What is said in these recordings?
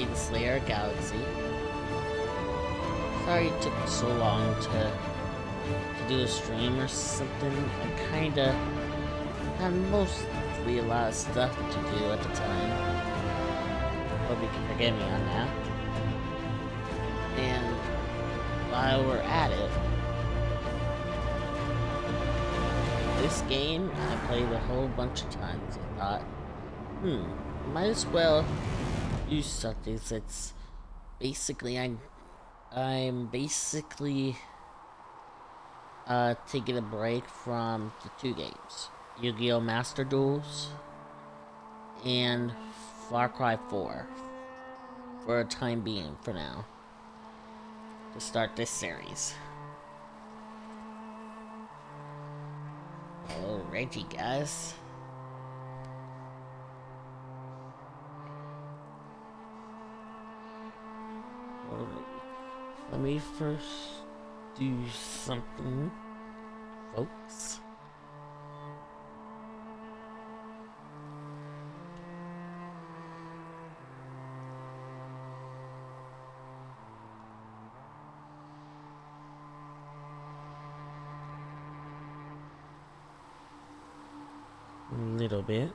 play the Slayer Galaxy. Sorry it took so long to do a stream or something. I kinda had mostly a lot of stuff to do at the time. Hope you can forgive me on that. And while we're at it, this game I played a whole bunch of times and thought, might as well use something since basically I'm basically taking a break from the two games. Yu-Gi-Oh! Master Duels and Far Cry 4 for a time being for now to start this series. Alrighty guys. Let me first do something, folks. A little bit.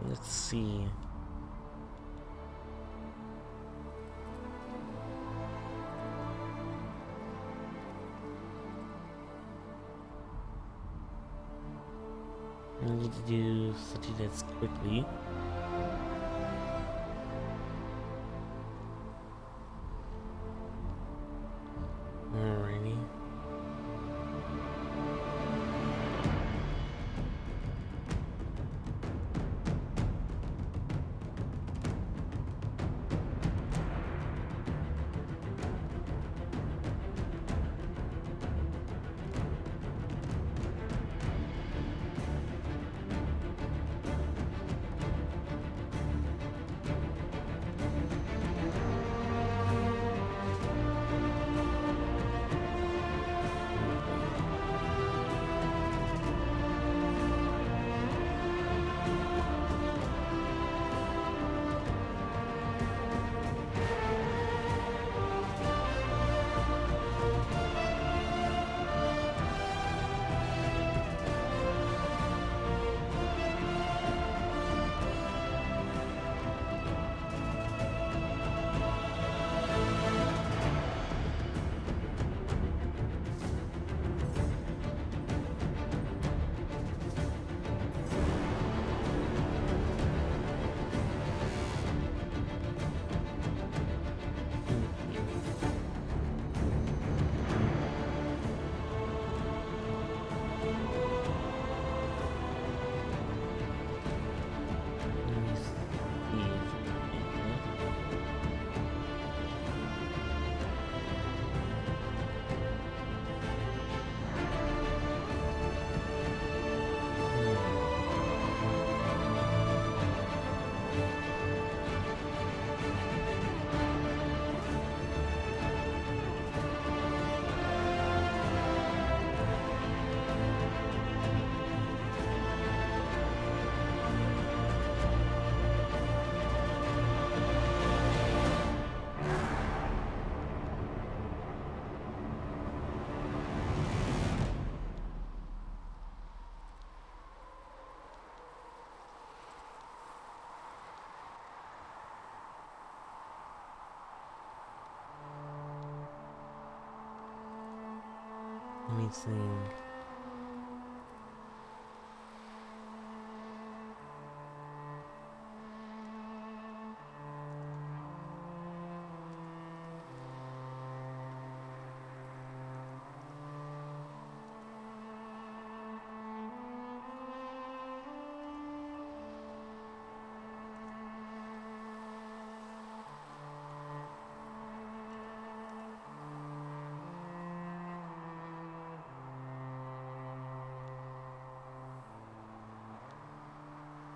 Let's see. I need to do such this quickly. Alrighty. Let me see.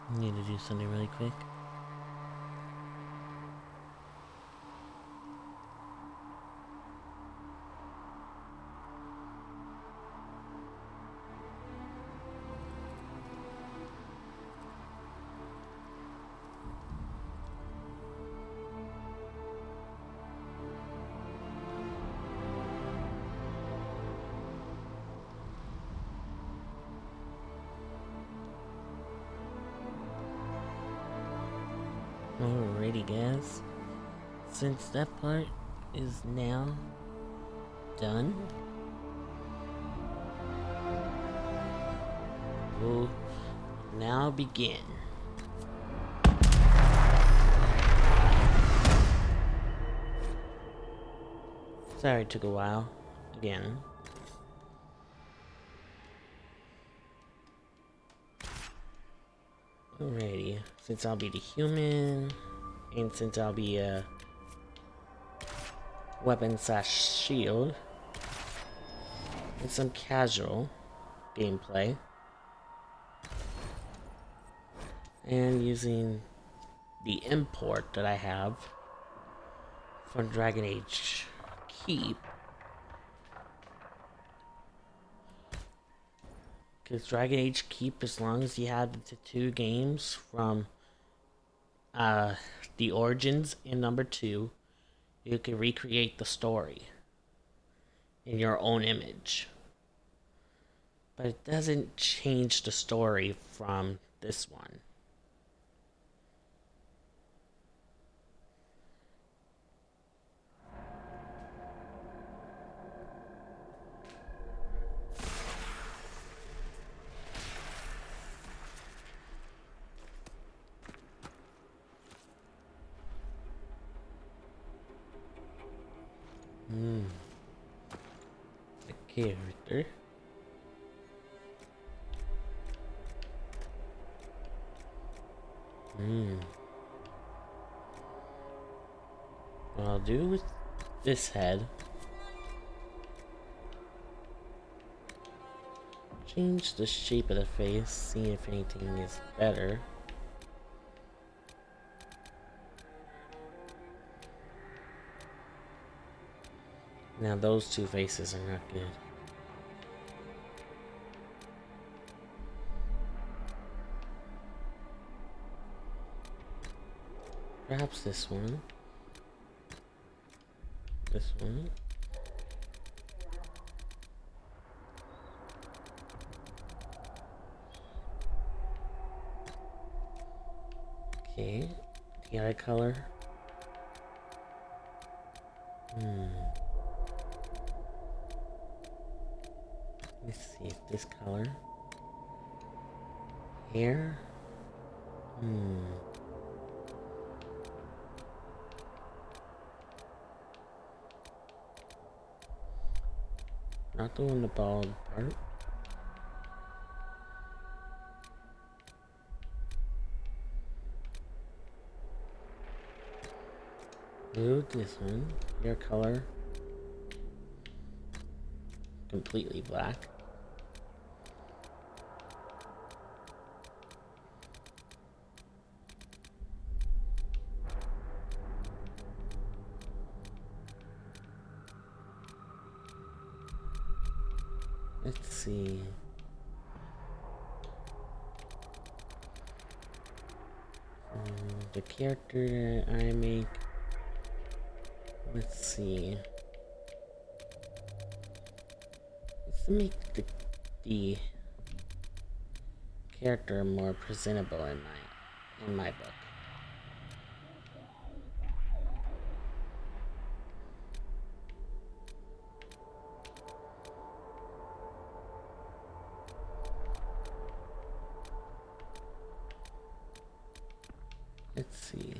I need to do something really quick. guess since that part is now done, we'll now begin. Sorry it took a while. Again. Alrighty, since I'll be the human, and since I'll be a weapon/shield, and some casual gameplay, and using the import that I have from Dragon Age Keep, because Dragon Age Keep, as long as you have the 2 games from the Origins and number 2, you can recreate the story in your own image. But it doesn't change the story from this one. The character. What I'll do with this head, change the shape of the face, see if anything is better. Now those 2 faces are not good. Perhaps this one. This one. Okay. The eye color. Let's see if this color. Hair. Not doing the bald part. Do this one. Hair color. Completely black. Let's see. The character that I make. Let's see. Let's make the character more presentable in my book. Let's see.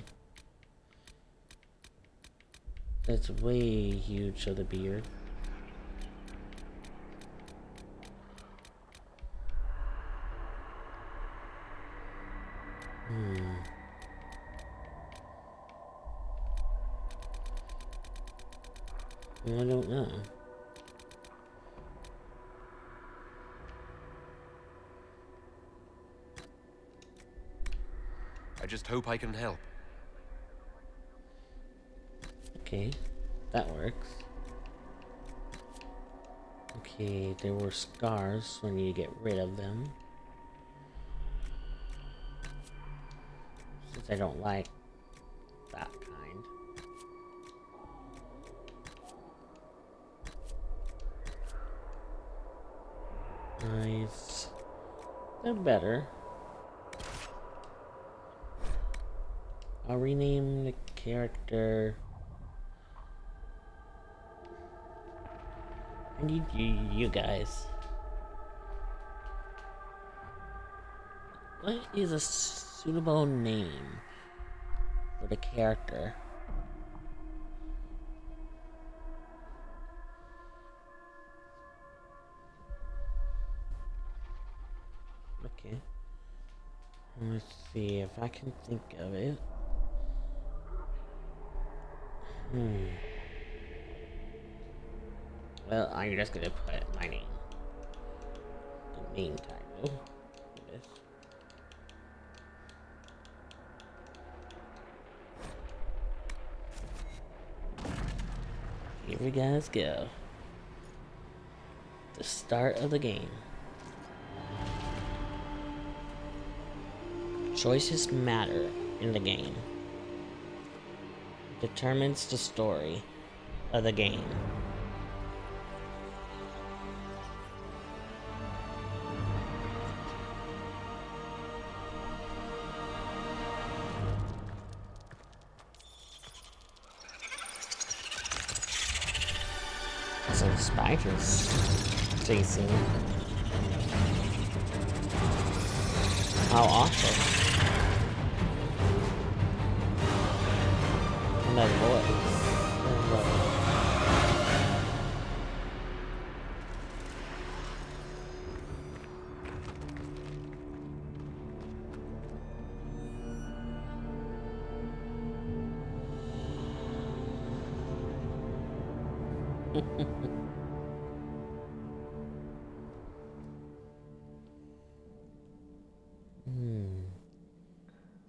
That's way huge of the beard. Well, I don't know. I just hope I can help. Okay, that works. Okay, there were scars, so I need to get rid of them. Since I don't like that kind. Eyes. They're better. I'll rename the character. I need you guys. What is a suitable name for the character? Okay. Let's see if I can think of it. Well, I'm just gonna put my name. The main title. This. Here we guys go. The start of the game. Choices matter in the game. Determines the story of the game. Some spiders chasing. How awful. And that voice.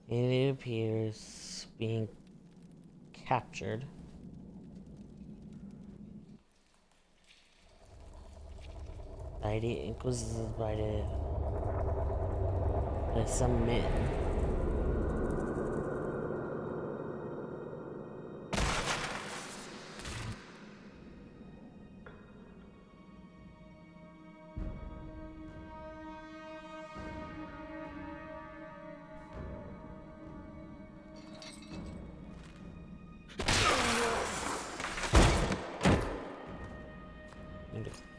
It appears being captured. By the inquisitors, by some men.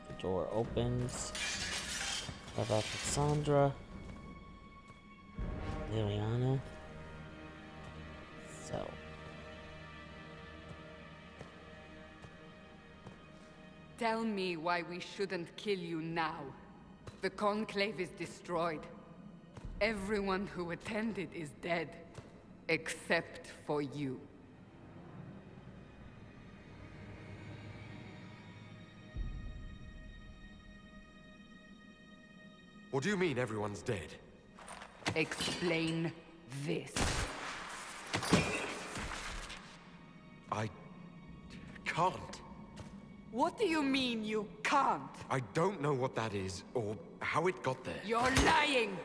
The door opens. About Cassandra. Liliana. So. Tell me why we shouldn't kill you now. The Conclave is destroyed. Everyone who attended is dead. Except for you. What do you mean everyone's dead? Explain this. I can't. What do you mean you can't? I don't know what that is, or how it got there. You're lying!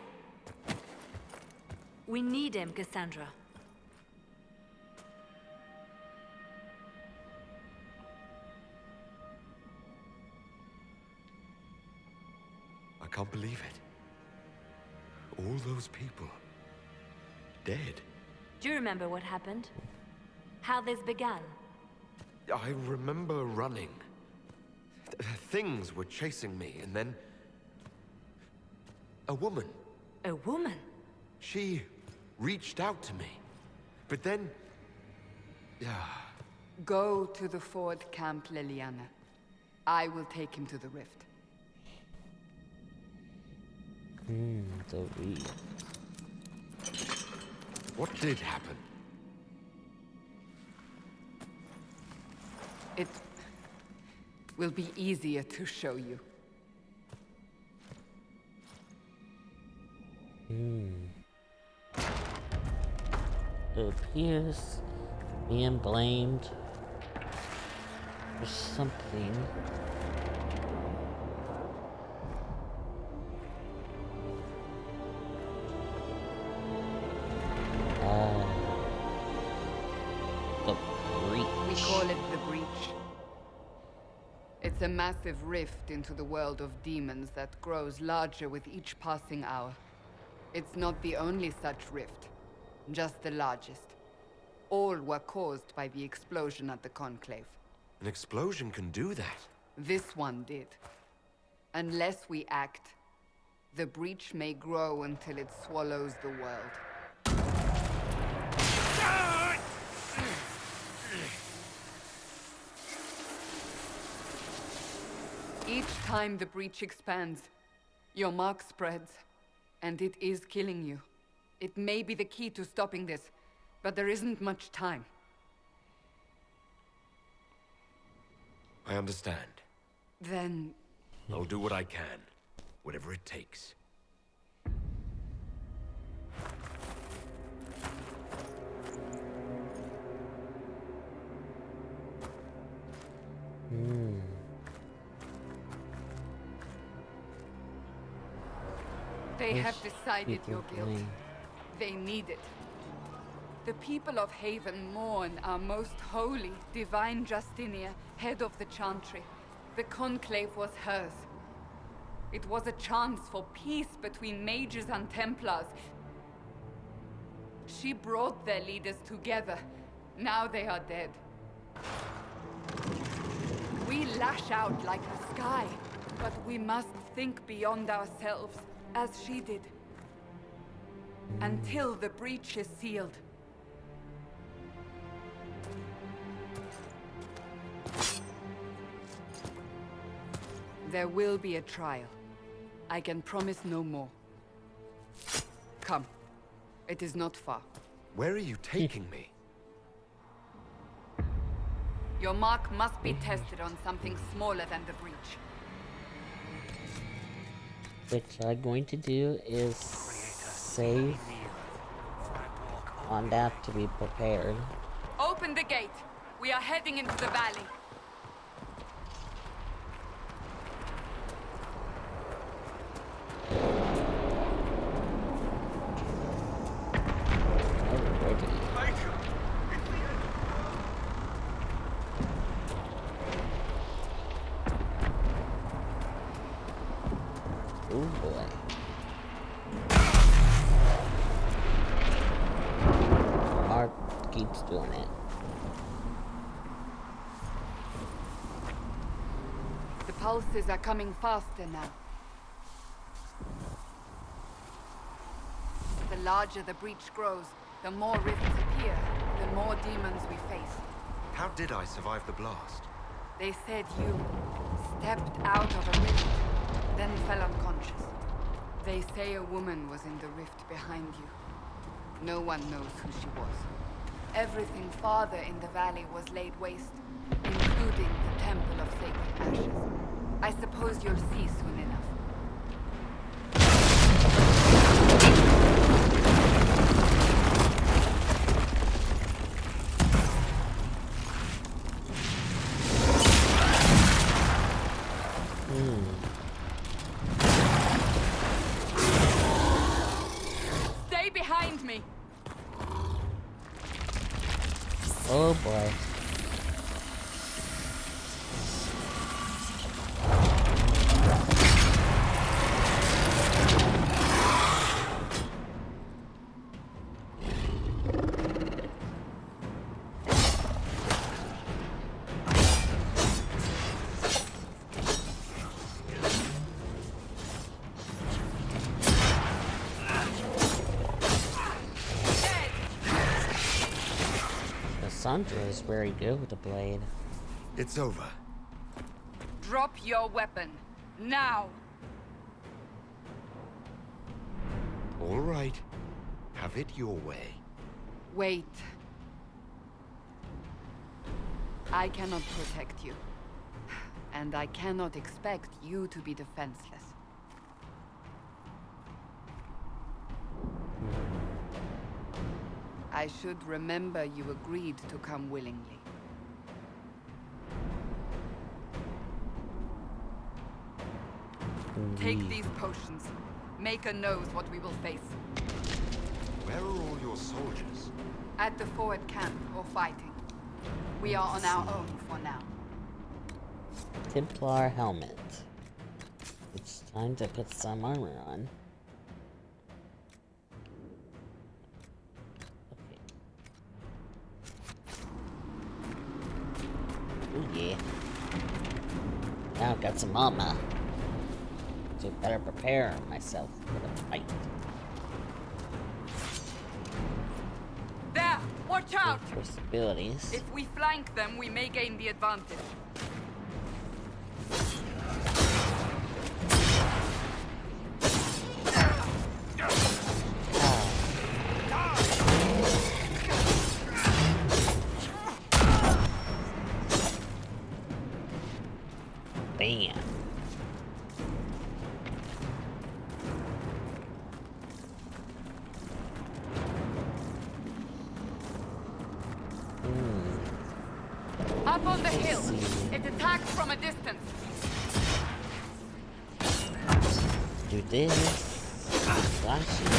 We need him, Cassandra. I can't believe it. All those people. Dead. Do you remember what happened? How this began? I remember running. Things were chasing me, and then... a woman. A woman? She reached out to me. But then... Go to the Ford camp, Liliana. I will take him to the rift. The read. What did happen? It will be easier to show you. It appears being blamed for something. The breach. We call it the Breach. It's a massive rift into the world of demons that grows larger with each passing hour. It's not the only such rift, just the largest. All were caused by the explosion at the Conclave. An explosion can do that. This one did. Unless we act, the breach may grow until it swallows the world. Each time the breach expands, your mark spreads, and it is killing you. It may be the key to stopping this, but there isn't much time. I understand. Then... I'll do what I can. Whatever it takes. They have decided your guilt. They need it. The people of Haven mourn our most holy, divine Justinia, head of the Chantry. The Conclave was hers. It was a chance for peace between mages and Templars. She brought their leaders together. Now they are dead. We lash out like the sky, but we must think beyond ourselves, as she did. Until the breach is sealed. There will be a trial. I can promise no more. Come. It is not far. Where are you taking me? Your mark must be tested on something smaller than the breach. Which I'm going to do is save on that to be prepared. Open the gate. We are heading into the valley. Oh boy. Mark keeps doing it. The pulses are coming faster now. The larger the breach grows, the more rifts appear, the more demons we face. How did I survive the blast? They said you stepped out of a rift, then fell unconscious. They say a woman was in the rift behind you. No one knows who she was. Everything farther in the valley was laid waste, including the Temple of Sacred Ashes. I suppose you'll see soon enough. Stay behind me! Oh boy. Sandra is very good with the blade. It's over. Drop your weapon. Now! All right. Have it your way. Wait. I cannot protect you. And I cannot expect you to be defenseless. I should remember you agreed to come willingly. Take these potions. Maker knows what we will face. Where are all your soldiers? At the forward camp or fighting. We are on our own for now. Templar helmet. It's time to put some armor on. Ooh, yeah. Now I've got some armor. So better prepare myself for the fight. There! Watch out! First abilities. If we flank them, we may gain the advantage. Bam. Up on the hill. It attacks from a distance. Do this. Flash it.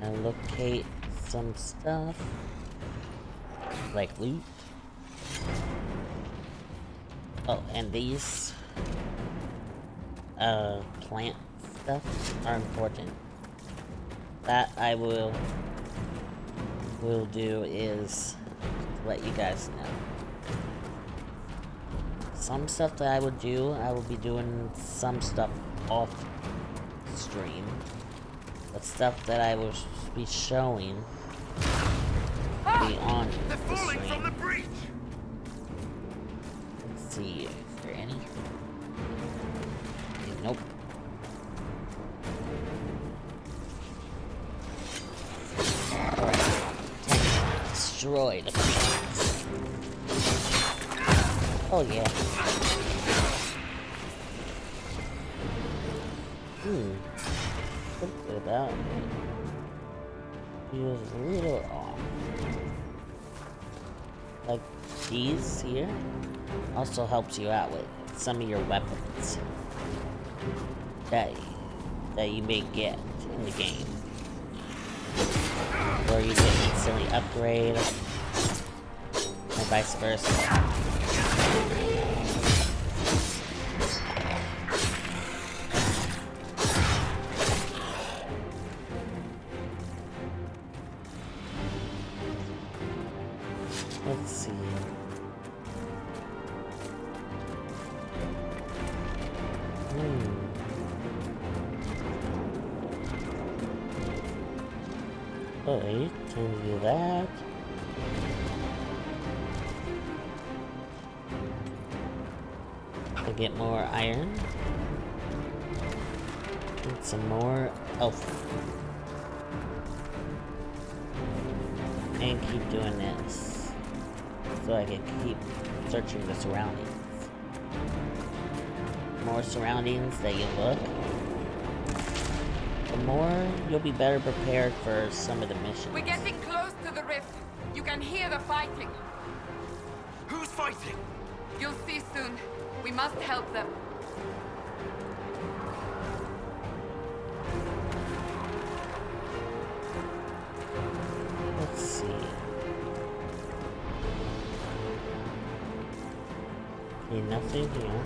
And locate some stuff. Like loot. Oh, and these plant stuff are important. That I will do is to let you guys know. Some stuff that I would do, I will be doing some stuff off stream. But stuff that I will be showing be on They're the falling stream. from the breach! Let's see, is there any? Nope. Destroy the creatures. Oh yeah. Something about it. Feels a little off. Like these here also helps you out with some of your weapons that you may get in the game. Or you can instantly upgrade, and vice versa. Let's see. Alright, can we do that? I get more iron. And some more elf. And keep doing this. So I can keep searching the surroundings. The more surroundings that you look, the more you'll be better prepared for some of the missions. We're getting close to the rift. You can hear the fighting. Who's fighting? You'll see soon. We must help them. Let's see. Okay, nothing here.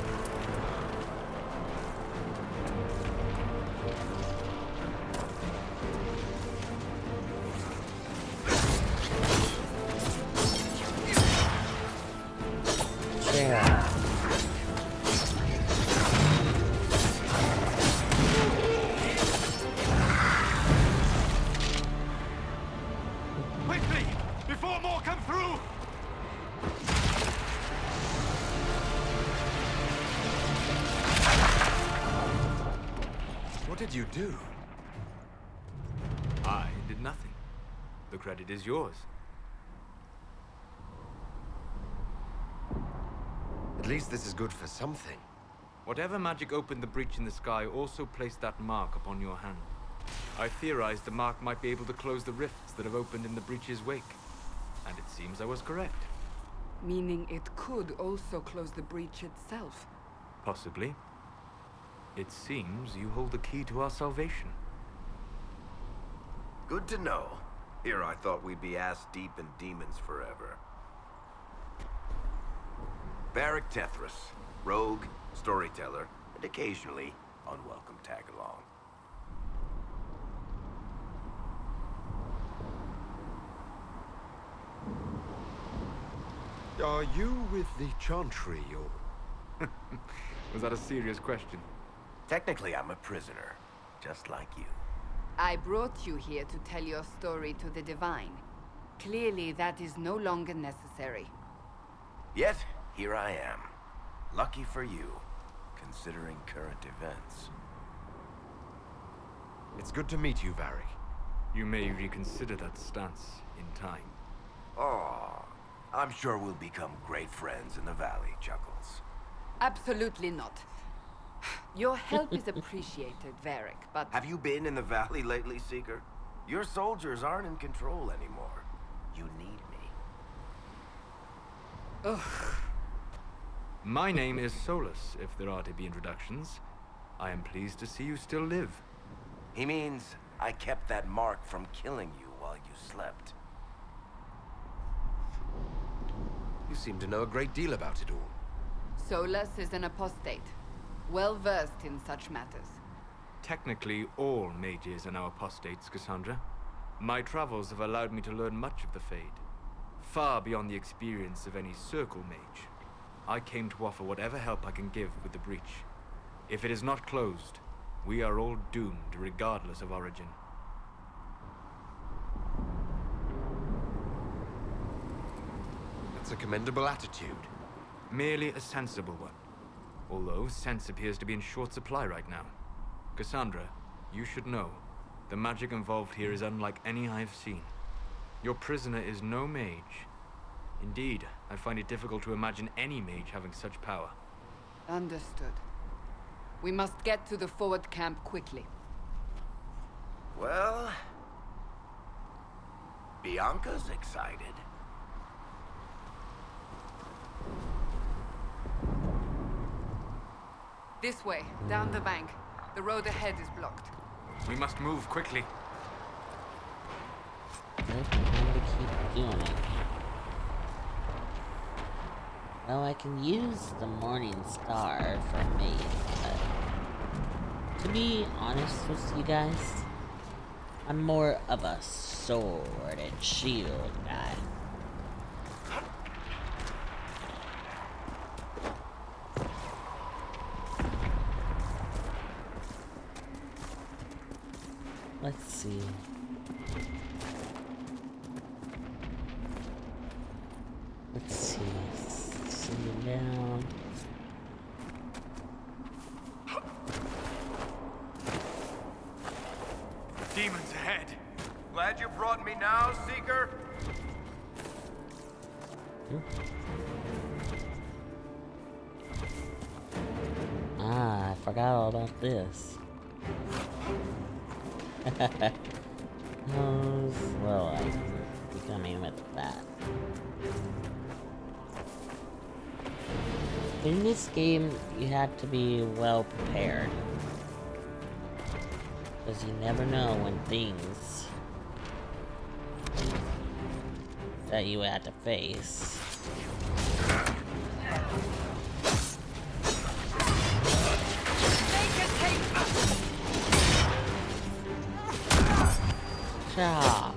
Quickly! Before more come through! What did you do? I did nothing. The credit is yours. At least this is good for something. Whatever magic opened the breach in the sky also placed that mark upon your hand. I theorized the mark might be able to close the rifts that have opened in the breach's wake. And it seems I was correct. Meaning it could also close the breach itself. Possibly. It seems you hold the key to our salvation. Good to know. Here I thought we'd be ass-deep in demons forever. Varric Tethras, rogue, storyteller, and occasionally unwelcome tag-along. Are you with the Chantry, or... Was that a serious question? Technically, I'm a prisoner, just like you. I brought you here to tell your story to the Divine. Clearly, that is no longer necessary. Yet, here I am. Lucky for you, considering current events. It's good to meet you, Varric. You may reconsider that stance in time. Oh, I'm sure we'll become great friends in the valley, Chuckles. Absolutely not. Your help is appreciated, Varric, but... Have you been in the valley lately, Seeker? Your soldiers aren't in control anymore. You need me. Ugh. My name is Solus, if there are to be introductions. I am pleased to see you still live. He means I kept that mark from killing you while you slept. You seem to know a great deal about it all. Solus is an apostate, well-versed in such matters. Technically, all mages are now apostates, Cassandra. My travels have allowed me to learn much of the Fade, far beyond the experience of any Circle mage. I came to offer whatever help I can give with the breach. If it is not closed, we are all doomed regardless of origin. That's a commendable attitude. Merely a sensible one. Although sense appears to be in short supply right now. Cassandra, you should know, the magic involved here is unlike any I have seen. Your prisoner is no mage. Indeed, I find it difficult to imagine any mage having such power. Understood. We must get to the forward camp quickly. Well... Bianca's excited. This way, down the bank. The road ahead is blocked. We must move quickly. What can we keep doing it? Well, I can use the Morning Star for me, but to be honest with you guys, I'm more of a sword and shield guy. Let's see. Let's see. Send it down. Demons ahead! Glad you brought me now, Seeker? Ah, I forgot all about this. How slow I am becoming with that. In this game, you have to be well prepared. Because you never know when things that you have to face. Cha!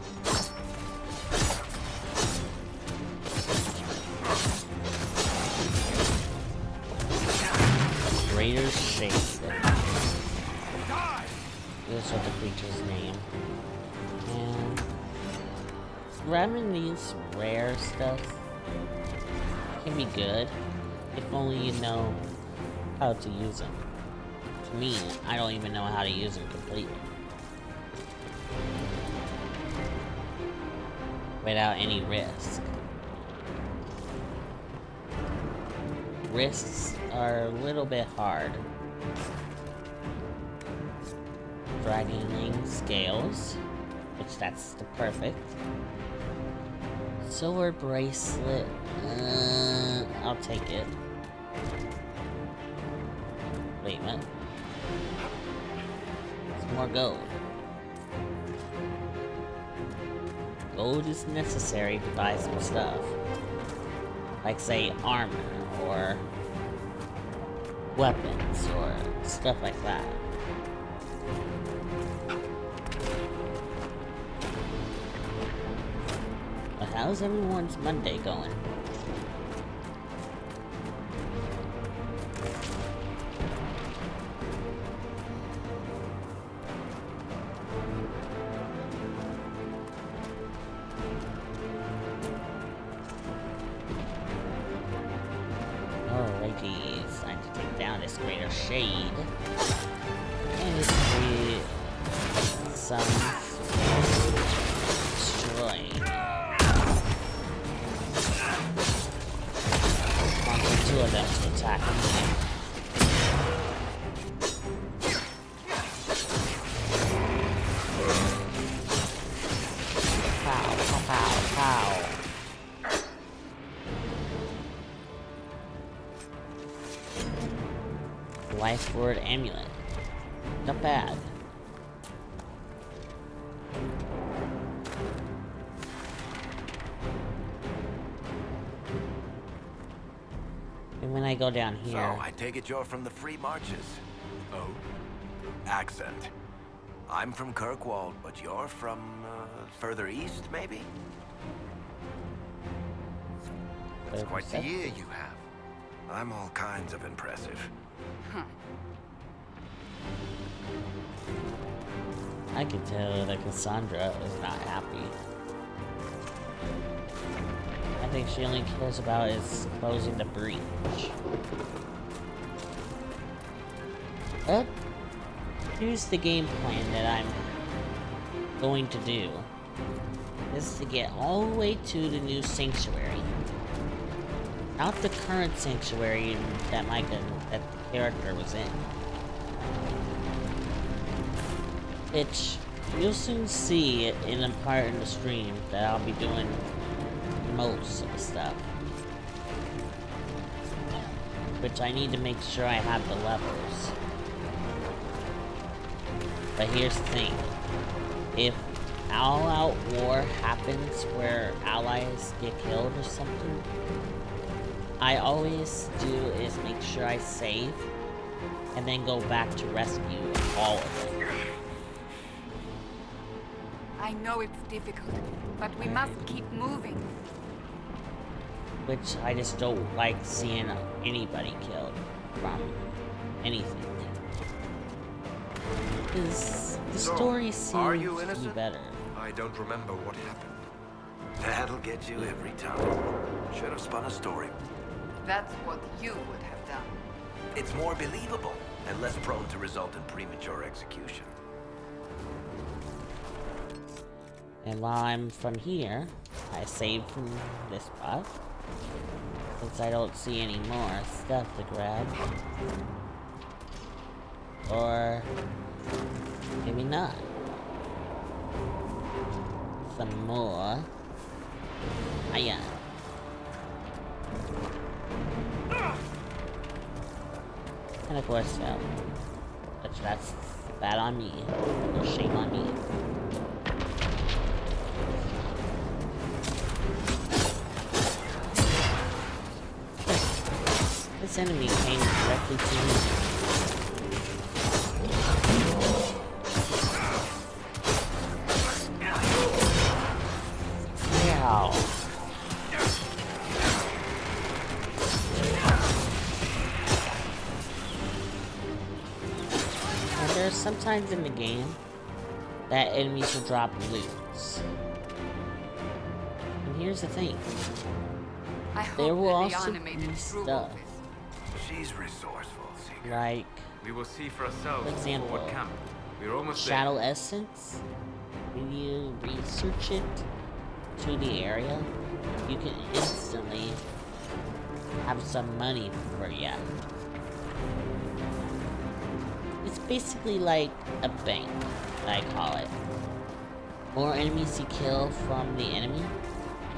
Greater Shade. This was the creature's name. And grabbing these rare stuff can be good if only you know how to use them. To me, I don't even know how to use them completely. Without any risk. Risks are a little bit hard. Dragoning scales, which that's the perfect. Silver bracelet, I'll take it. Wait, what? It's more gold. Gold is necessary to buy some stuff. Like, say, armor, or weapons, or stuff like that. But how's everyone's Monday going? cookies. I need to take down this greater shade. And it's create some destroyed. On the two of them to attack me. Pow, pow, pow, pow. Life Word Amulet. Not bad. And when I go down here... So, I take it you're from the Free Marches. Oh? Accent. I'm from Kirkwall, but you're from, further east, maybe? That's quite the ear you have. I'm all kinds of impressive. Huh. I can tell that Cassandra is not happy. I think she only cares about is closing the breach. But here's the game plan that I'm going to do. Is to get all the way to the new sanctuary. Not the current sanctuary that that the character was in. Which you'll soon see in a part in the stream that I'll be doing most of the stuff. Which I need to make sure I have the levels. But here's the thing. If all-out war happens where allies get killed or something, I always do is make sure I save and then go back to rescue all of them. I know it's difficult, but we must keep moving. Which I just don't like seeing anybody killed from anything. Because the story are you seems to be innocent? better. I don't remember what happened. That'll get you every time. Should have spun a story. That's what you would have done. It's more believable and less prone to result in premature execution. And while I'm from here, I save from this spot. Since I don't see any more stuff to grab. Or maybe not. Some more. Hiya. And of course, that's bad on me. Or shame on me. This enemy came directly to me. Ow. And there's sometimes in the game that enemies will drop loots. And here's the thing. I hope There will that also Liana made be it through all stuff. this. She's resourceful, Seeker. Like, We will see for ourselves For at example, forward camp. We're almost Shadow Essence. When you research it to the area, you can instantly have some money for you. It's basically like a bank, I call it. More enemies you kill from the enemy,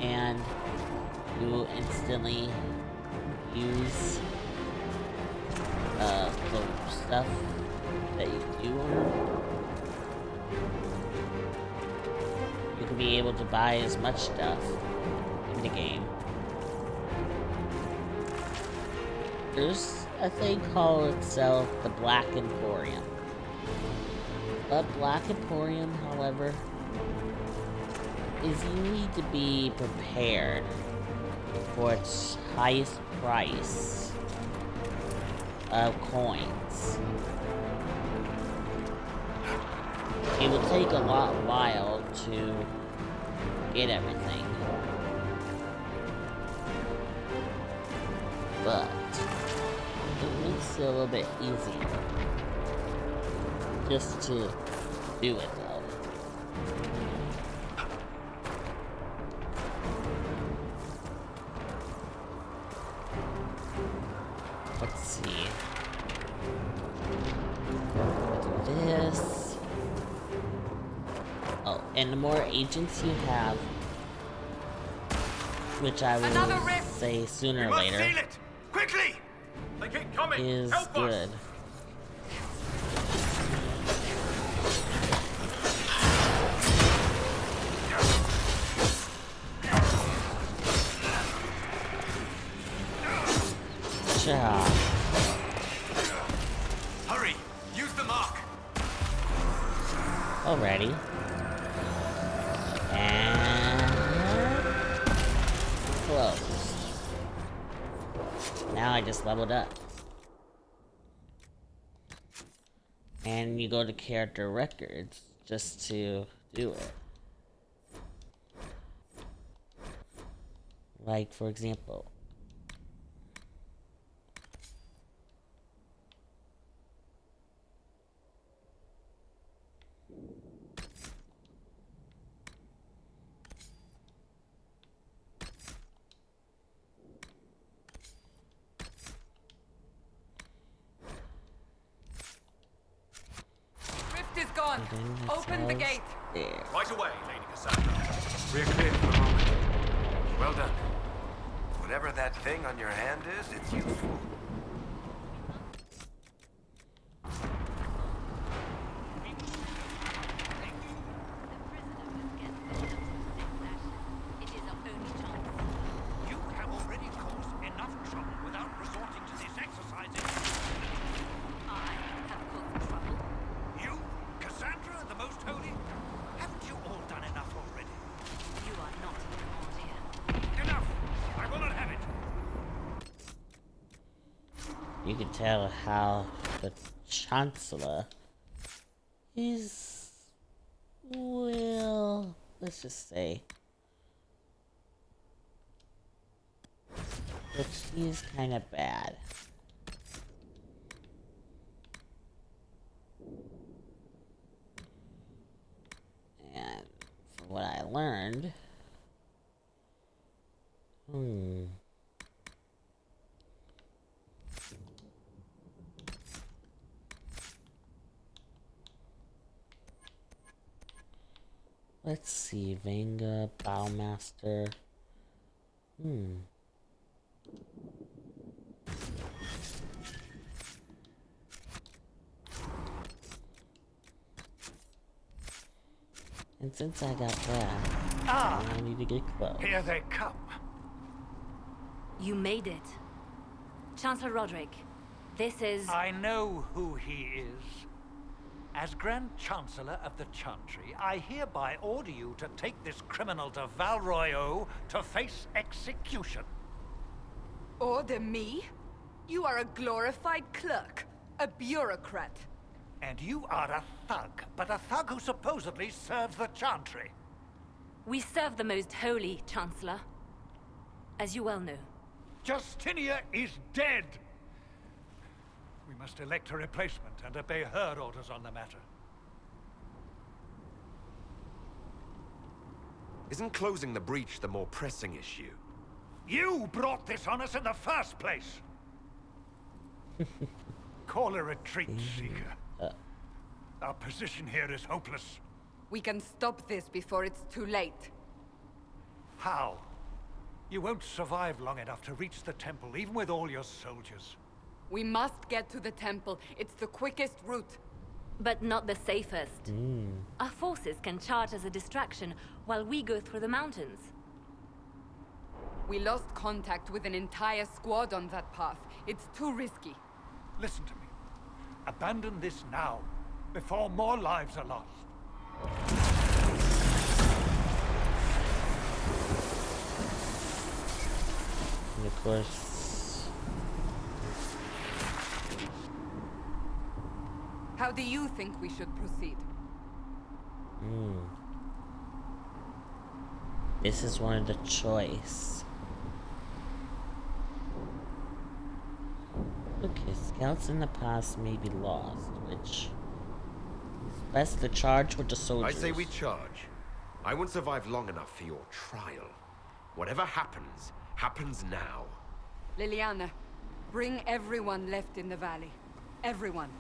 and you instantly use the stuff that you do earn. You can be able to buy as much stuff in the game. There's a thing called itself the Black Emporium. The Black Emporium, however, is you need to be prepared for its highest price of coins. It will take a while to get everything. But makes it a little bit easier just to do it though. Let's see. Do this. Oh, and the more agents you have, which I will say sooner or later, Seal it! Quickly! They keep coming! is Help good. us! Cha. Hurry! Use the mark! Alrighty. And close. Now I just leveled up. And you go to character records just to do it. Like, for example, Rift is gone. Open the gate. there. Right away, Lady Cassandra. We're clear for the moment. Well done. Whatever that thing on your hand is, it's useful. You have already caused enough trouble without resorting to this exercising. I have caused trouble. You, Cassandra, the Most Holy? Haven't you all done enough already? You are not in command here. Enough! I will not have it! You can tell how the Chancellor is, well, let's just say that she's kind of bad. And from what I learned, let's see, Vanga, Bowmaster. And since I got that, I need to get close. Here they come. You made it. Chancellor Roderick, this is... I know who he is. As Grand Chancellor of the Chantry, I hereby order you to take this criminal to Val Royeaux to face execution. Order me? You are a glorified clerk, a bureaucrat. And you are a thug, but a thug who supposedly serves the Chantry. We serve the Most Holy, Chancellor. As you well know. Justinia is dead! We must elect a replacement and obey her orders on the matter. Isn't closing the breach the more pressing issue? You brought this on us in the first place! Call a retreat, Seeker. Our position here is hopeless. We can stop this before it's too late. How? You won't survive long enough to reach the temple, even with all your soldiers. We must get to the temple. It's the quickest route. But not the safest. Our forces can charge as a distraction while we go through the mountains. We lost contact with an entire squad on that path. It's too risky. Listen to me. Abandon this now, before more lives are lost. And of course, How do you think we should proceed? this is one of the choice. Look, it's Scouts in the past may be lost, which is best to charge with the soldiers. I say we charge. I won't survive long enough for your trial. Whatever happens, happens now. Liliana, bring everyone left in the valley. Everyone.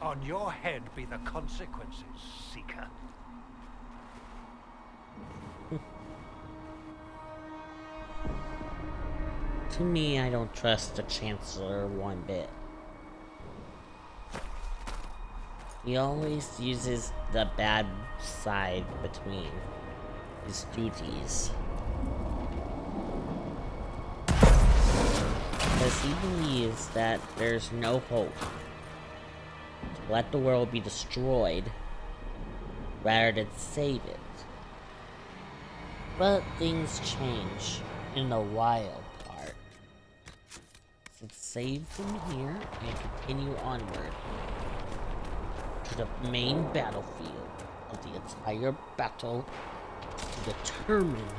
On your head be the consequences, Seeker. To me, I don't trust the Chancellor one bit. He always uses the bad side between his duties. Because he believes that there's no hope to let the world be destroyed rather than save it. But things change in the wild part. So save from here and continue onward to the main battlefield of the entire battle to determine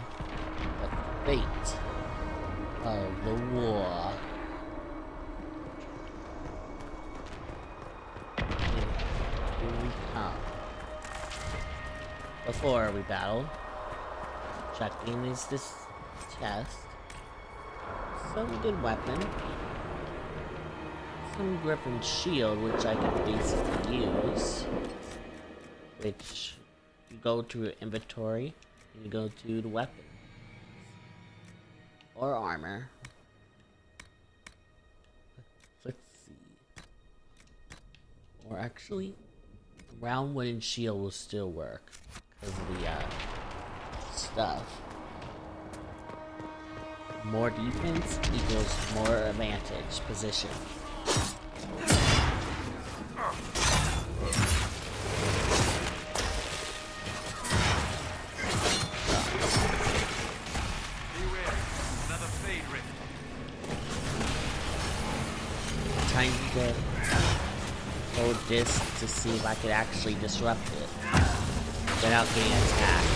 the fate of the war. Here we come. Before we battle, checking is this chest. Some good weapon. Some Griffin shield, which I can basically use. Which, you go to your inventory, and you go to the weapon. Or armor. Let's see. Or actually, round wooden shield will still work. Because of the, stuff. More defense equals more advantage position. Trying to hold this to see if I could actually disrupt it without getting attacked.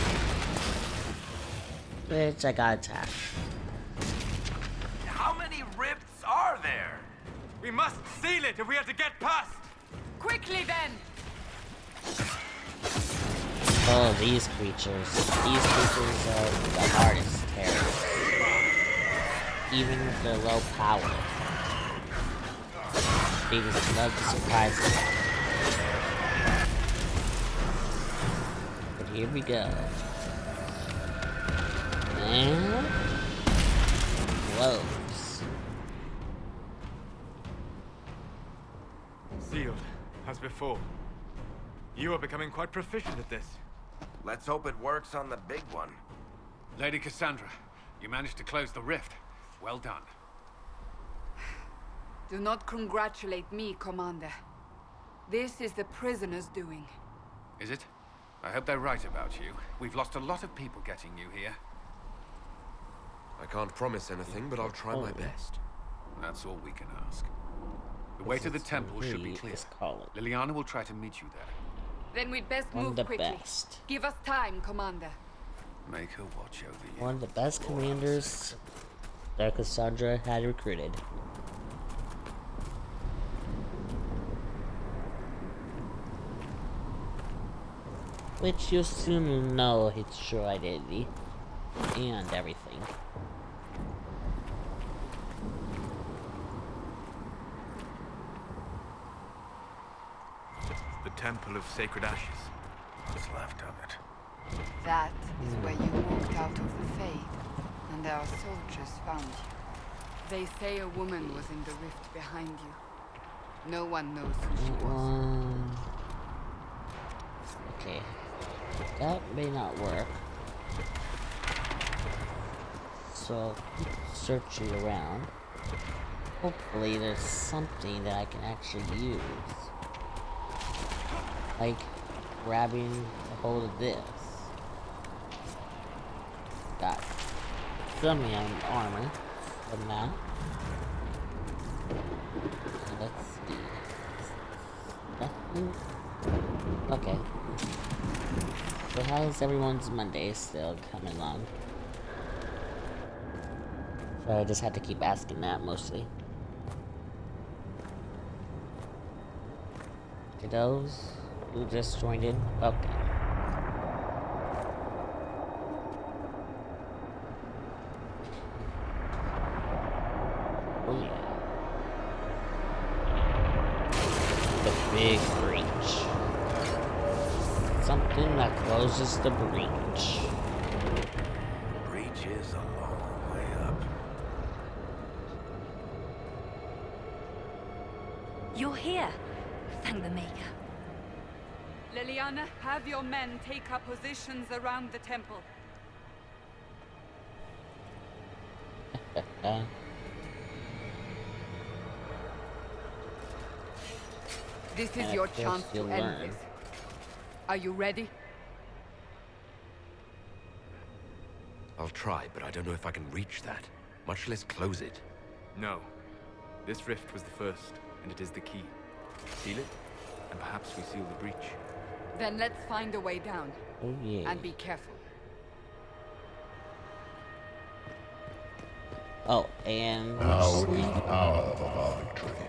Which I got attacked. How many rifts are there? We must seal it if we are to get past! Quickly then! Oh, these creatures. These creatures are the hardest terrorists. Even with their low power. They just love to surprise us. But here we go. And close. Sealed, as before. You are becoming quite proficient at this. Let's hope it works on the big one. Lady Cassandra, you managed to close the rift. Well done. Do not congratulate me, Commander. This is the prisoners' doing. Is it? I hope they're right about you. We've lost a lot of people getting you here. I can't promise anything, but I'll try my best. That's all we can ask. The way to the temple should be clear. Liliana will try to meet you there. Then we'd best One move of the quickly. best. Give us time, Commander. Make her watch over you. One of the best commanders that Cassandra had recruited. Which you'll soon know its true identity and everything. The Temple of Sacred Ashes. What's left of it? That is where you walked out of the Faith, and our soldiers found you. They say a woman was in the rift behind you. No one knows who she was. Okay. That may not work. So, keep searching around. Hopefully there's something that I can actually use. Like grabbing a hold of this. Got some armor from that. Let's see. Nothing. Okay. So how's everyone's Monday still coming along? So I just had to keep asking that mostly. those who just joined in, welcome. Oh yeah. The big breach. Something that closes the breach. Breach is a long way up. You're here. Thank the Maker. Liliana, have your men take up positions around the temple. This is your chance to end this. Are you ready? I'll try, but I don't know if I can reach that, much less close it. No. This rift was the first, and it is the key. Seal it, and perhaps we seal the breach. Then let's find a way down. Oh yeah. And be careful. Oh, and Now is the hour of our victory.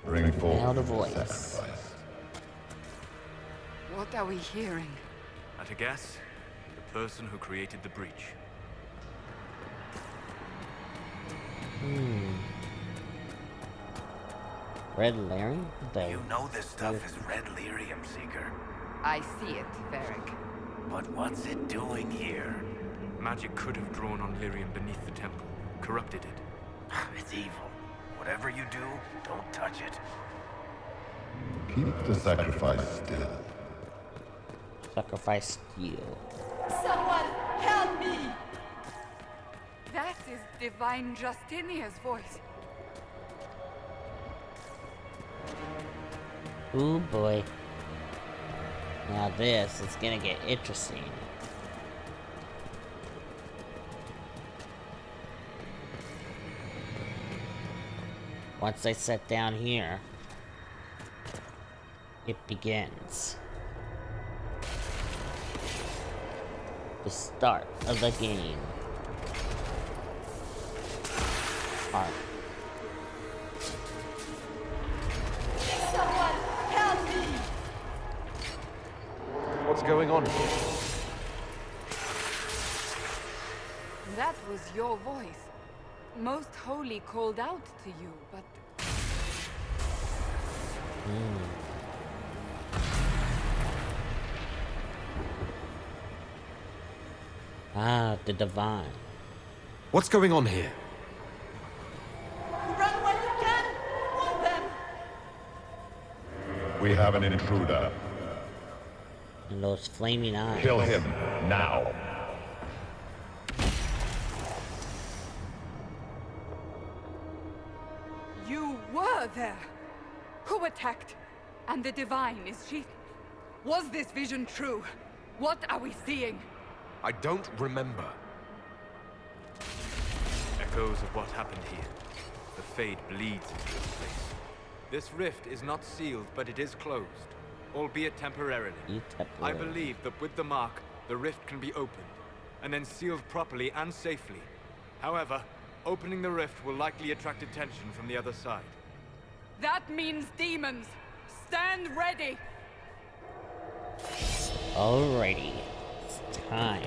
Bring forth the the voice. sacrifice. What are we hearing? At a guess, the person who created the breach. Red Larry? You know this stuff is red lyrium, Seeker. I see it, Varric. But what's it doing here? Magic could have drawn on lyrium beneath the temple, corrupted it. It's evil. Whatever you do, don't touch it. Keep the sacrifice still. Sacrifice steel. Someone help me! That is Divine Justinia's voice. Ooh boy. Now this is gonna get interesting. Once I sit down here, it begins. The start of the game. Alright. Someone help me! What's going on here? That was your voice. Most Holy called out to you, but... Ah, the Divine. What's going on here? Run when you can! Hold them! We have an intruder. And those flaming eyes. Kill him now. You were there! Who attacked? And the Divine, is she... Was this vision true? What are we seeing? I don't remember. Echoes of what happened here. The Fade bleeds into this place. This rift is not sealed, but it is closed, albeit temporarily. I believe that with the mark, the rift can be opened, and then sealed properly and safely. However, opening the rift will likely attract attention from the other side. That means demons! Stand ready! Alrighty. It's time.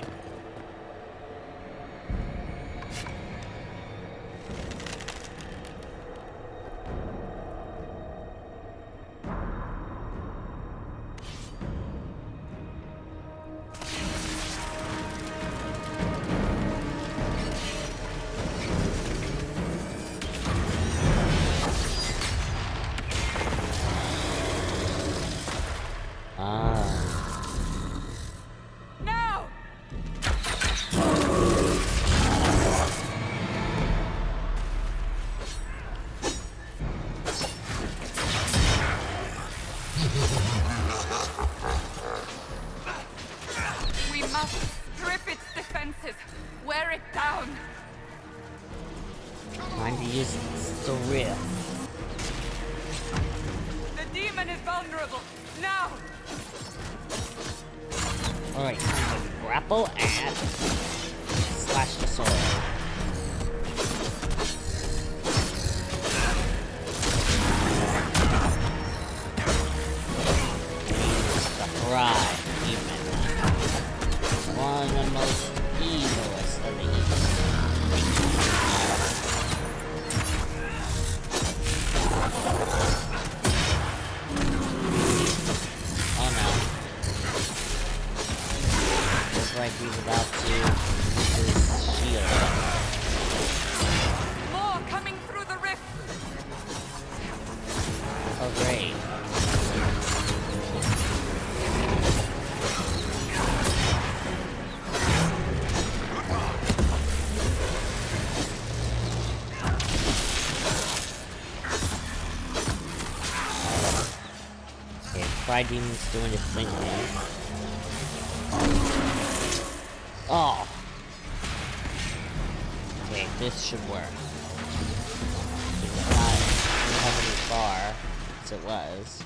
Now! We must strip its defenses. Wear it down. Time to use the rift. The demon is vulnerable. Now! Alright, time to grapple and slash the sword. Fry Demon's doing his thing here. Oh! Okay, this should work. It's not heavily far, as it was.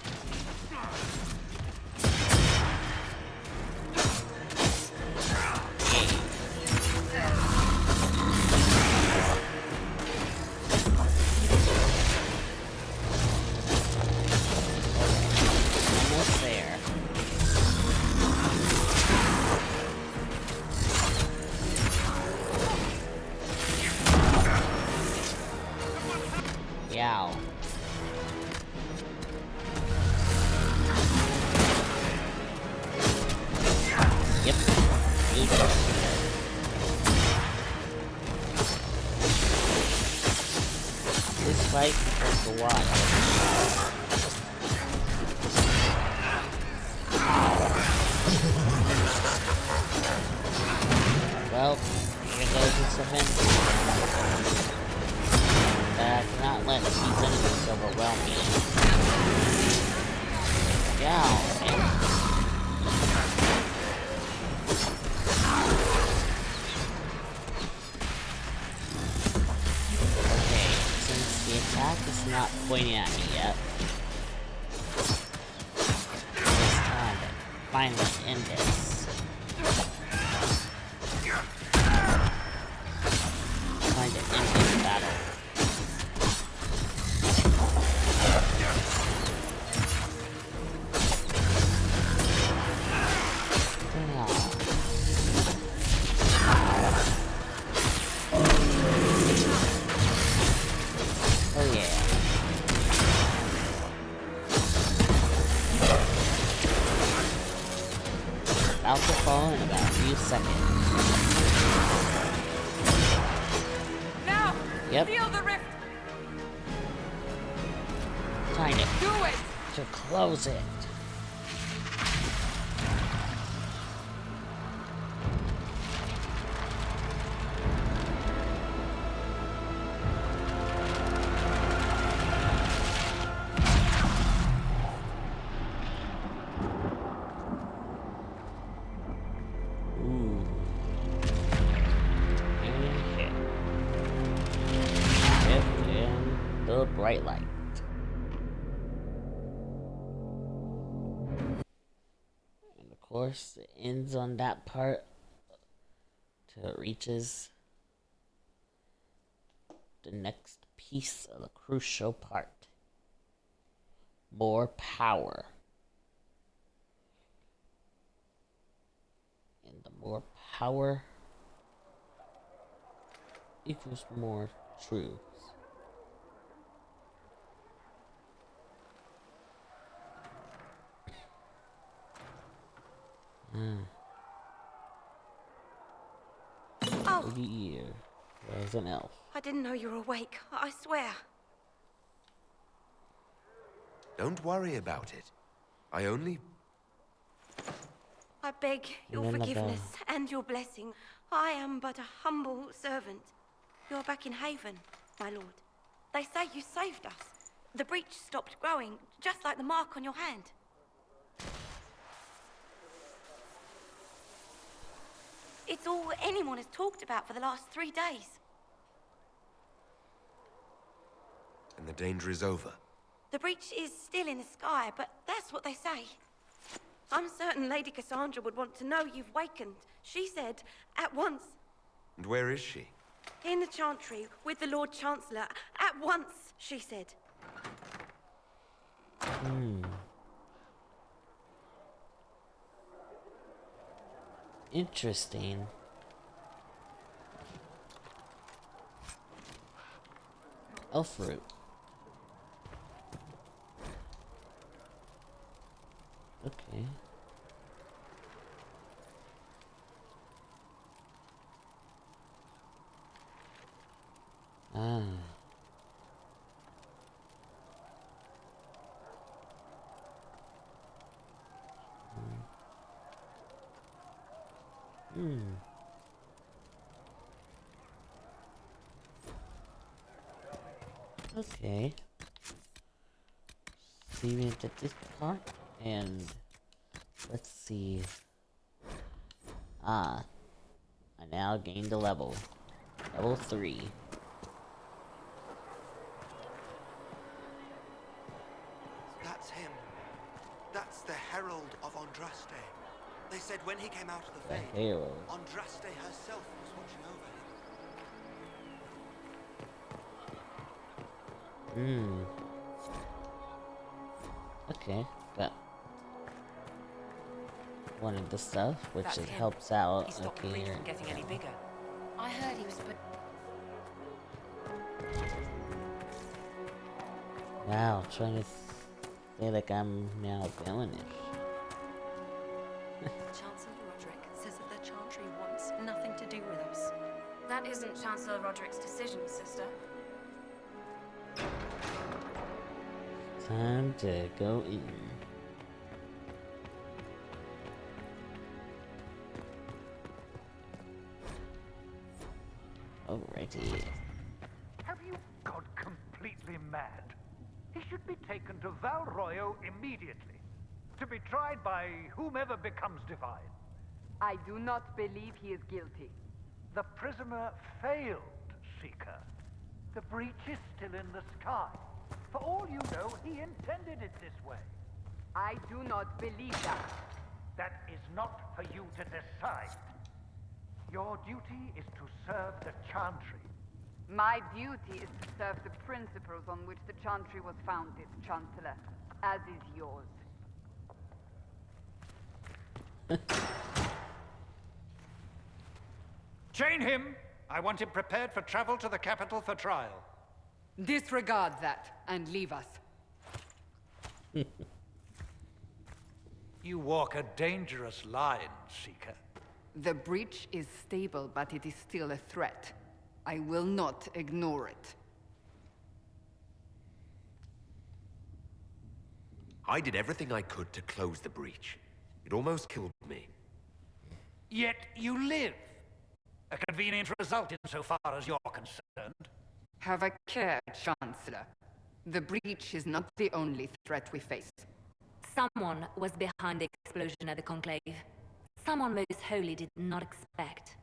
Well, here goes the cement. But I cannot let these enemies overwhelm me. Yeah. Okay, since the attack is not pointing at me yet, it's time to finally end this. Time to end this battle. Oh yeah. About to fall in about a few seconds. Now! Yep. Seal the rift! Time to Do it! close it. Ooh. And hit. Hit in the bright light. And of course, it ends on that part till it reaches the next piece of the crucial part. More power. And the more power equals more truths. Oh, Yeah, there's an elf. I didn't know you were awake. I swear. Don't worry about it. I only... I beg your Remember forgiveness and your blessing. I am but a humble servant. You're back in Haven, my lord. They say you saved us. The breach stopped growing, just like the mark on your hand. It's all anyone has talked about for the last 3 days. And the danger is over. The breach is still in the sky, but that's what they say. I'm certain Lady Cassandra would want to know you've wakened. She said, at once. And where is she? In the Chantry, with the Lord Chancellor. At once, she said. Interesting. Elf fruit. Okay. Ah. Okay. Leaving it at this part, And let's see. I now gained a level. Level 3. That's him. That's the Herald of Andraste. They said when he came out of the Fade, Andraste herself was watching over him. Okay, but one of the stuff which helps out. He stopped the breach from getting any bigger. I heard he was Wow, trying to say like I'm now villainish. Chancellor Roderick says that the Chantry wants nothing to do with us. That isn't Chancellor Roderick's decision, sister. Time to go in. Alrighty. Have you gone completely mad? He should be taken to Val Royo immediately, to be tried by whomever becomes divine. I do not believe he is guilty. The prisoner failed, Seeker. The breach is still in the sky. For all you know, he intended it this way. I do not believe that. That is not for you to decide. Your duty is to serve the Chantry. My duty is to serve the principles on which the Chantry was founded, Chancellor, as is yours. Chain him! I want him prepared for travel to the capital for trial. Disregard that, and leave us. You walk a dangerous line, Seeker. The breach is stable, but it is still a threat. I will not ignore it. I did everything I could to close the breach. It almost killed me. Yet you live. A convenient result insofar as you're concerned. Have a care, Chancellor. The breach is not the only threat we face. Someone was behind the explosion at the Conclave. Someone Most Holy did not expect.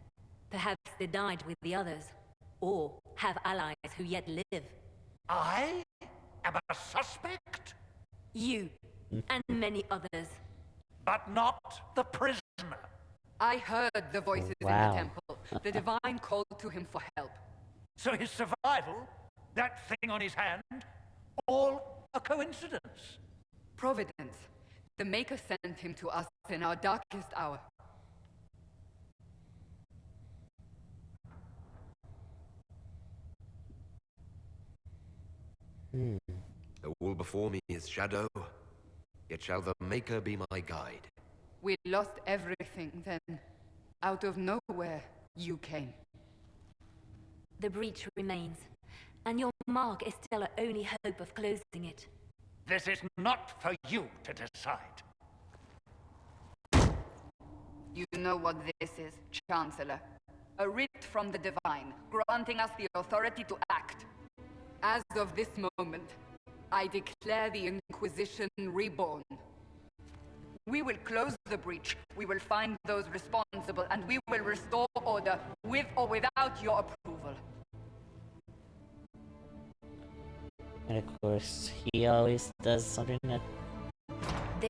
Perhaps they died with the others. Or have allies who yet live. I am a suspect? You, and many others. But not the prisoner. I heard the voices in the temple. The Divine called to him for help. So his survival, that thing on his hand, all a coincidence? Providence. The Maker sent him to us in our darkest hour. The wall before me is shadow, yet shall the Maker be my guide. We lost everything then. Out of nowhere, you came. The breach remains, and your mark is still our only hope of closing it. This is not for you to decide. You know what this is, Chancellor. A writ from the Divine, granting us the authority to act. As of this moment, I declare the Inquisition reborn. We will close the breach, we will find those responsible, and we will restore order, with or without your approval. And of course, he always does something that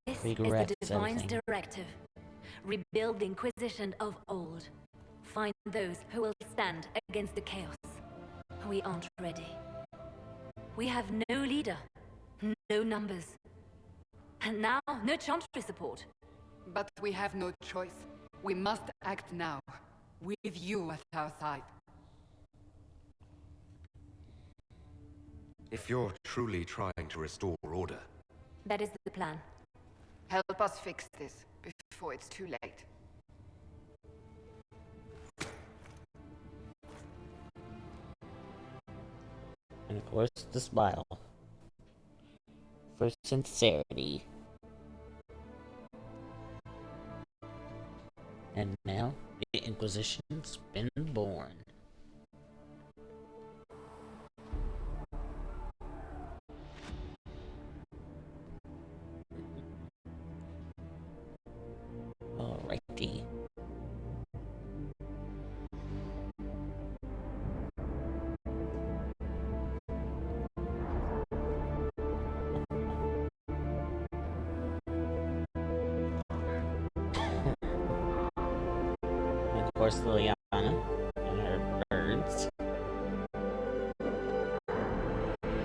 This regrets is the Divine's everything. directive. Rebuild the Inquisition of old. Find those who will stand against the chaos. We aren't ready. We have no leader, no numbers. And now, no Chantry support. But we have no choice. We must act now, with you at our side. If you're truly trying to restore order, That is the plan. Help us fix this before it's too late. and of course, the smile. For sincerity. And now, the Inquisition's been born. course, Liliana and her birds.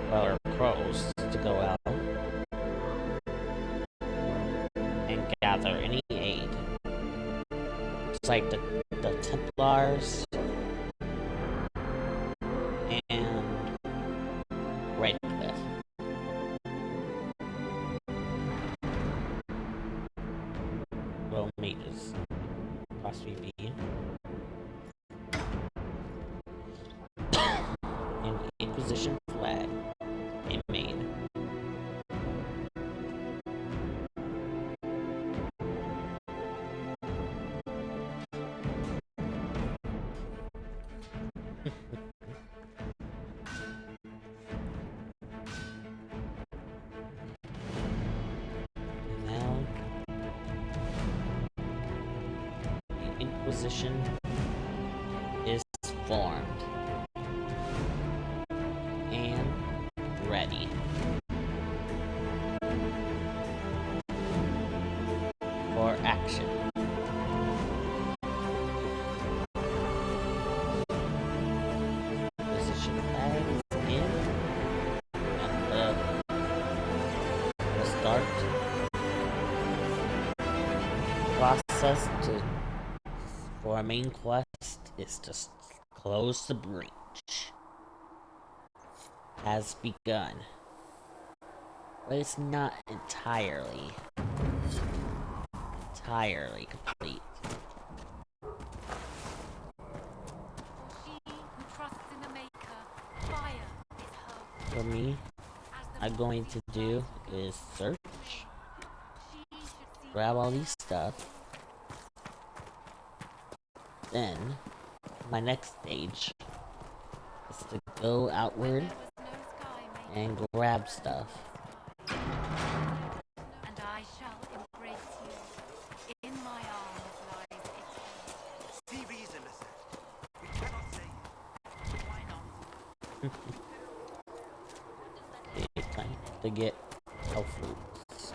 Well, her crows to go out and gather any aid. It's like the Templars and Redcliffe. Well, mages. Possibly be. And the Inquisition flag they made. Now, the Inquisition is formed and ready for action. Inquisition flag is in at the start process for our main quest is to close the breach. Has begun, but it's not entirely complete. For me, I'm going to do is search, grab all these stuff, then my next stage is to go outward and grab stuff. And I shall embrace you. In my arms lies eternity. See reason, listen. We cannot say it. Why not? Okay, time to get health fruits.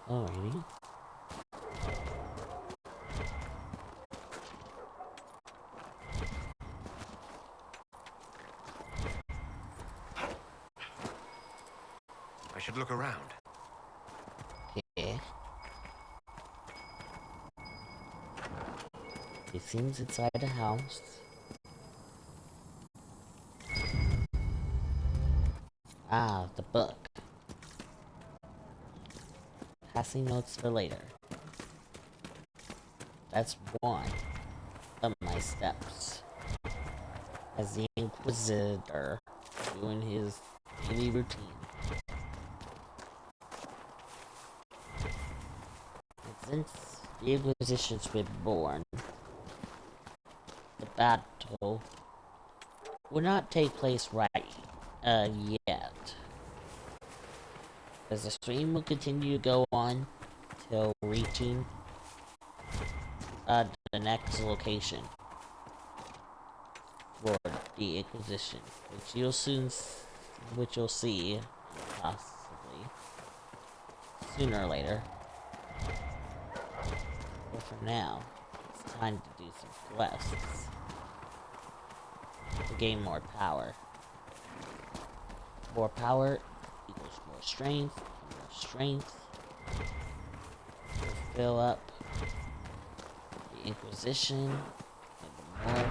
Alrighty. I should look around. Okay. It seems inside the house. Ah, the book. Passing notes for later. That's one of my steps as the Inquisitor doing his daily routine. And since the Inquisition's been born, the battle will not take place yet. As the stream will continue to go on till reaching the next location for the Inquisition, which you'll see possibly sooner or later. But for now, it's time to do some quests to gain more power. More power equals more strength. More strength will fill up the Inquisition, and the more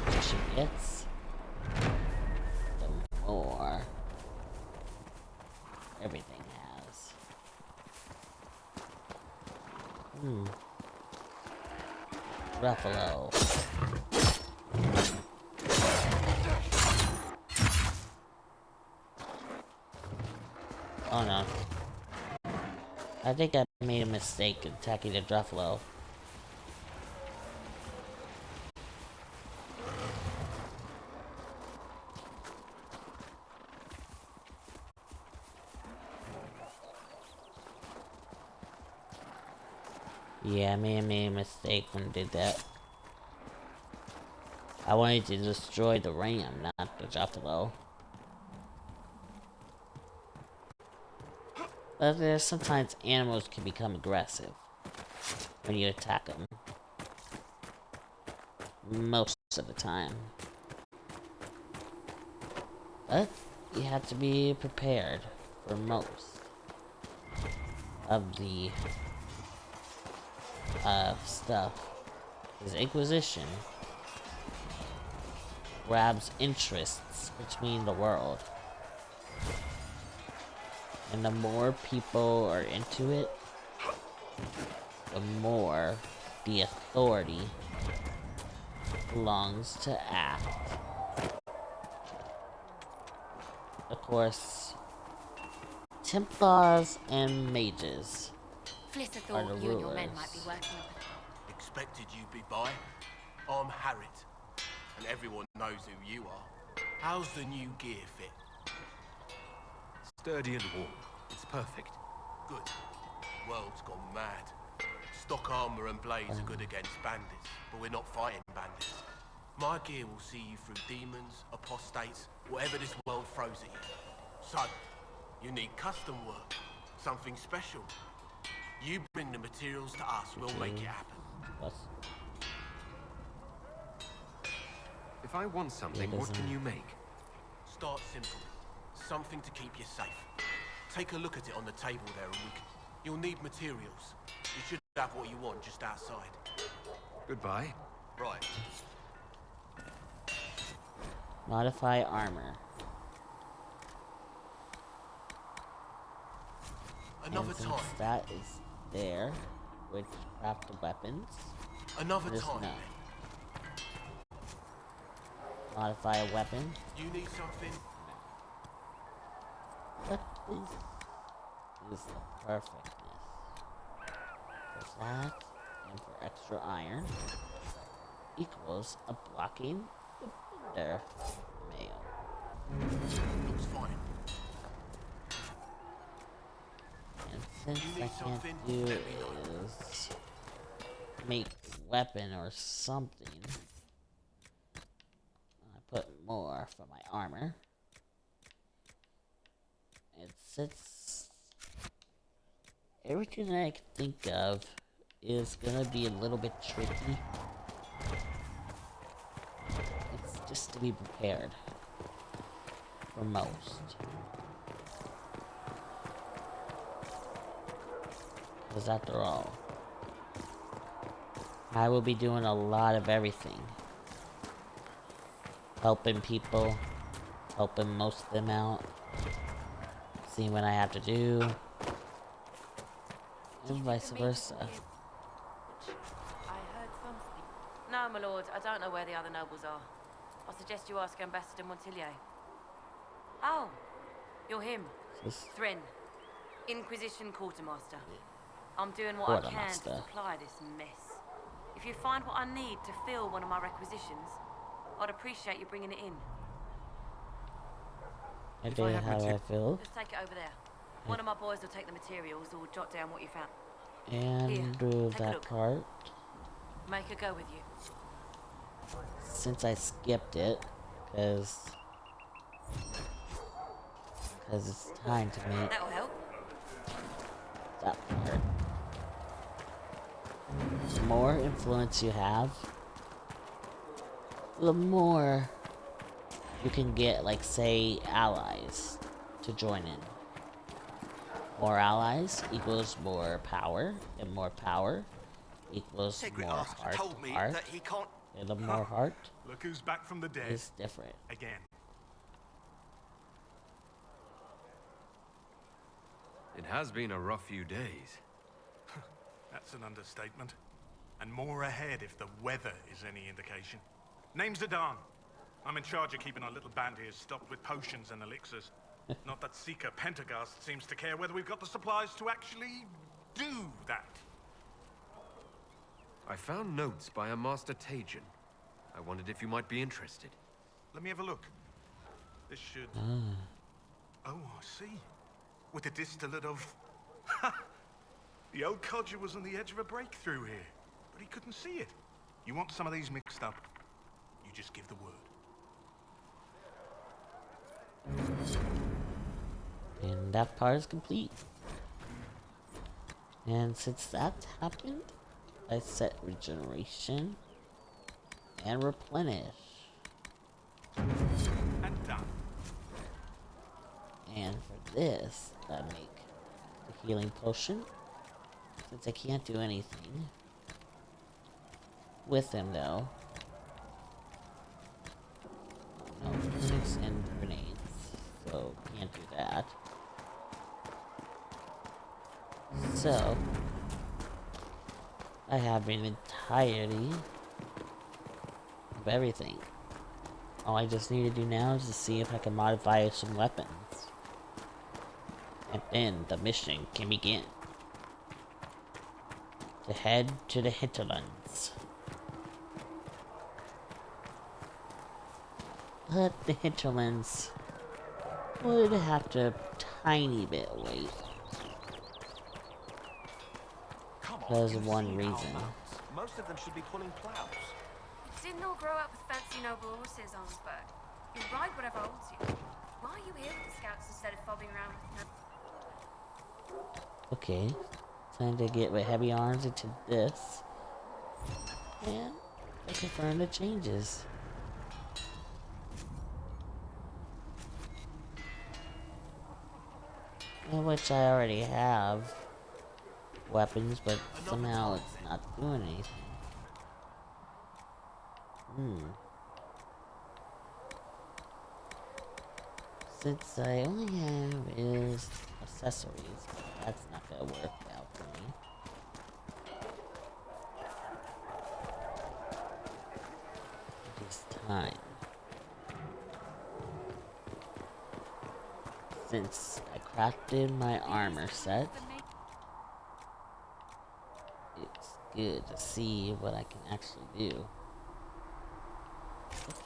the Inquisition gets, the more everything has. Ruffalo. Oh no. I think I made a mistake attacking the Druffalo. Yeah, I may have made a mistake when I did that. I wanted to destroy the ram, not the Druffalo. But there's sometimes animals can become aggressive when you attack them. Most of the time. But you have to be prepared for most of the stuff. Because Inquisition grabs interests between the world. And the more people are into it, the more the authority belongs to act. Of course, Templars and mages Flitter are the thought you and your men rulers. might be working up Expected you'd be by. I'm Harriet, and everyone knows who you are. How's the new gear fit? Sturdy and warm. It's perfect. Good. World's gone mad. Stock armor and blades are good against bandits, but we're not fighting bandits. My gear will see you through demons, apostates, whatever this world throws at you. So, you need custom work, something special. You bring the materials to us, we'll make it happen. If I want something, what can you make? Start simple. Something to keep you safe. Take a look at it on the table there and you'll need materials. You should have what you want just outside. Goodbye. Right. Modify armor. Another and since time. that is there, which craft the weapons. Another just time. No. Modify a weapon. You need something? What is the perfectness? For that, and for extra iron, equals a blocking defender mail. Looks fine. And since I can't do is make weapon or something, I put more for my armor. And since everything I can think of is gonna be a little bit tricky, it's just to be prepared for most. Because after all, I will be doing a lot of everything. Helping people, helping most of them out, seeing what I have to do, and vice versa. I heard something. No, my lord, I don't know where the other nobles are. I suggest you ask Ambassador Montillier. Oh, you're him. Thrin, Inquisition Quartermaster. I'm doing what I can to supply this mess. If you find what I need to fill one of my requisitions, I'd appreciate you bringing it in. Okay, how do I feel? Just take it over there. One of my boys will take the materials or jot down what you found. And Here, do take a that look. part. Make her go with you. Since I skipped it, because it's time to make That'll help. that part. The more influence you have, the more you can get, like, say, allies to join in. More allies equals more power, and more power equals more heart. Told me Heart, that he can't. and the more heart Look who's back from the dead. is different. Again. It has been a rough few days. That's an understatement. And more ahead if the weather is any indication. Name's Adan. I'm in charge of keeping our little band here stocked with potions and elixirs. Not that Seeker Pentagast seems to care whether we've got the supplies to actually do that. I found notes by a Master Tajan. I wondered if you might be interested. Let me have a look. This should... Oh, I see. With a distillate of... Ha! The old codger was on the edge of a breakthrough here, but he couldn't see it. You want some of these mixed up, you just give the word. And that part is complete. And since that happened, I set regeneration and replenish. And done. And for this, I make the healing potion. Since I can't do anything with him though. No clinics and grenades, so can't do that. So I have an entirety of everything. All I just need to do now is to see if I can modify some weapons. And then the mission can begin. To head to the hinterlands. But the hinterlands would have to tiny bit wait. Because of one reason. Most of them should be pulling plows. You didn't all grow up with fancy noble horses, Arnsberg. You ride whatever holds you. Why are you here with the scouts instead of fobbing around with no... Okay. Time to get with heavy arms into this. And I confirm the changes. In which I already have weapons, but somehow it's not doing anything. Since I only have is accessories, that's not gonna work out for me. This time. Since I crafted my armor set, it's good to see what I can actually do.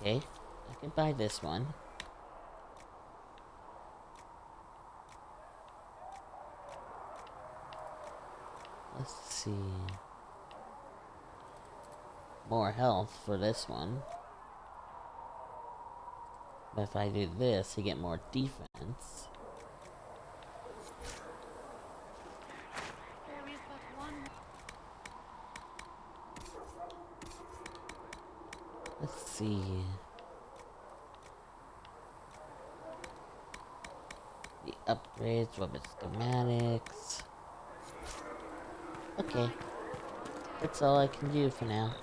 Okay, I can buy this one. Let's see. More health for this one. But if I do this, you get more defense. There is but one... Let's see. The upgrades, weapon schematics. Okay. That's all I can do for now.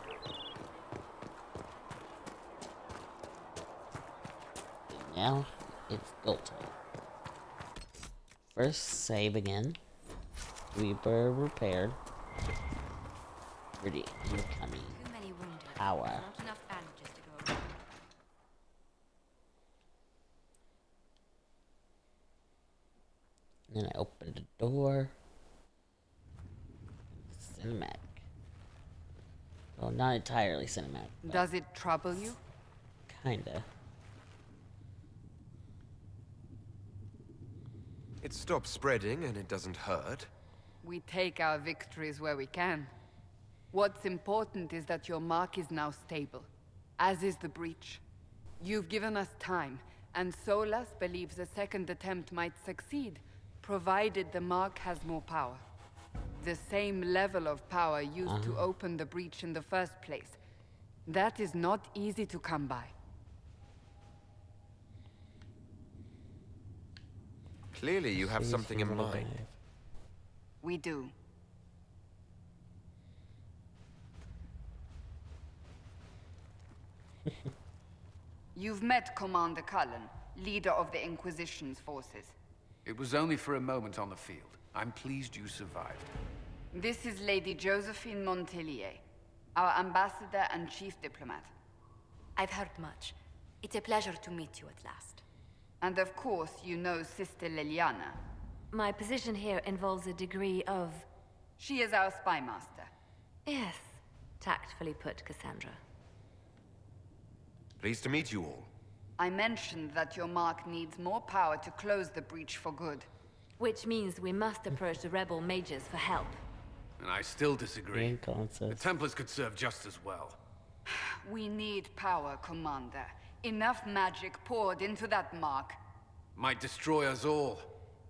And now, it's go time. First, save again. Reaper repaired. For the incoming power. Not enough bandages to go around. Then I open the door. Cinematic. Well, not entirely cinematic. Does it trouble you? Kinda. It stops spreading and it doesn't hurt. We take our victories where we can. What's important is that your mark is now stable, as is the breach. You've given us time, and Solas believes a second attempt might succeed, provided the mark has more power. The same level of power used to open the breach in the first place. That is not easy to come by. Clearly you have something in mind. We do. You've met Commander Cullen, leader of the Inquisition's forces. It was only for a moment on the field. I'm pleased you survived. This is Lady Josephine Montelier, our ambassador and chief diplomat. I've heard much. It's a pleasure to meet you at last. And of course, you know Sister Liliana. My position here involves a degree of... She is our spy master. Yes, tactfully put, Cassandra. Pleased to meet you all. I mentioned that your mark needs more power to close the breach for good. Which means we must approach the rebel mages for help. And I still disagree. The Templars could serve just as well. We need power, Commander. Enough magic poured into that mark. Might destroy us all.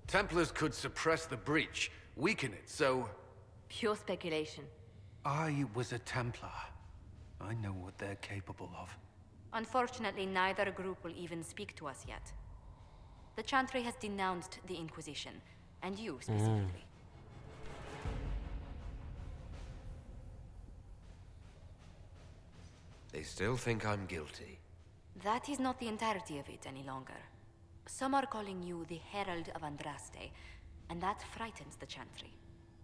Templars could suppress the breach, weaken it, so... Pure speculation. I was a Templar. I know what they're capable of. Unfortunately, neither group will even speak to us yet. The Chantry has denounced the Inquisition, and you specifically. They still think I'm guilty. That is not the entirety of it any longer. Some are calling you the Herald of Andraste, and that frightens the Chantry.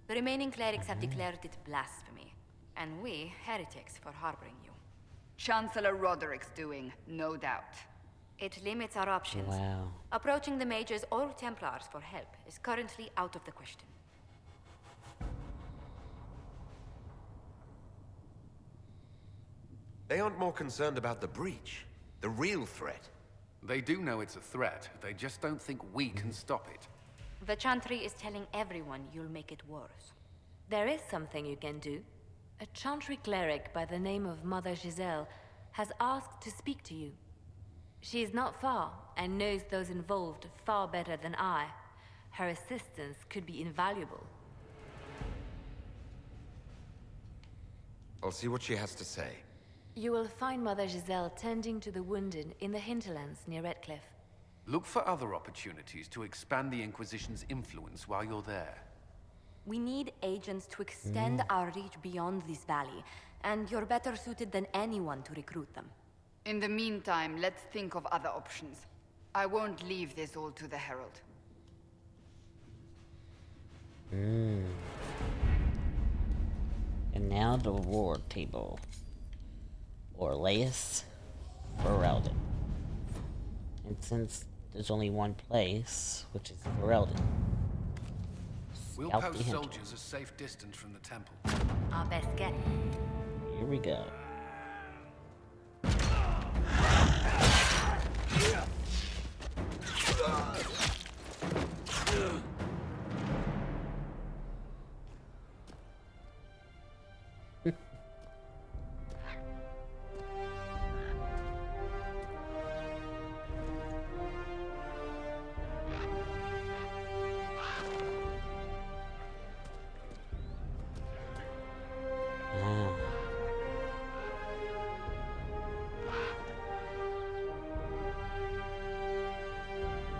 The remaining clerics have declared it blasphemy, and we, heretics, for harboring you. Chancellor Roderick's doing, no doubt. It limits our options. Wow. Approaching the mages or Templars for help is currently out of the question. They aren't more concerned about the breach, the real threat. They do know it's a threat. They just don't think we can stop it. The Chantry is telling everyone you'll make it worse. There is something you can do. A Chantry cleric by the name of Mother Giselle has asked to speak to you. She is not far and knows those involved far better than I. Her assistance could be invaluable. I'll see what she has to say. You will find Mother Giselle tending to the wounded in the hinterlands near Redcliffe. Look for other opportunities to expand the Inquisition's influence while you're there. We need agents to extend our reach beyond this valley, and you're better suited than anyone to recruit them. In the meantime, let's think of other options. I won't leave this all to the Herald. And now the reward table. Orlaeus Ferelden. And since there's only one place, which is Ferelden, We'll scout the post hint. soldiers a safe distance from the temple. Our best get. Here we go.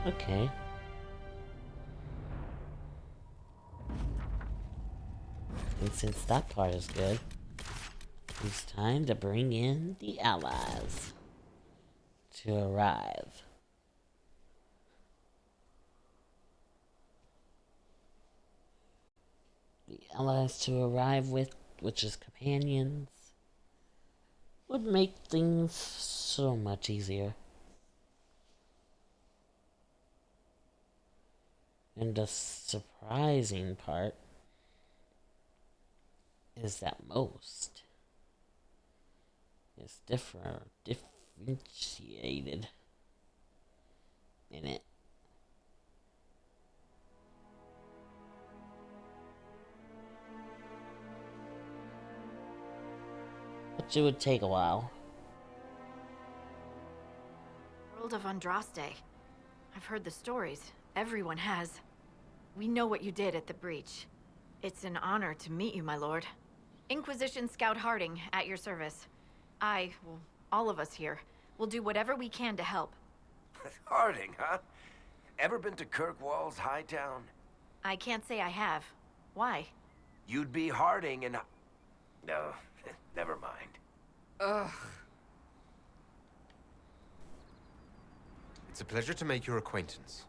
Okay. And since that part is good, it's time to bring in the allies to arrive. The allies to arrive with, which is companions, would make things so much easier. And the surprising part is that most is differentiated in it. But it would take a while. World of Andraste. I've heard the stories. Everyone has. We know what you did at the breach. It's an honor to meet you, my lord. Inquisition Scout Harding, at your service. All of us here, will do whatever we can to help. Harding, huh? Ever been to Kirkwall's Hightown? I can't say I have. Why? You'd be Harding and... No, never mind. Ugh. It's a pleasure to make your acquaintance.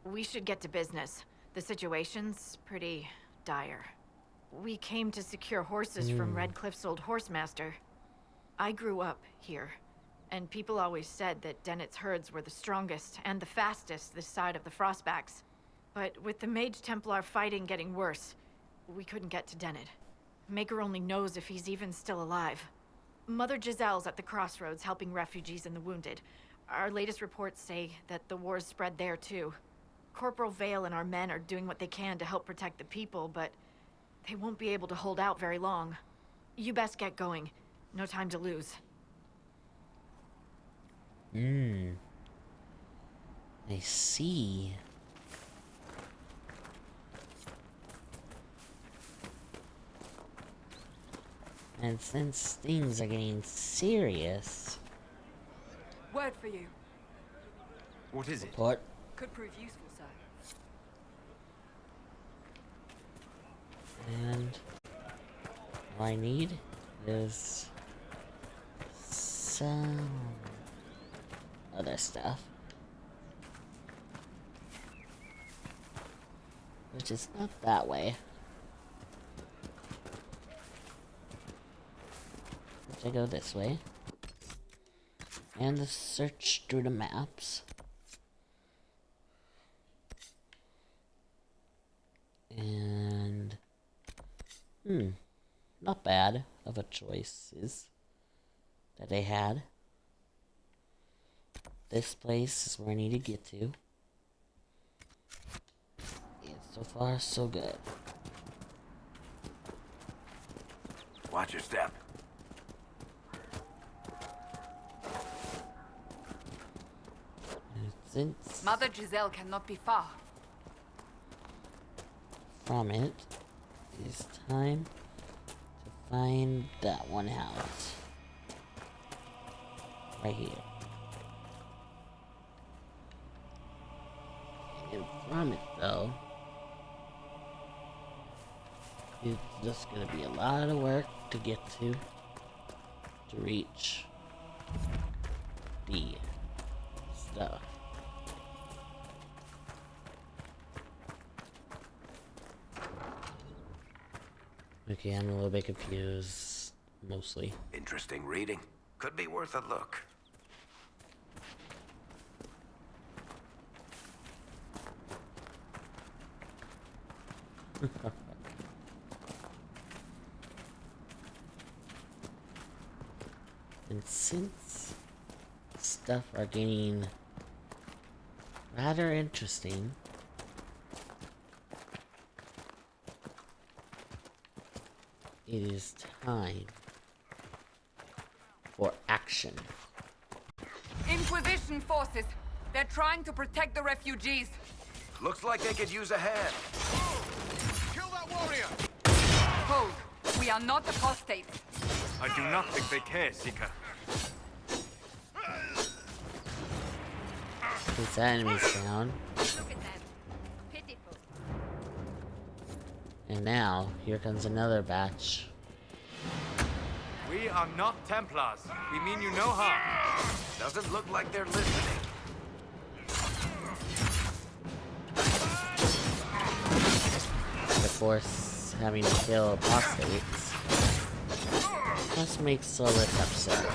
We should get to business. The situation's pretty dire. We came to secure horses from Redcliffe's old horsemaster. I grew up here, and people always said that Dennett's herds were the strongest and the fastest this side of the Frostbacks. But with the Mage Templar fighting getting worse, we couldn't get to Dennett. Maker only knows if he's even still alive. Mother Giselle's at the crossroads helping refugees and the wounded. Our latest reports say that the war's spread there too. Corporal Vale and our men are doing what they can to help protect the people, but they won't be able to hold out very long. You best get going. No time to lose. I see. And since things are getting serious... Word for you. What is it? What? Could prove useful, sir. And... all I need is... some... other stuff. Which is not that way. Which I go this way. And the search through the maps. And... not bad of a choices that they had. This place is where I need to get to. And so far, so good. Watch your step. And since Mother Giselle cannot be far. from it, it's time to find that one house. Right here. And from it, though, it's just gonna be a lot of work to get to reach the stuff. Okay, I'm a little bit confused, mostly. Interesting reading. Could be worth a look. And since stuff are getting rather interesting, it is time for action. Inquisition forces. They're trying to protect the refugees. Looks like they could use a hand. Kill that warrior! Hold. We are not apostates. I do not think they care, Seeker. Since that enemy's down. Look at them. Pitiful. And now, here comes another batch. We are not Templars. We mean you no harm. Doesn't look like they're listening. Of course, having to kill apostates just makes so less absurd.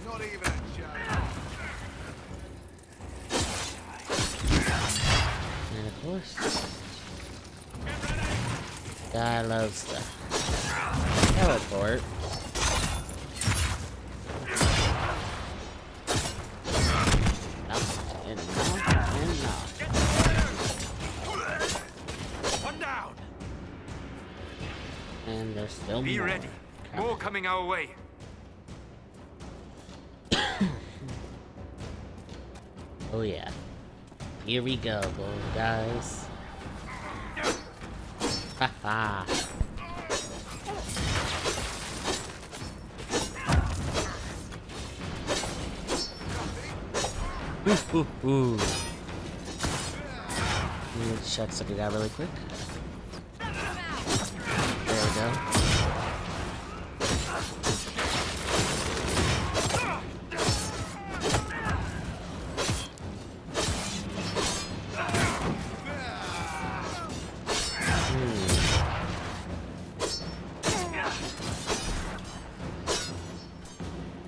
Not even a joke. And of course, guy loves to teleport. One down. And there's still Be more. ready. More coming our way. Oh yeah. Here we go, guys. Haha. Ooh. Let me check something out really quick. There we go.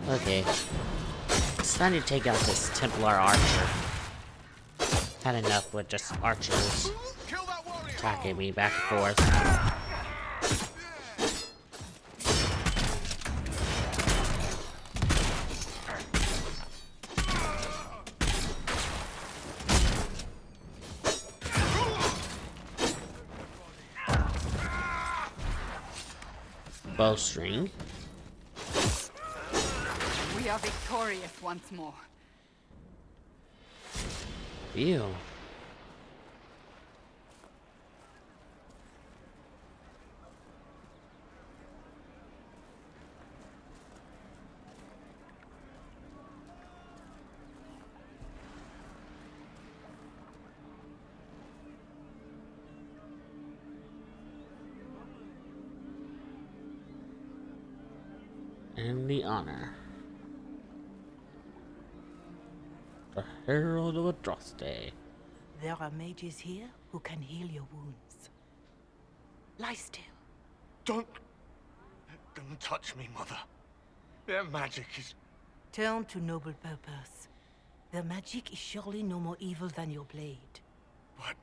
Okay. It's time to take out this Templar archer. Had enough with just archers attacking me back and forth. Bowstring. We are victorious once more. Phew. And the honor. The Herald of Andraste. There are mages here who can heal your wounds. Lie still. Don't touch me, Mother. Their magic is... Turn to noble purpose. Their magic is surely no more evil than your blade. But...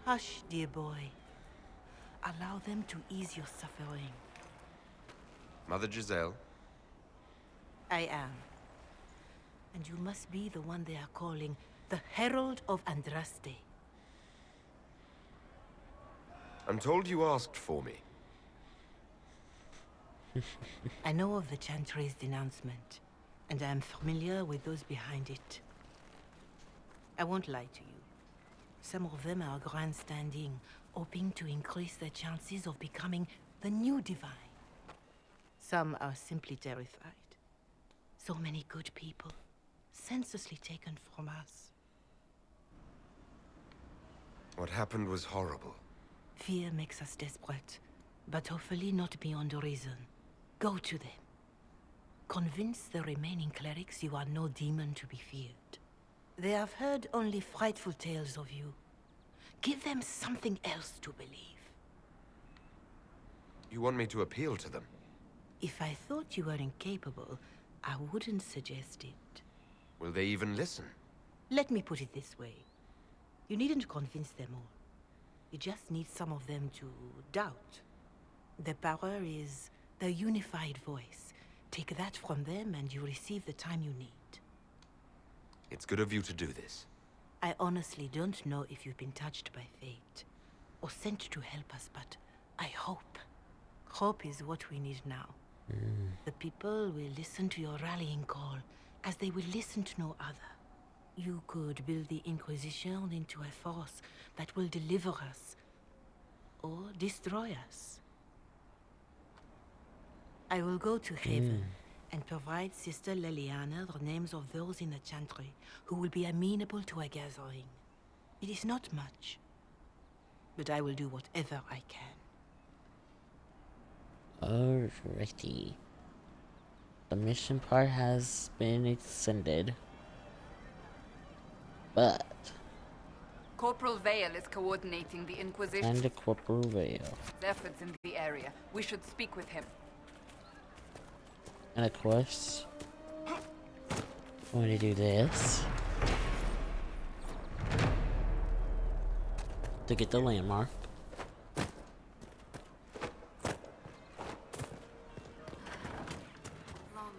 Hush, dear boy. Allow them to ease your suffering. Mother Giselle? I am. And you must be the one they are calling the Herald of Andraste. I'm told you asked for me. I know of the Chantry's denouncement, and I am familiar with those behind it. I won't lie to you. Some of them are grandstanding, hoping to increase their chances of becoming the new divine. Some are simply terrified. So many good people, senselessly taken from us. What happened was horrible. Fear makes us desperate, but hopefully not beyond reason. Go to them. Convince the remaining clerics you are no demon to be feared. They have heard only frightful tales of you. Give them something else to believe. You want me to appeal to them? If I thought you were incapable, I wouldn't suggest it. Will they even listen? Let me put it this way. You needn't convince them all. You just need some of them to doubt. Their power is their unified voice. Take that from them and you receive the time you need. It's good of you to do this. I honestly don't know if you've been touched by fate, or sent to help us, but I hope. Hope is what we need now. The people will listen to your rallying call, as they will listen to no other. You could build the Inquisition into a force that will deliver us, or destroy us. I will go to Haven and provide Sister Leliana the names of those in the Chantry who will be amenable to a gathering. It is not much, but I will do whatever I can. Alrighty. The mission part has been extended, but Corporal Vale is coordinating the Inquisition. and the Corporal Vale. Efforts in the area. We should speak with him. And of course, I'm going to do this to get the landmark.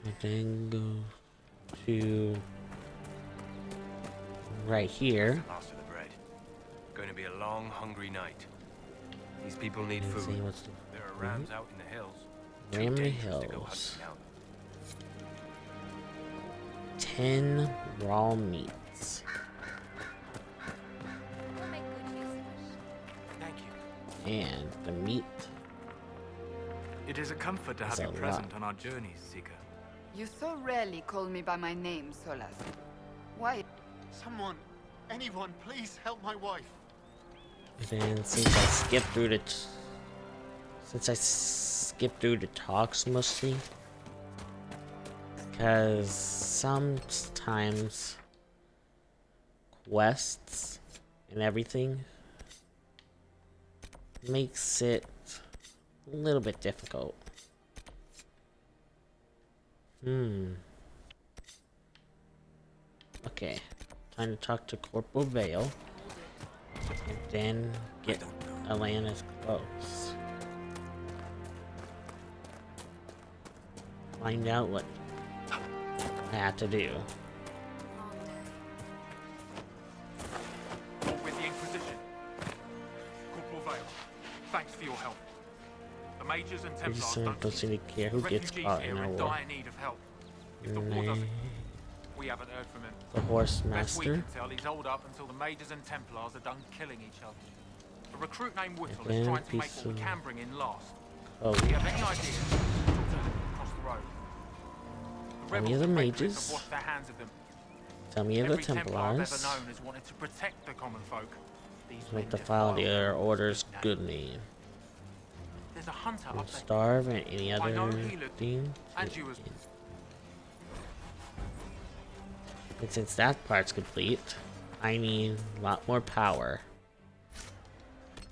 And then go to right here. Last of the bread. Going to be a long, hungry night. These people need And see food. what's There are rams out in the hills. Ram in the Dangerous to go hills. hunting out. 10 raw meats. Thank you. And the meat. It is a comfort to have That's you a present lot. on our journeys, Seeker. You so rarely call me by my name, Solas. Why? Someone, anyone, please help my wife. And then since I skipped through the talks mostly, because sometimes quests and everything makes it a little bit difficult. Okay, time to talk to Corporal Vale, and then get Atlantis close. Find out what I have to do. With the Inquisition. Corporal Vale, thanks for your help. The mages and Pretty Templars soon don't don't seem to care who gets refugees caught here in are a in war. dire need of help. If the war doesn't, we haven't heard from him. The Horse Best we Master. can tell, he's holed up until the mages and Templars are done killing each other. A recruit named Whittle And is trying to make piece what we of- can bring in last. Oh, If you have any ideas, talk to them across the road. The Tell me rebels of the and Red Cliff mages. have washed their hands of them. Tell me of the Every Templar I've ever Templars. known has wanted to protect the common folk. These men Make the file defile their orders good name. The there's a hunter and up there. starve and any I know other he looked, thing. and she was. And since that part's complete, I need a lot more power.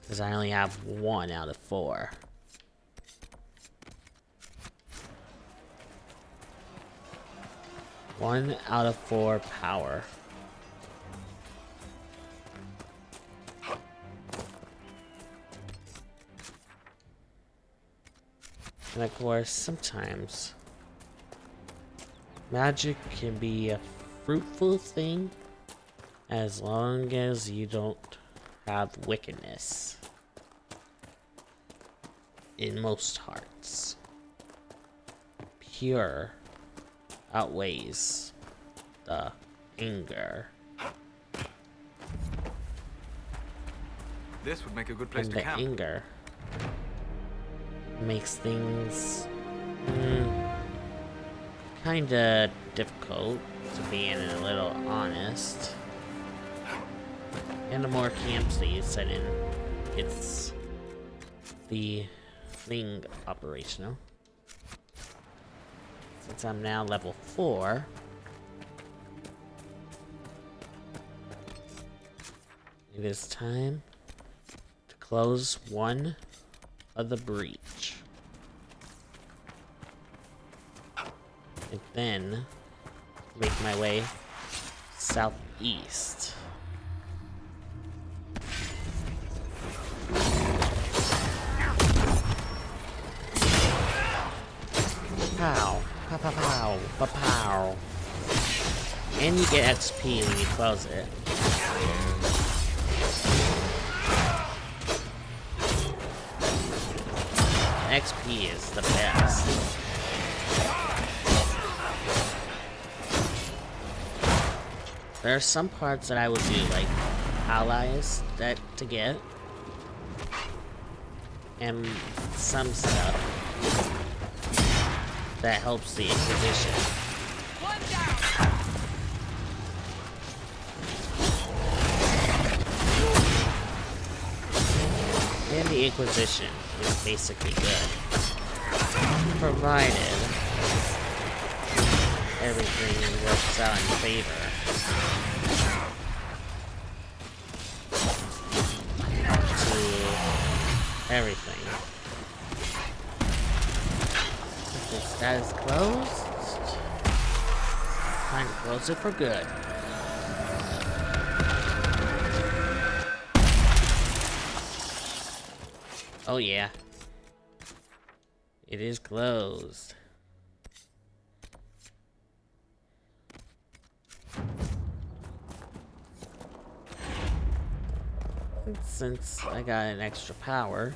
Because I only have 1 out of 4. One out of 4 power. And of course, sometimes magic can be a fruitful thing as long as you don't have wickedness in most hearts. Pure outweighs the anger. This would make a good place And to the camp. anger makes things kinda difficult, to being a little honest. And the more camps that you set in, it's the thing operational. Since I'm now level 4, it is time to close one of the breach. And then make my way southeast. Pow, pow, pow, pow, pow, pow. And you get XP when you close it. XP is the best. There are some parts that I would do, like allies to get, and some stuff that helps the Inquisition. And the Inquisition is basically good, provided everything works out in favor. To everything. Since that is closed, time to close it for good. Oh yeah. It is closed. Since I got an extra power,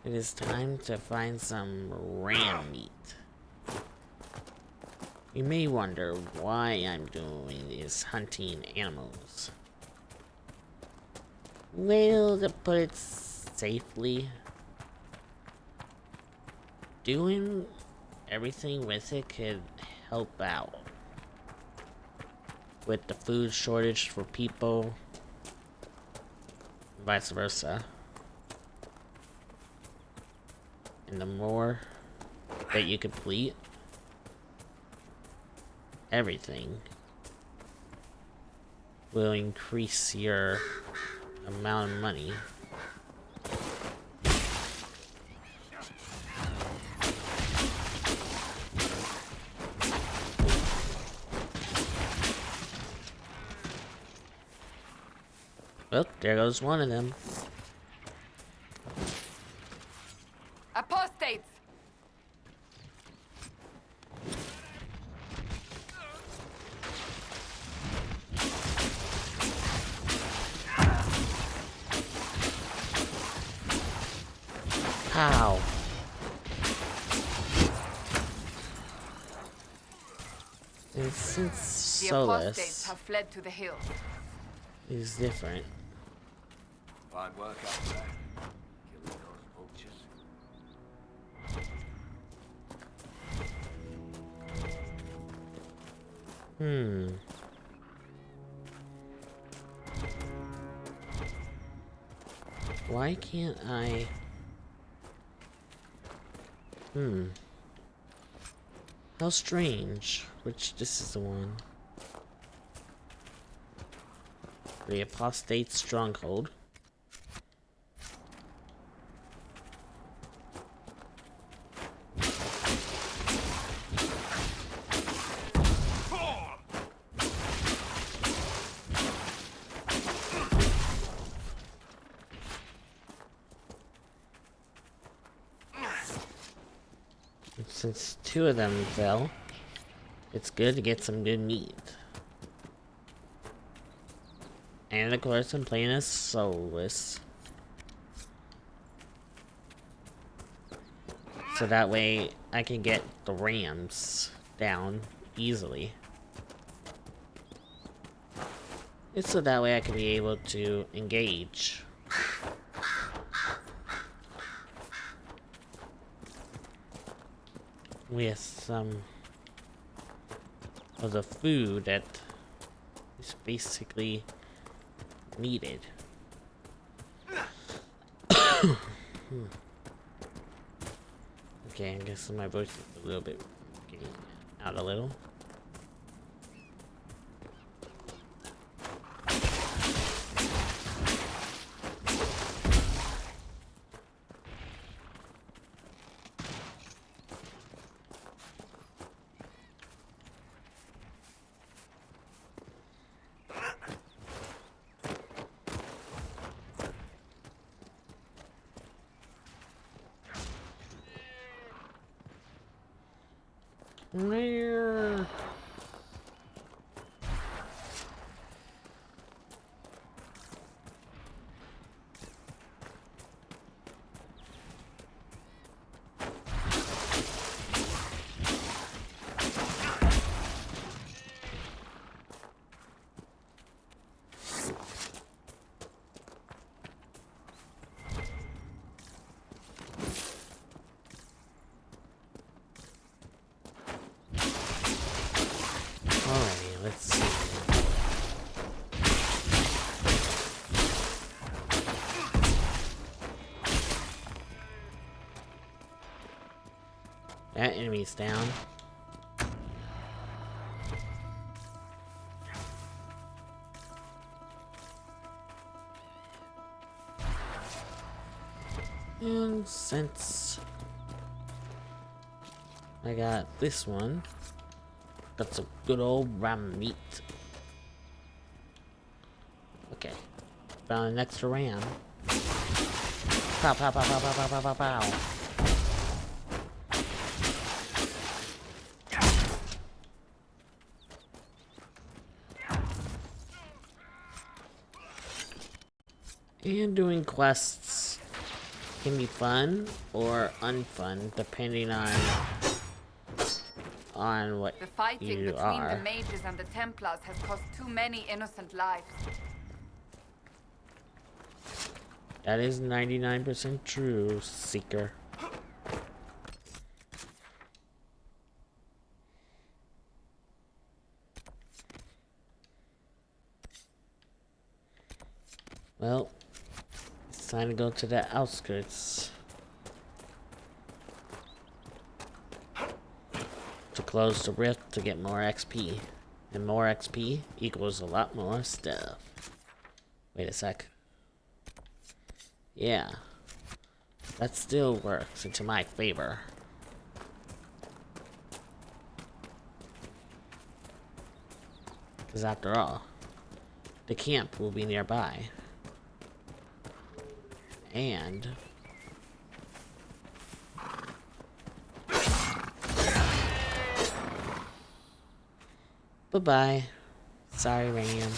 it is time to find some ram meat. You may wonder why I'm doing this hunting animals. Well, to put it safely, doing everything with it could help out with the food shortage for people, vice versa. And the more that you complete everything will increase your amount of money. Well, there goes one of them. Apostates! How? And since The Solus apostates have fled to the hill. is different. Fine work out there. Killing those vultures. Why can't I... How strange. Which, this is the one. The Apostate Stronghold. Since 2 of them fell, it's good to get some good meat. And of course, I'm playing as soulless. So that way, I can get the rams down easily. It's so that way I can be able to engage. With some of the food that is basically needed. Okay, I guess my voice is a little bit getting out a little. Where? Alrighty, let's see. That enemy's down. And since I got this one, got some good old ram meat. Okay, found an extra ram. Pow pow pow pow pow pow pow pow pow. And doing quests can be fun or unfun depending on what the fighting you between are. the mages and the Templars has cost too many innocent lives. That is 99% true, Seeker. Well, it's time to go to the outskirts to close the rift to get more XP. And more XP equals a lot more stuff. Wait a sec. Yeah, that still works into my favor. Because after all, the camp will be nearby. And bye-bye. Sorry, Ram.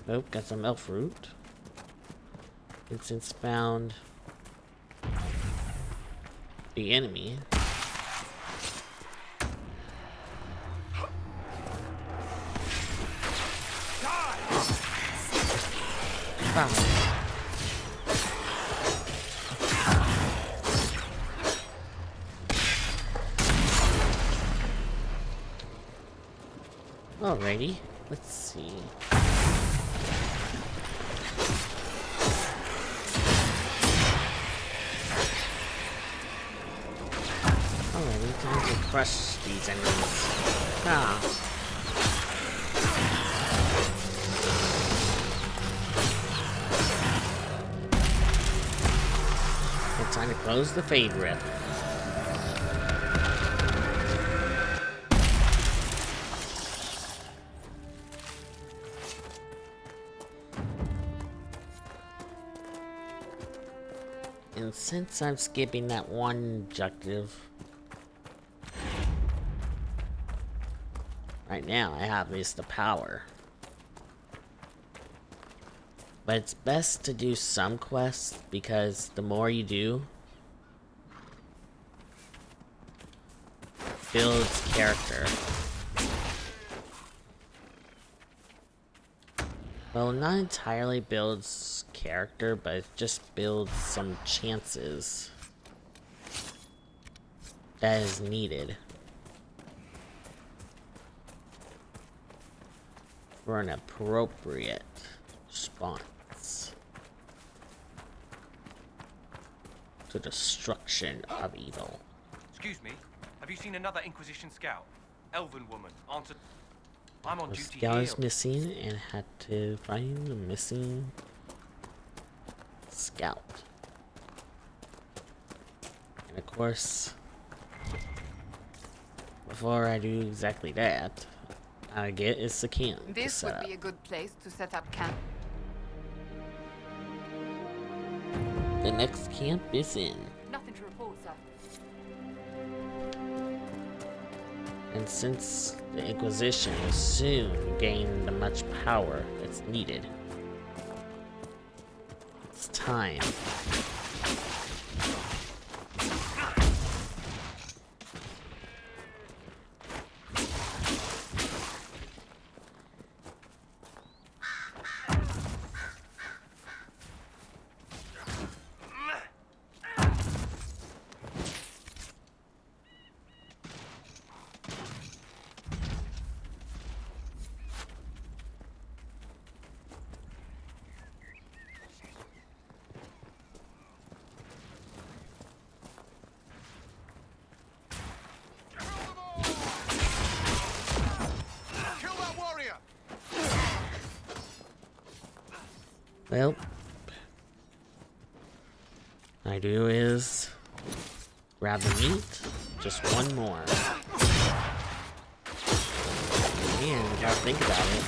Nope, got some elf root. And since found the enemy. Alrighty, let's see. Alrighty, time to crush these enemies. Ah. It's time to close the Fade Rift. And since I'm skipping that one objective, right now I have is the power. But it's best to do some quests because the more you do, builds character. Well, not entirely builds character, but it just builds some chances that is needed for an appropriate response to destruction of evil. Excuse me, have you seen another Inquisition scout? Elven woman, answered. I'm on The duty scout here. is missing and had to find the missing scout. And of course, before I do exactly that, I get is the camp to This set would up. be a good place to set up camp. The next camp is in. Nothing to report, sir. And since the Inquisition will soon gain the much power that's needed, it's time. Well, I do is grab the meat, just one more. Man, you gotta think about it.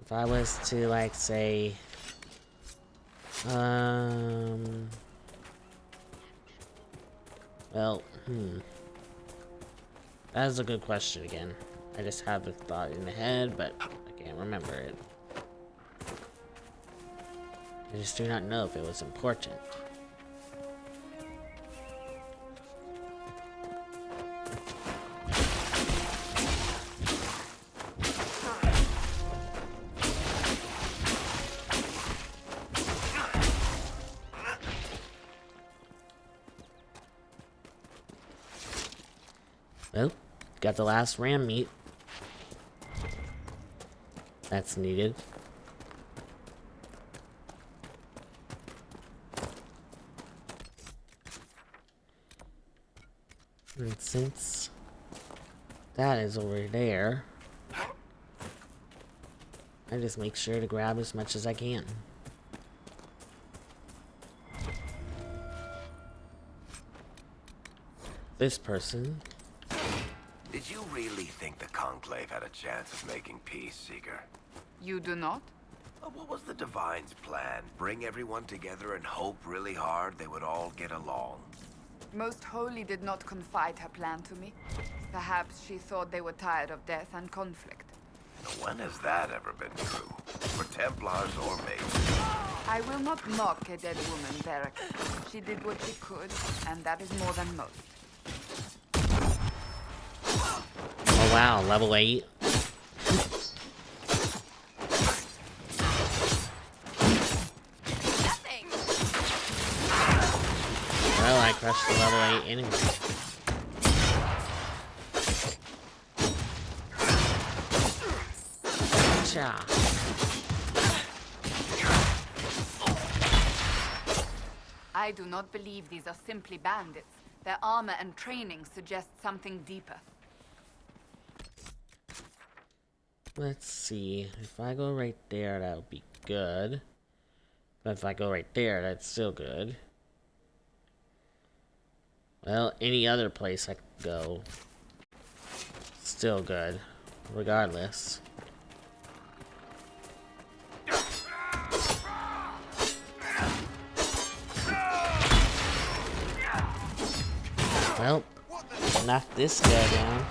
If I was to, like, say, well, that is a good question again. I just have a thought in the head, but I can't remember it. I just do not know if it was important. Well, got the last ram meat. That's needed. And since that is over there, I just make sure to grab as much as I can. This person. Did you really think the Conclave had a chance of making peace, Seeker? You do not? What was the Divine's plan? Bring everyone together and hope really hard they would all get along? Most Holy did not confide her plan to me. Perhaps she thought they were tired of death and conflict. When has that ever been true? For Templars or mages? I will not mock a dead woman, Derek. She did what she could, and that is more than most. Oh wow, level 8. Well, I crushed the level 8 enemy. Gotcha. I do not believe these are simply bandits. Their armor and training suggest something deeper. Let's see. If I go right there, that would be good. But if I go right there, that's still good. Well, any other place I could go, still good, regardless. Well, knock this guy down.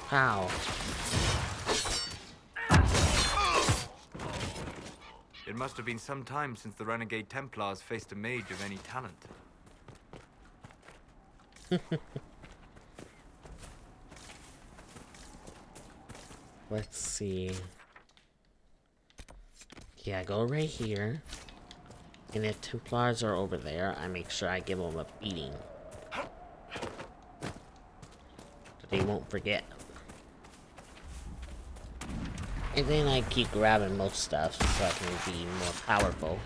How? It must have been some time since the Renegade Templars faced a mage of any talent. Let's see. Yeah, go right here. And if Templars are over there, I make sure I give them a beating. So they won't forget. And then I keep grabbing most stuff so I can be more powerful.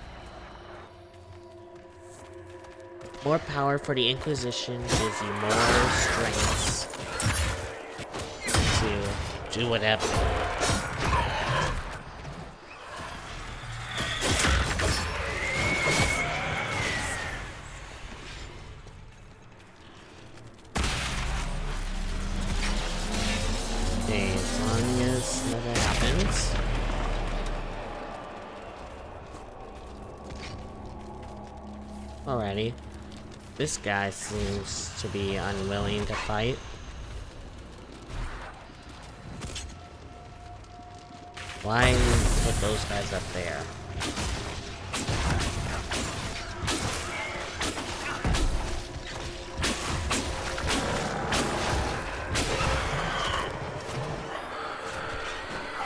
More power for the Inquisition gives you more strengths to do whatever. Okay, as long as nothing happens. Alrighty. This guy seems to be unwilling to fight. Why put those guys up there?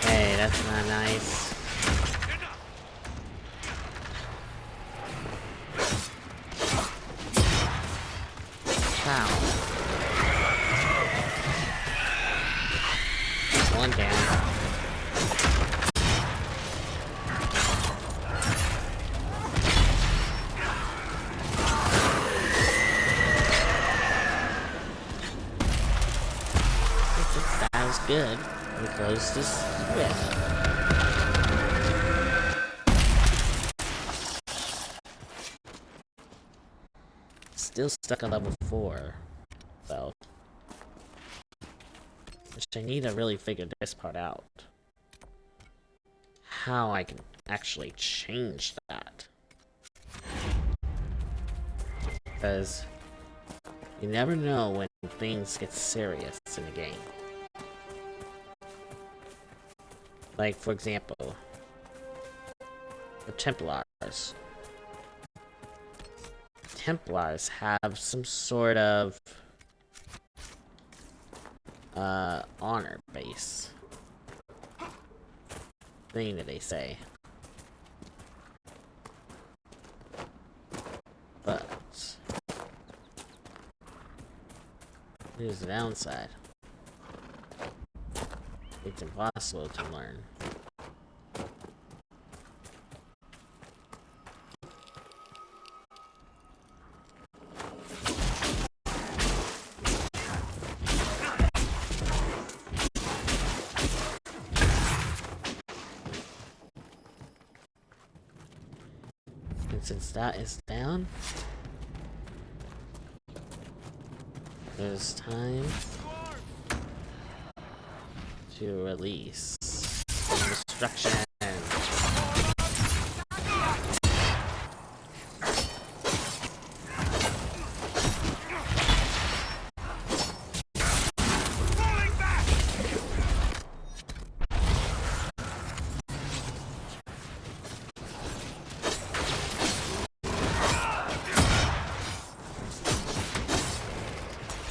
Hey, that's not nice. Wow. One down. That was good. We closed this rift. Still stuck on level 4, though. Which I need to really figure this part out. How I can actually change that. Because you never know when things get serious in the game. Like, for example, the Templars. Templars have some sort of honor base thing that they say, but here's the downside: it's impossible to learn. Since that is down, there's time to release destruction.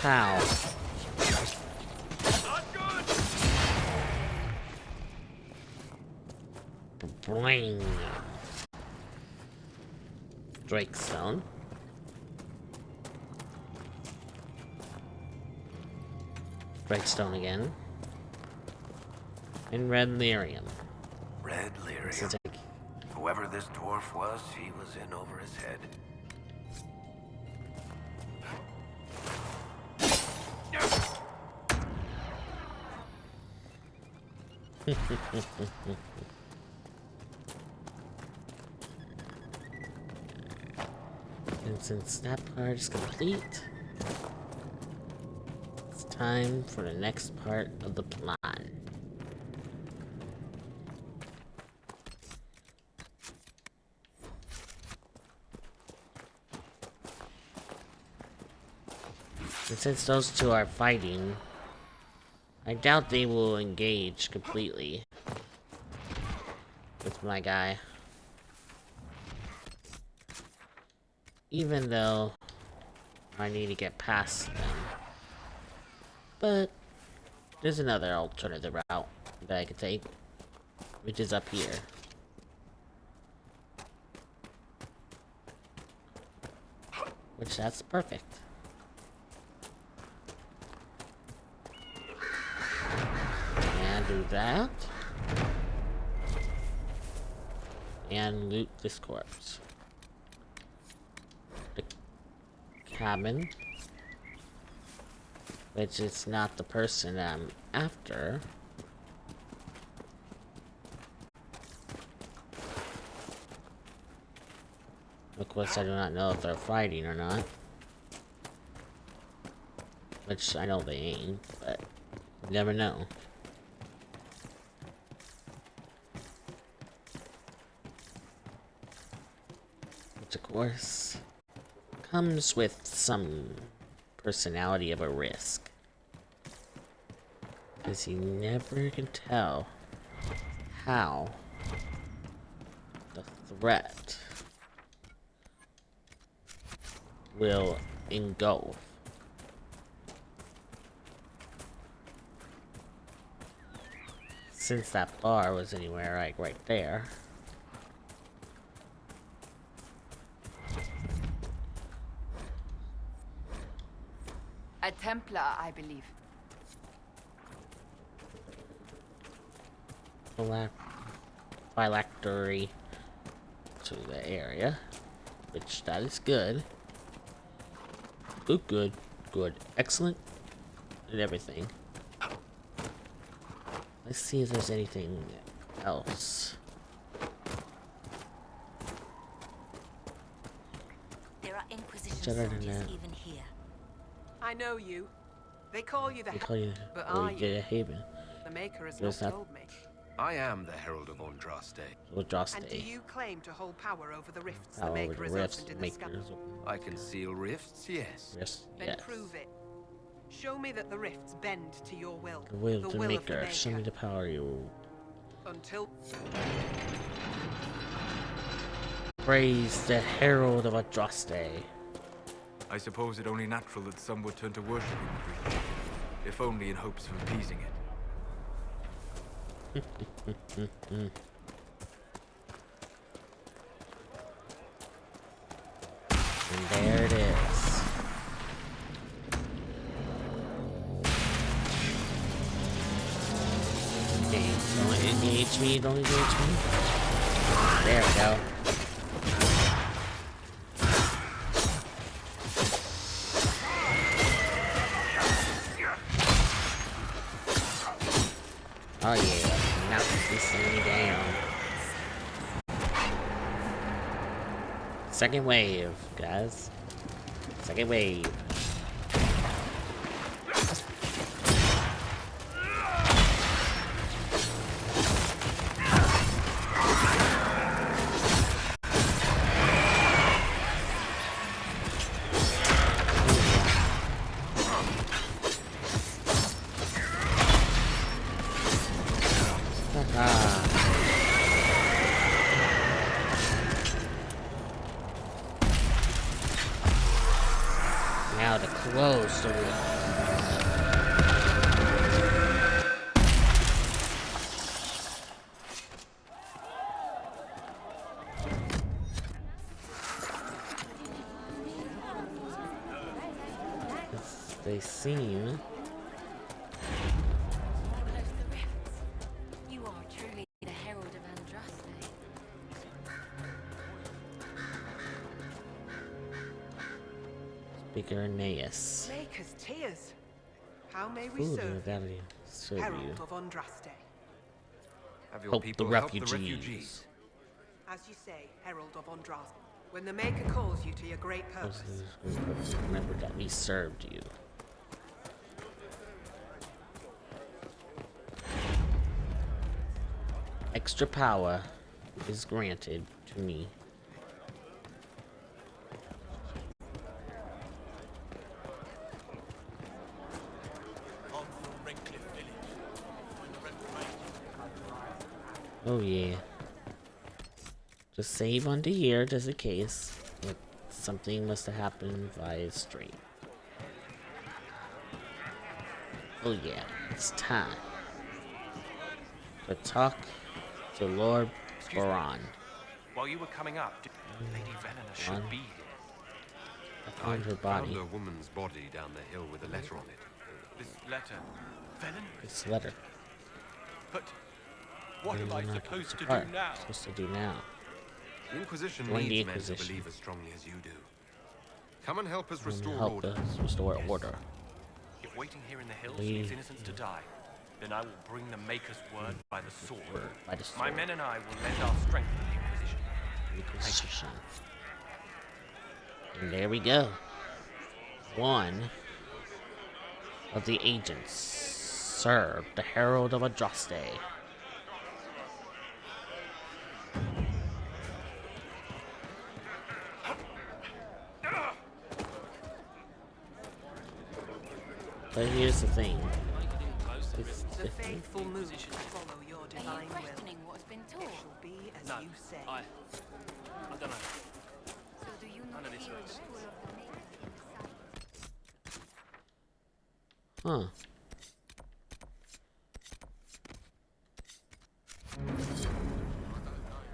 How? Bring. Drakestone. Drakestone again. And red lyrium. Red lyrium. Whoever this dwarf was, he was in over his head. And since that part is complete, it's time for the next part of the plan. And since those two are fighting, I doubt they will engage completely with my guy. Even though I need to get past them. But there's another alternative route that I could take, which is up here. Which that's perfect. And do that. And loot this corpse. The cabin. Which is not the person I'm after. Of course, I do not know if they're fighting or not. Which I know they ain't, but you never know. Which, of course, comes with some personality of a risk. Because you never can tell how the threat will engulf. Since that bar was anywhere like right there. A Templar, I believe. Phylactery to the area, which that is good. Good, excellent, and everything. Let's see if there's anything else. There are Inquisition soldiers even here. I know you. They call you the but oh, are you? Haven. The Maker has There's not not- told me. I am the Herald of Andraste. And do you claim to hold power over the rifts Power the over Maker the has rifts opened in the the Maker sky? has opened. I can seal rifts, yes. Yes, Then yes. prove it. Show me that the rifts bend to your will. The will the of the will Maker. of the Show me Maker. the power you. Until Praise the Herald of Andraste. I suppose it only natural that some would turn to worshipping the breach, if only in hopes of appeasing it. And there it is. Okay, don't engage me, don't engage me. There we go. Oh yeah, knock this thing down. Second wave, guys. Second wave. Whoa, sorry. They seem. You are truly the herald of Andraste. Speaker Aeneas. Maker's tears. How may we Food serve and you? serve Herald you. of Andraste. Have your Help people the help the refugees. refugees. As you say, Herald of Andraste. When the Maker calls you to your great purpose. Remember that we served you. Extra power is granted to me. Oh yeah. Just save onto here just in case. But something must have happened via stream. Oh yeah, it's time to talk to Lord Boran. While you were coming up, Lady Velena should be here. I found her body. Found a woman's body down the hill with a letter on it. This letter. Velen? This letter. But what am I supposed to do now? Supposed to do now? The Inquisition Join the needs men Inquisition. to believe as strongly as you do. Come and help us And restore help order. us restore order. If waiting here in the hills We- leaves innocents to die, then I will bring the Maker's word by the sword. By the My sword. men and I will lend our strength to the Inquisition. Inquisition. And there we go. One of the agents served the Herald of Andraste. But here's the thing. It's The different. faithful move follow your divine will. questioning what has been It told? shall be as No, you say. I don't know. So do you None not of this feel the hurts. pull of the Maker inside? Huh.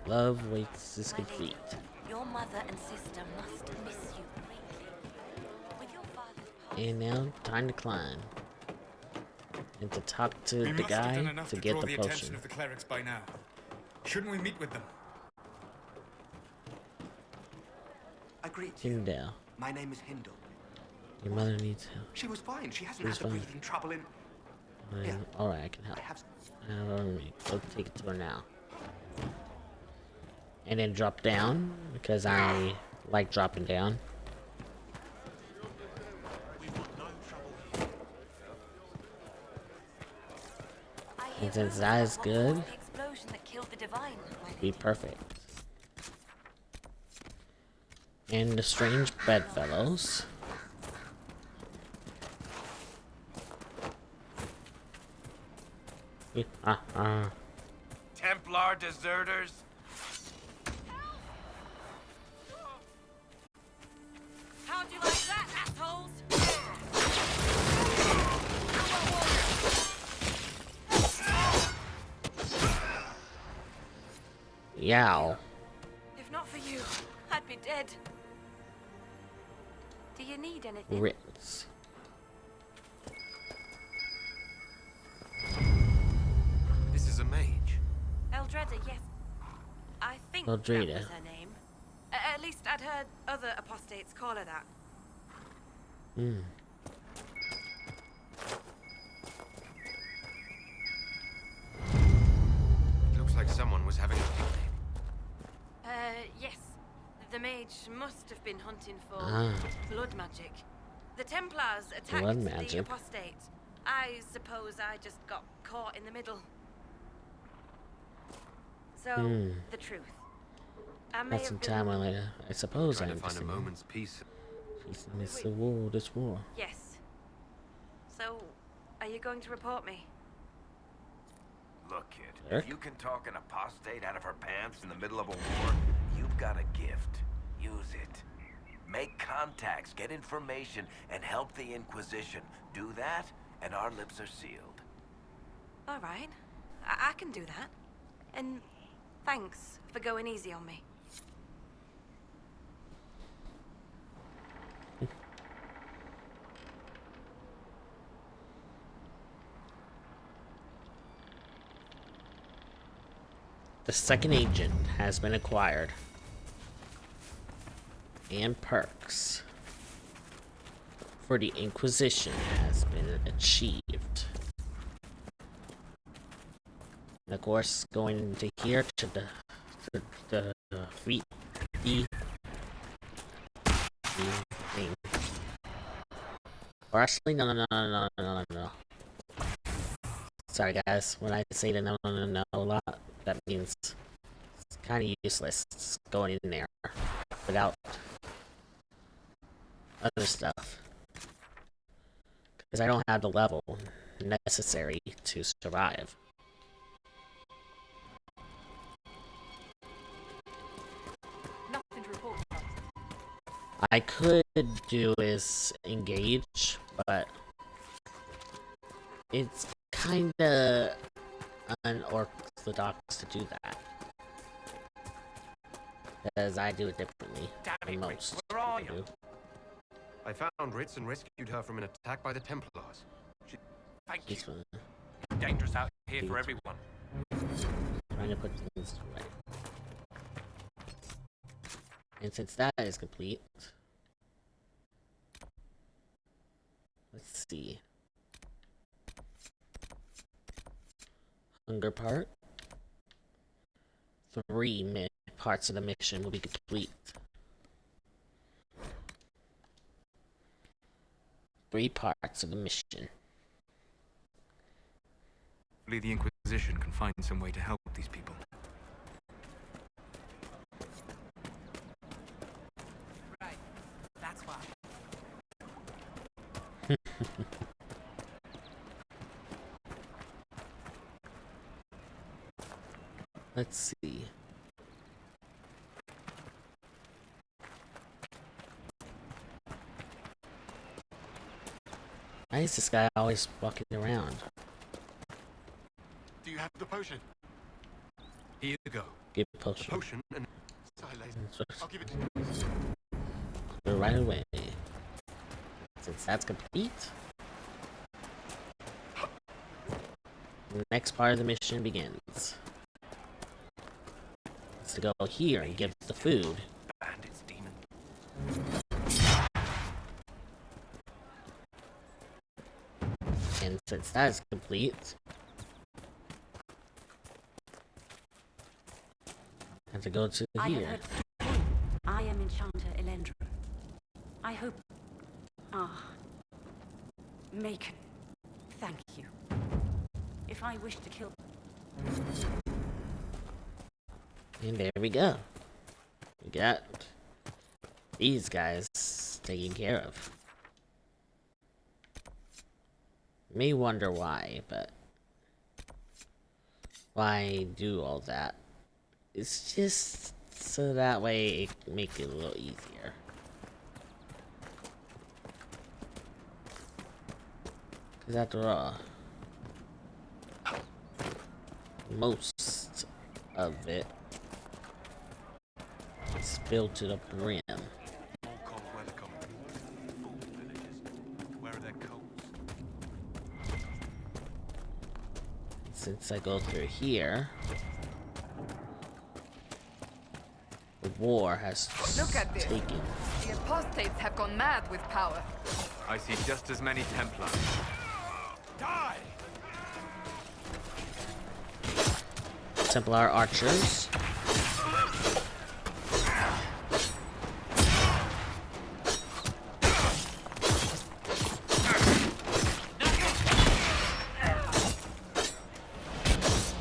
Love waits is complete. Your mother and sister must miss you greatly. With your father's And now, time to climb. And to talk to We the must have done guy enough to to get draw the the potion. attention of the clerics by now. Shouldn't we meet with them? I greet you. Hindale. My name is Hindle. Your mother needs help. She was fine. She hasn't She's had a fine. breathing trouble in... Yeah. Alright, I can help. Go take it to her now. And then drop down, because I like dropping down. And since that is good, the explosion that killed the divine. be perfect. And the strange bedfellows. Templar deserters? How'd you like that, assholes? Yow. If not for you, I'd be dead. Do you need anything? Ritz. This is a mage. Eldreda, yes. I think Eldreda. that was her name. At least I'd heard other apostates call her that. Hmm. It looks like someone was having a picnic. Yes. The mage must have been hunting for Ah. blood magic. The Templars attacked Blood the magic. apostate. I suppose I just got caught in the middle. So, Hmm. the truth. I may That's have some been... time later. I suppose Trying I'm to find a missing. moment's peace. It's the war, this war. Yes. So, are you going to report me? Look, kid, Eric? if you can talk an apostate out of her pants in the middle of a war, you've got a gift. Use it. Make contacts, get information, and help the Inquisition. Do that, and our lips are sealed. All right. I can do that. And thanks for going easy on me. The second agent has been acquired. And perks for the Inquisition has been achieved. And of course, going into here to the thing. Or actually, no. Sorry guys, when I say the no a lot, that means it's kind of useless going in there without other stuff. Because I don't have the level necessary to survive. Nothing to report. I could do is engage, but it's kinda unorthodox to do that. Because I do it differently than most. Where are you? I found Ritz and rescued her from an attack by the Templars. Thank you. Dangerous out here for everyone. Trying to put things right. And since that is complete, let's see. Hunger part. 3 parts of the mission will be complete. 3 parts of the mission. Hopefully the Inquisition can find some way to help these people. Right. That's why. Let's see. Why is this guy always walking around? Do you have the potion? Here you go. Give a potion. Potion and I'll give it to you. Right away. Since that's complete, the next part of the mission begins. It's to go here and get the food. Bandits, demon. And since that is complete, I have to go to here. I am Enchanter Elendra. I hope... Make... Thank you. If I wish to kill... And there we go. We got these guys taken care of. May wonder why, but why do all that? It's just so that way it can make it a little easier. Because after all, most of it is filled to the brim. More cold weather coming. Fool villagers. Where are their coats? Since I go through here, the war has Look at this. taken. The apostates have gone mad with power. I see just as many Templars. Die! Templar archers.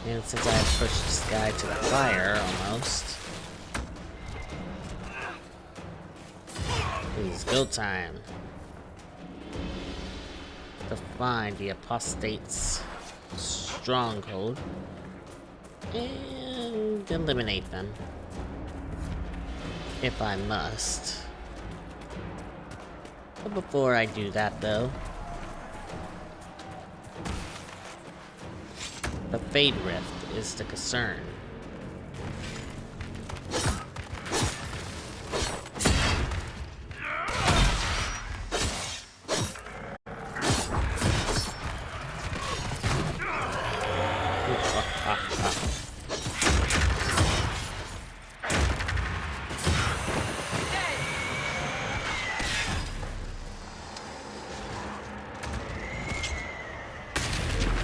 And since I have pushed this guy to the fire almost, it's go time to find the apostates' stronghold and eliminate them if I must. But before I do that, though, the Fade Rift is the concern.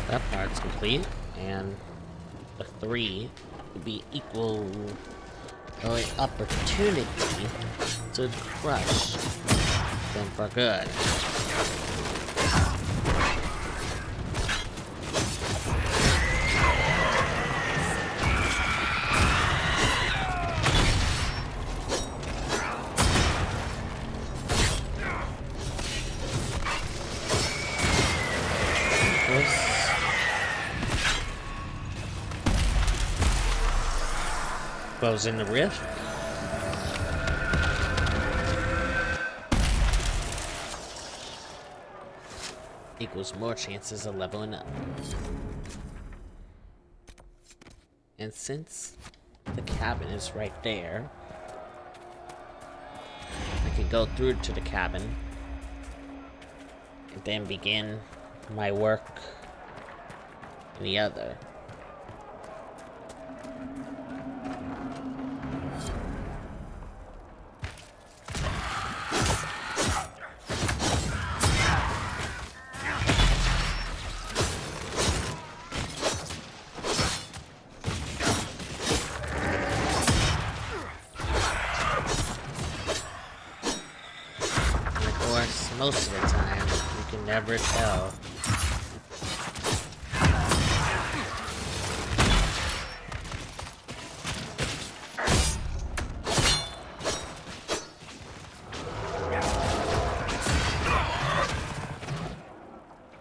That part's complete, and the 3 will be equal opportunity to crush them for good. Goes in the rift. Equals more chances of leveling up. And since the cabin is right there, I can go through to the cabin and then begin my work in the other. Most of the time, you can never tell.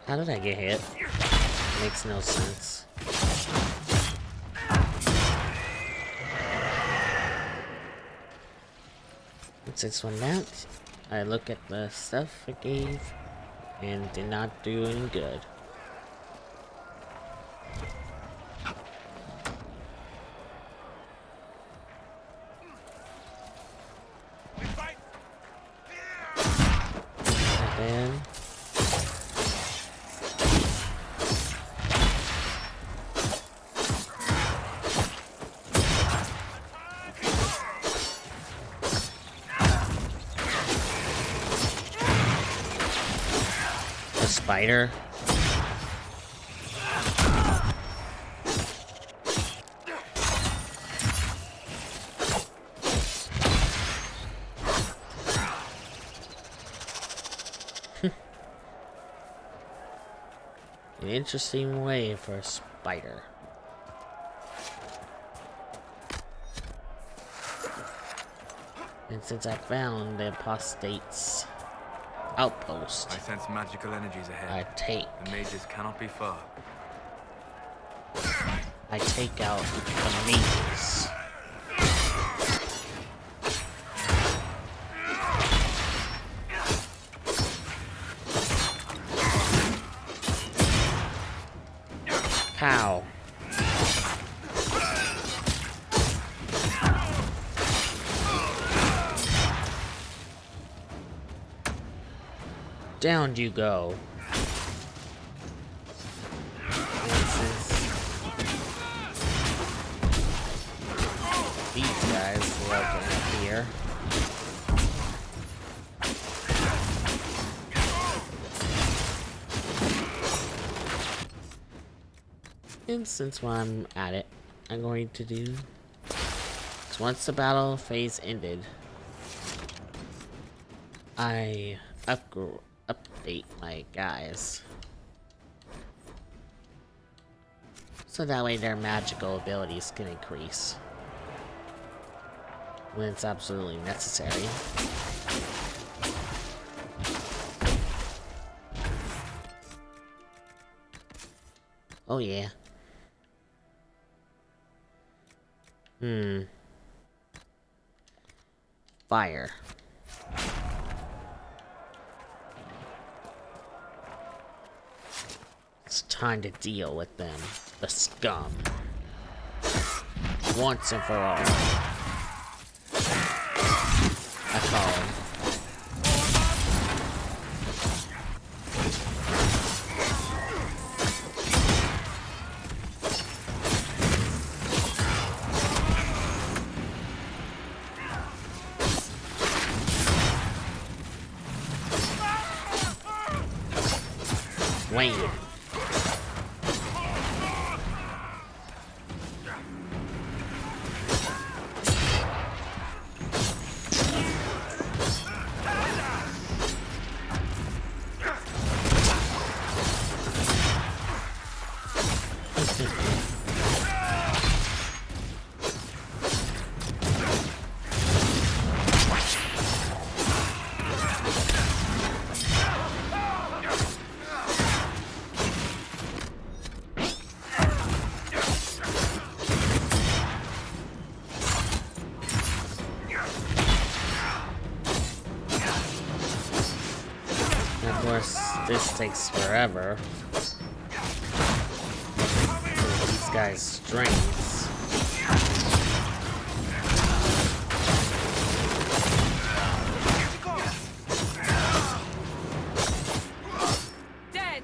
How did I get hit? Makes no sense. And since when that, I look at the stuff I gave and did not do any good. And then spider. An interesting way for a spider. And since I found the apostate's outpost, I sense magical energies ahead. I take. The mages cannot be far. I take out the mages. Pow. Down you go. These guys looking up here. And since while I'm at it, I'm going to do. So once the battle phase ended, I update my guys, so that way their magical abilities can increase when it's absolutely necessary. Oh yeah. Fire. It's time to deal with them. The scum. Once and for all. I call him. Wayne. Of course, this takes forever. These guys' strengths. Dead!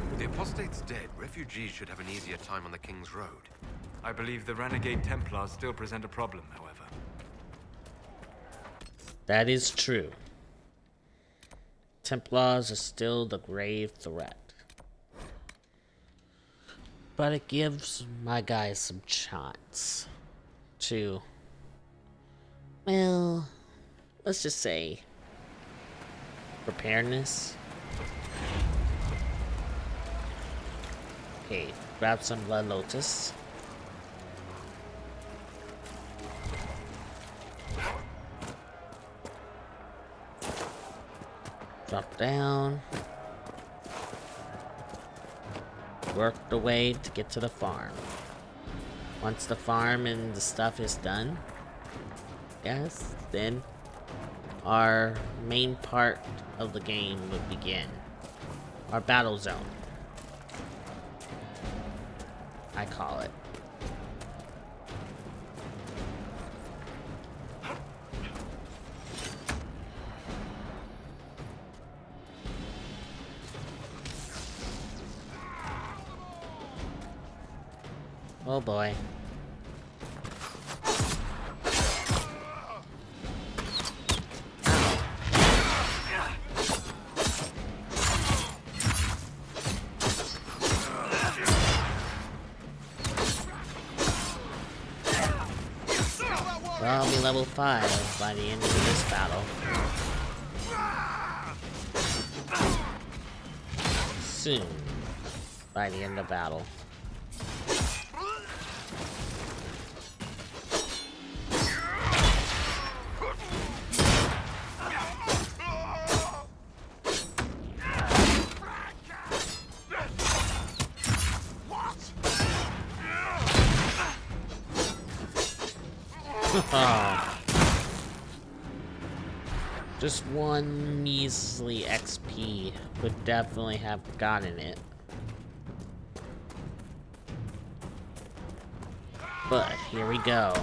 With the apostates dead, refugees should have an easier time on the King's Road. I believe the renegade Templars still present a problem, however. That is true. Templars are still the grave threat. But it gives my guys some chance to, well, let's just say, preparedness. Okay, grab some Blood Lotus. Drop down. Work the way to get to the farm. Once the farm and the stuff is done, yes, then our main part of the game would begin. Our battle zone, I call it. Oh boy. Well, I'll be level 5 by the end of this battle. Soon. By the end of battle. Just one measly XP would definitely have gotten it. But here we go.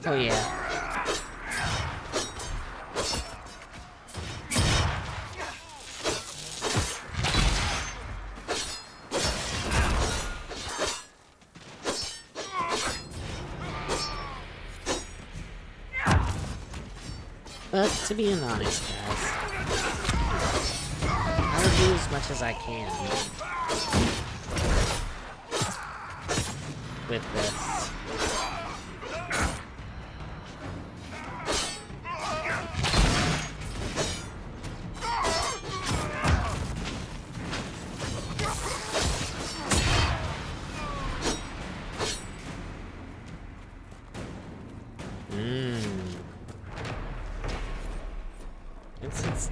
Oh yeah. But to be honest, guys, I will do as much as I can with this.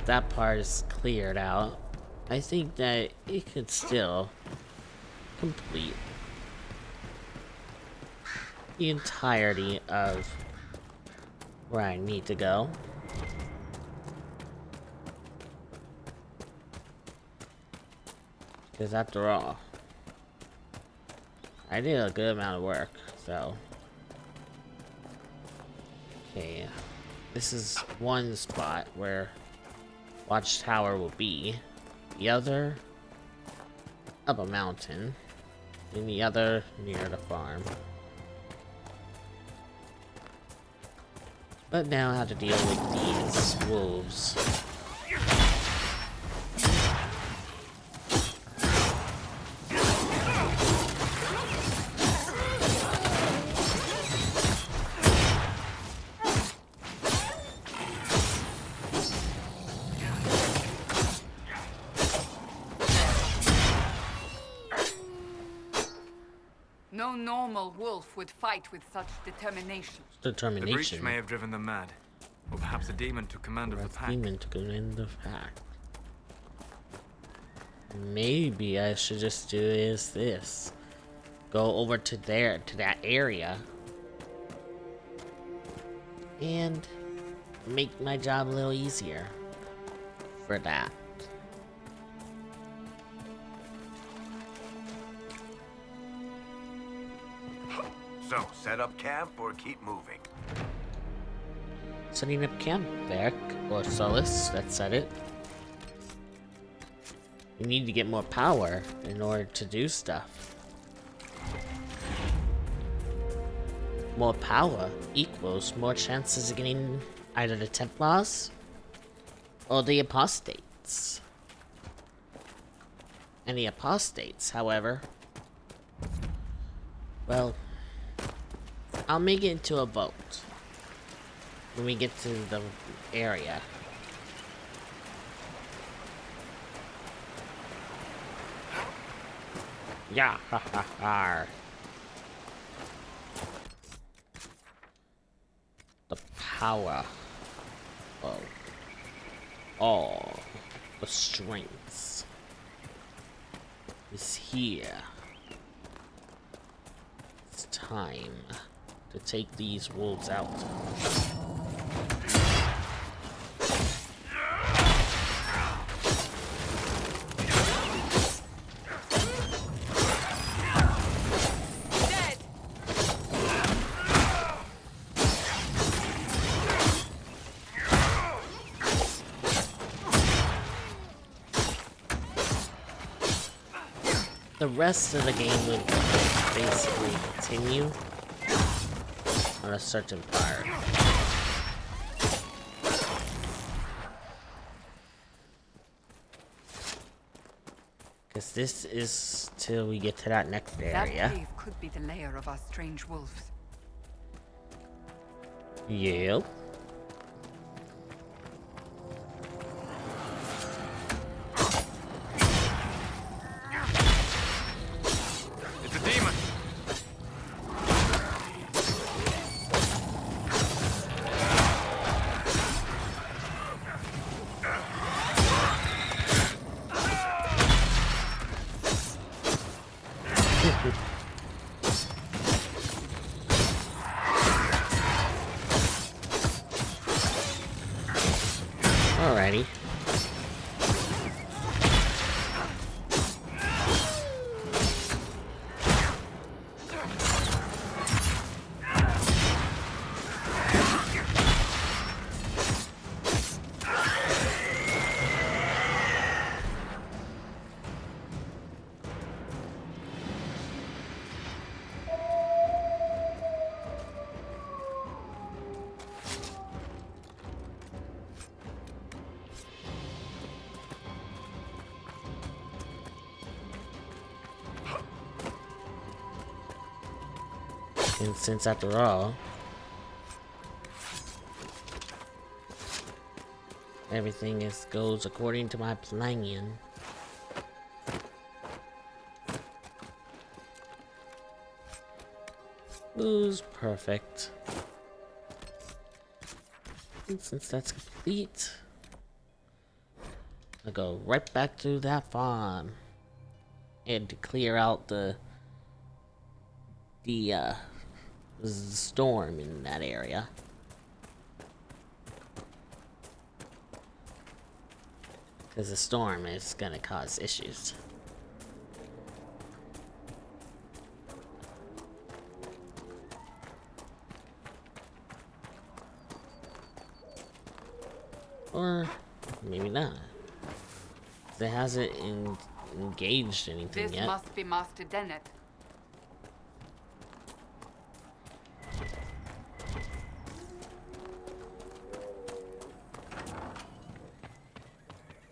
that part is cleared out, I think that it could still complete the entirety of where I need to go. Because after all, I did a good amount of work, so... Okay, this is one spot where Watchtower will be. The other, up a mountain. And the other, near the farm. But now I have to deal with these wolves. No normal wolf would fight with such determination. The breach may have driven them mad. Or perhaps a demon took command of the pack. Demon took command of the pack. Maybe I should just do is this. Go over to there, to that area. And make my job a little easier for that. So, set up camp or keep moving? Setting up camp, Beck, or Solus, that said it. We need to get more power in order to do stuff. More power equals more chances of getting either the Templars or the Apostates. And the Apostates, however, well, I'll make it into a vote when we get to the area. Yeah, ha ha ha. The power of all the strengths is here. It's time to take these wolves out. The rest of the game would basically continue on a certain part. Because this is till we get to that next area. That cave could be the lair of our strange wolves. Yep. Alrighty. And since after all, everything goes according to my plan. Ooh's perfect. And since that's complete, I'll go right back to that farm. And to clear out the storm in that area. Because the storm is gonna cause issues. Or maybe not. It hasn't engaged anything This yet. must be Master Dennett.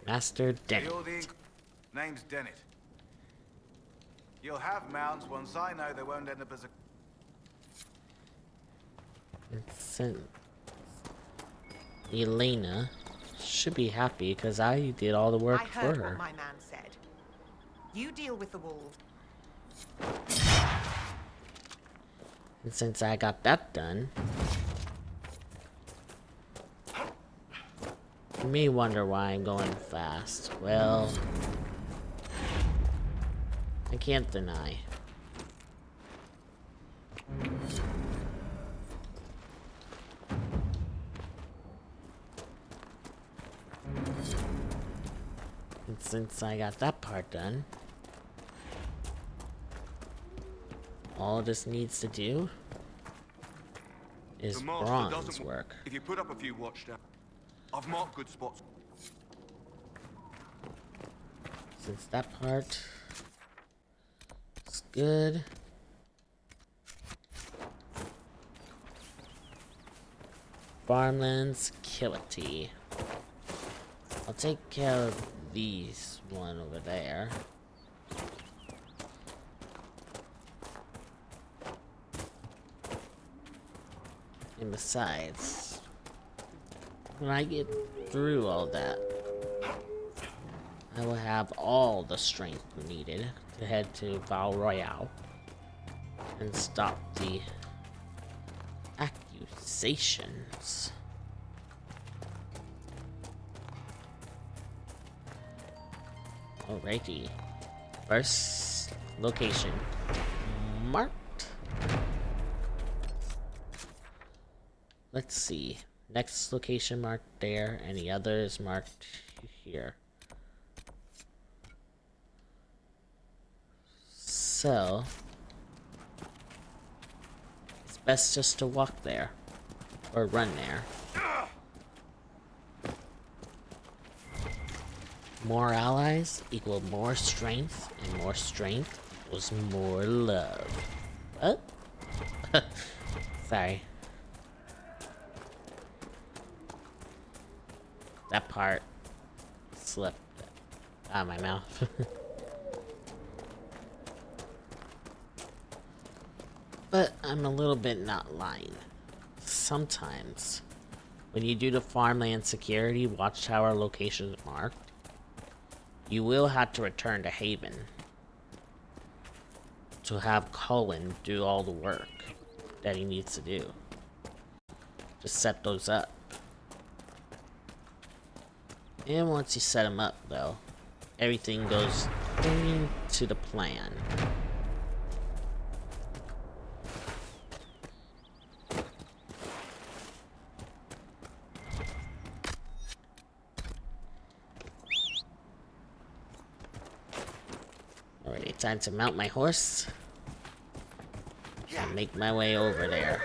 Master Dennett. Name's Dennett. You'll have mounts once I know they won't end up as a... Elena should be happy because I did all the work I for heard her. what my man said. You deal with the wolves. And since I got that done, you may wonder why I'm going fast. Well, I can't deny. And since I got that part done, all this needs to do is The master bronze doesn't work. If you put up a few watchtowers, I've marked good spots. Since that part is good. Farmland security. I'll take care of these one over there. And besides, when I get through all that, I will have all the strength needed to head to Val Royale and stop the accusations. Alrighty. First location marked. Let's see. Next location marked there, and the other is marked here. So it's best just to walk there or run there. More allies equal more strength, and more strength equals more love. What? Sorry. That part slipped out of my mouth. But I'm a little bit not lying. Sometimes, when you do the farmland security watchtower locations marked, you will have to return to Haven to have Cullen do all the work that he needs to do to set those up. And once you set them up, though, everything goes into the plan. Alrighty, time to mount my horse and make my way over there.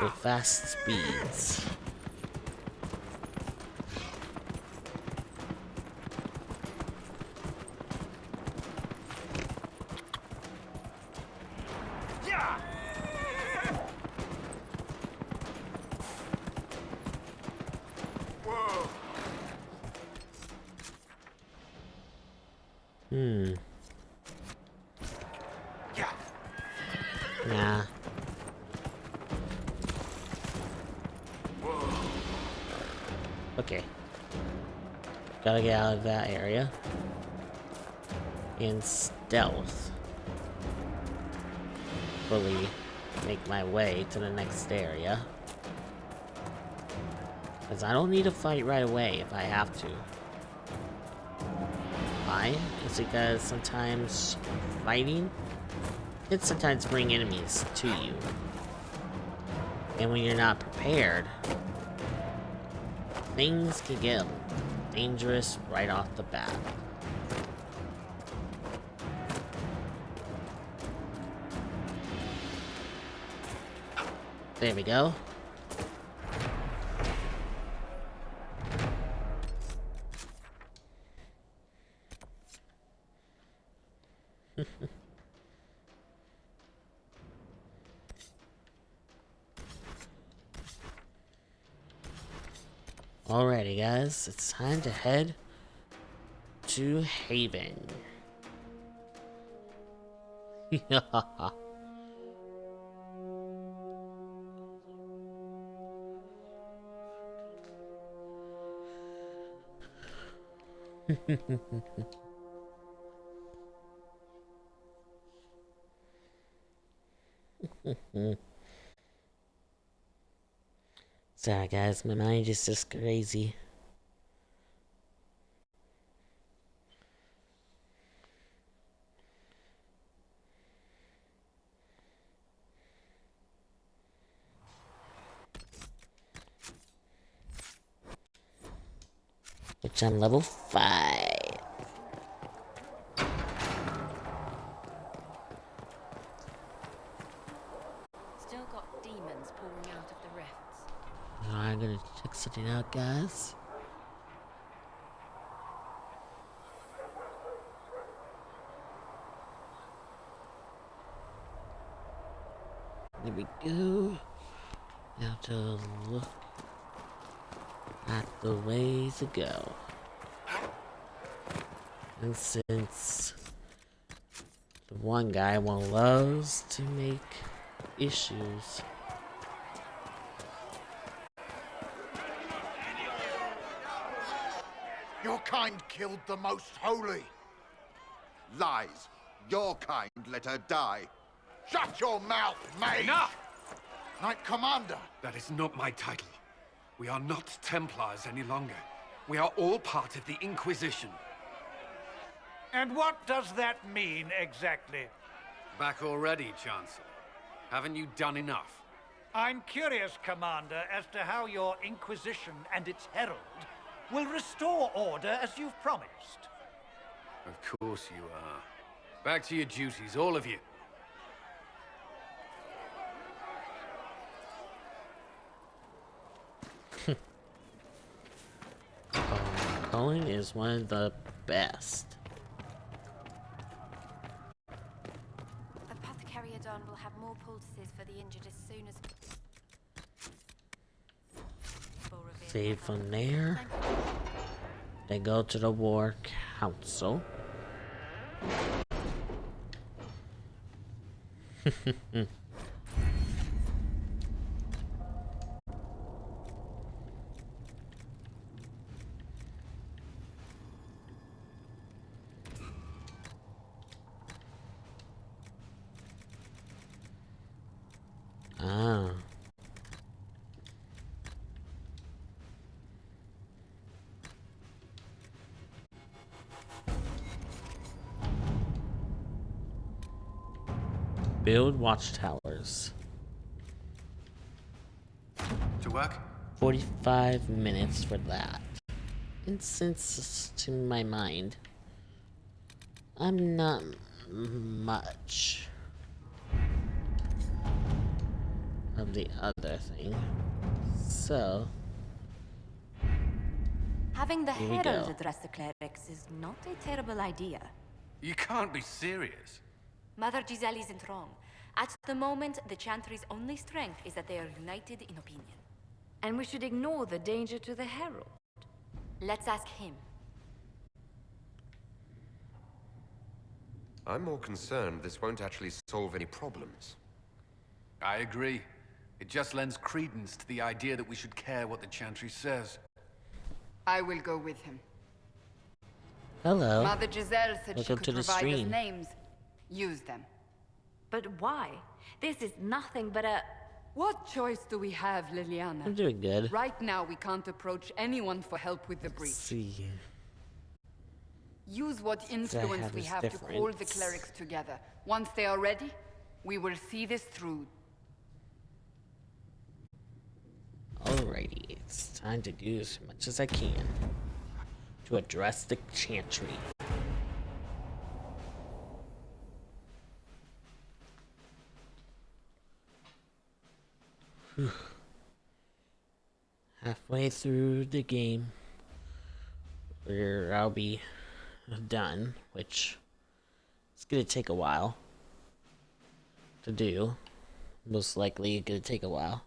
With fast speeds. Nah. Okay. Gotta get out of that area. In stealth. Fully make my way to the next area. Because I don't need to fight right away if I have to. Why? It's because sometimes fighting can sometimes bring enemies to you. And when you're not prepared, things can get dangerous right off the bat. There we go. Alrighty guys, it's time to head to Haven. Sorry guys, my mind is just crazy. Which I'm level 5. Still got demons pouring out of the rifts. I'm gonna check something out, guys. There we go. Now to look at the way to go. And since the one guy loves to make issues, Your kind killed the most holy. Lies. Your kind let her die. Shut your mouth, mate! Enough! Knight Commander! That is not my title. We are not Templars any longer. We are all part of the Inquisition. And what does that mean, exactly? Back already, Chancellor. Haven't you done enough? I'm curious, Commander, as to how your Inquisition and its herald will restore order as you've promised. Of course you are. Back to your duties, all of you. Calling is one of the best. Apothecary Adon will have more poultices for the injured as soon as... Save from there. Then go to the War Council. Ah. Build watchtowers. To work? 45 minutes for that. And since, to my mind, I'm not much of the other thing. So, Having the here we herald go. address the clerics is not a terrible idea. You can't be serious. Mother Giselle isn't wrong. At the moment, the Chantry's only strength is that they are united in opinion. And we should ignore the danger to the herald. Let's ask him. I'm more concerned this won't actually solve any problems. I agree. It just lends credence to the idea that we should care what the Chantry says. I will go with him. Hello. Mother Giselle said she Welcome could to the provide us stream. names. Use them. But why? This is nothing but a... What choice do we have, Liliana? I'm doing good. Right now, we can't approach anyone for help with the breach. Let's see. Use what influence we have to call the clerics together. Once they are ready, we will see this through. Alrighty, it's time to do as much as I can to address the chantry. Whew. Halfway through the game, where I'll be done, which is gonna take a while to do. Most likely gonna take a while.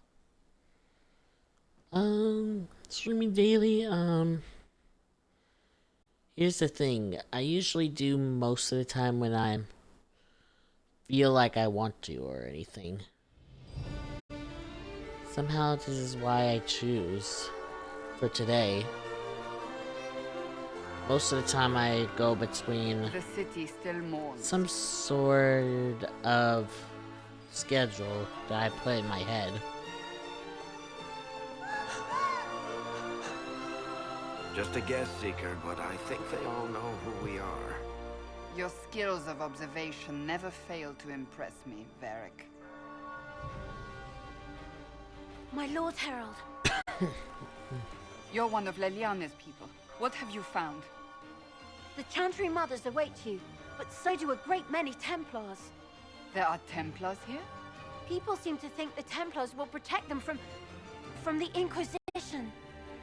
Streaming daily, here's the thing. I usually do most of the time when I feel like I want to or anything. Somehow this is why I choose for today. Most of the time I go between the city still mourns. Some sort of schedule that I put in my head. Just a guess, Seeker, but I think they all know who we are. Your skills of observation never fail to impress me, Varric. My Lord Herald. You're one of Leliana's people. What have you found? The Chantry Mothers await you, but so do a great many Templars. There are Templars here? People seem to think the Templars will protect them from the Inquisition.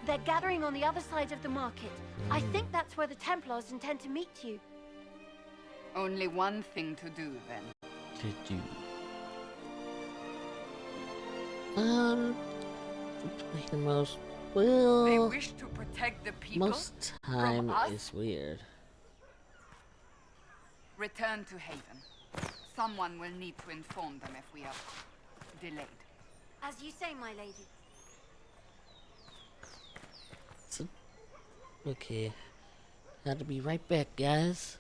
They're gathering on the other side of the market. I think that's where the Templars intend to meet you. Only one thing to do, then. To do. The most, well, they wish to protect the people. Most time is weird. Return to Haven. Someone will need to inform them if we are delayed. As you say, my lady. So, okay. Gotta be right back, guys.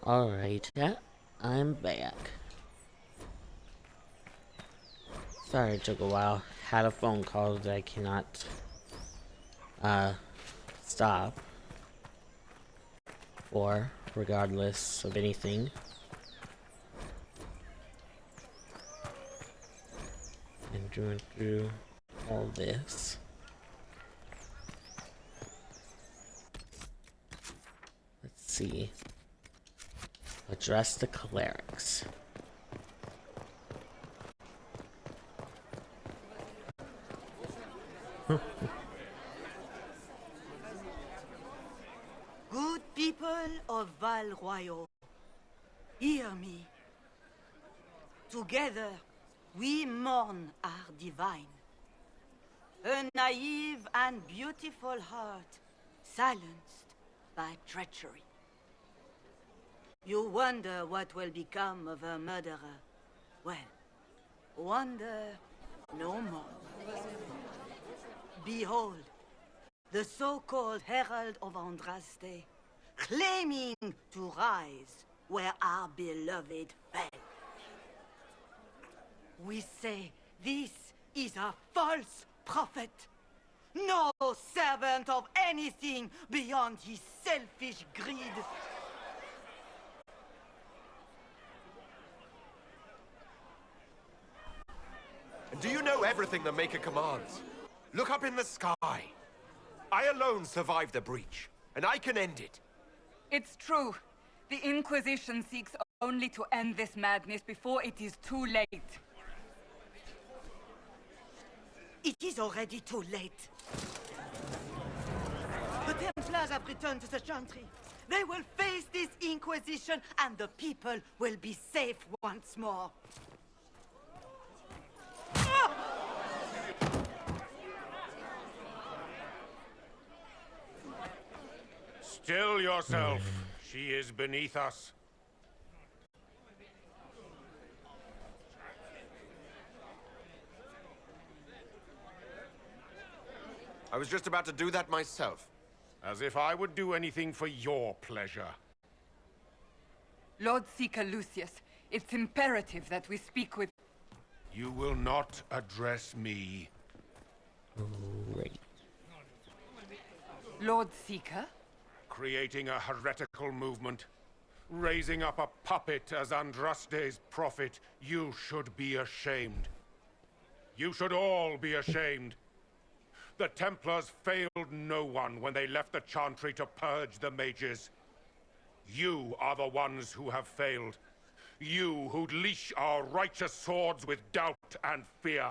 Alright, I'm back. Sorry it took a while. Had a phone call that I cannot stop for, regardless of anything. And going through all this. Let's see. Address the clerics. Good people of Val Royal, hear me. Together, we mourn our divine. A naive and beautiful heart, silenced by treachery. You wonder what will become of a murderer. Well, wonder no more. Behold, the so-called Herald of Andraste, claiming to rise where our beloved fell. We say this is a false prophet, no servant of anything beyond his selfish greed. Do you know everything the Maker commands? Look up in the sky. I alone survived the breach, and I can end it. It's true. The Inquisition seeks only to end this madness before it is too late. It is already too late. The Templars have returned to the Chantry. They will face this Inquisition, and the people will be safe once more. Still yourself. She is beneath us. I was just about to do that myself. As if I would do anything for your pleasure. Lord Seeker Lucius, it's imperative that we speak with... You will not address me. Great. Lord Seeker? Creating a heretical movement. Raising up a puppet as Andraste's prophet. You should be ashamed. You should all be ashamed. The Templars failed no one when they left the Chantry to purge the mages. You are the ones who have failed. You who'd leash our righteous swords with doubt and fear.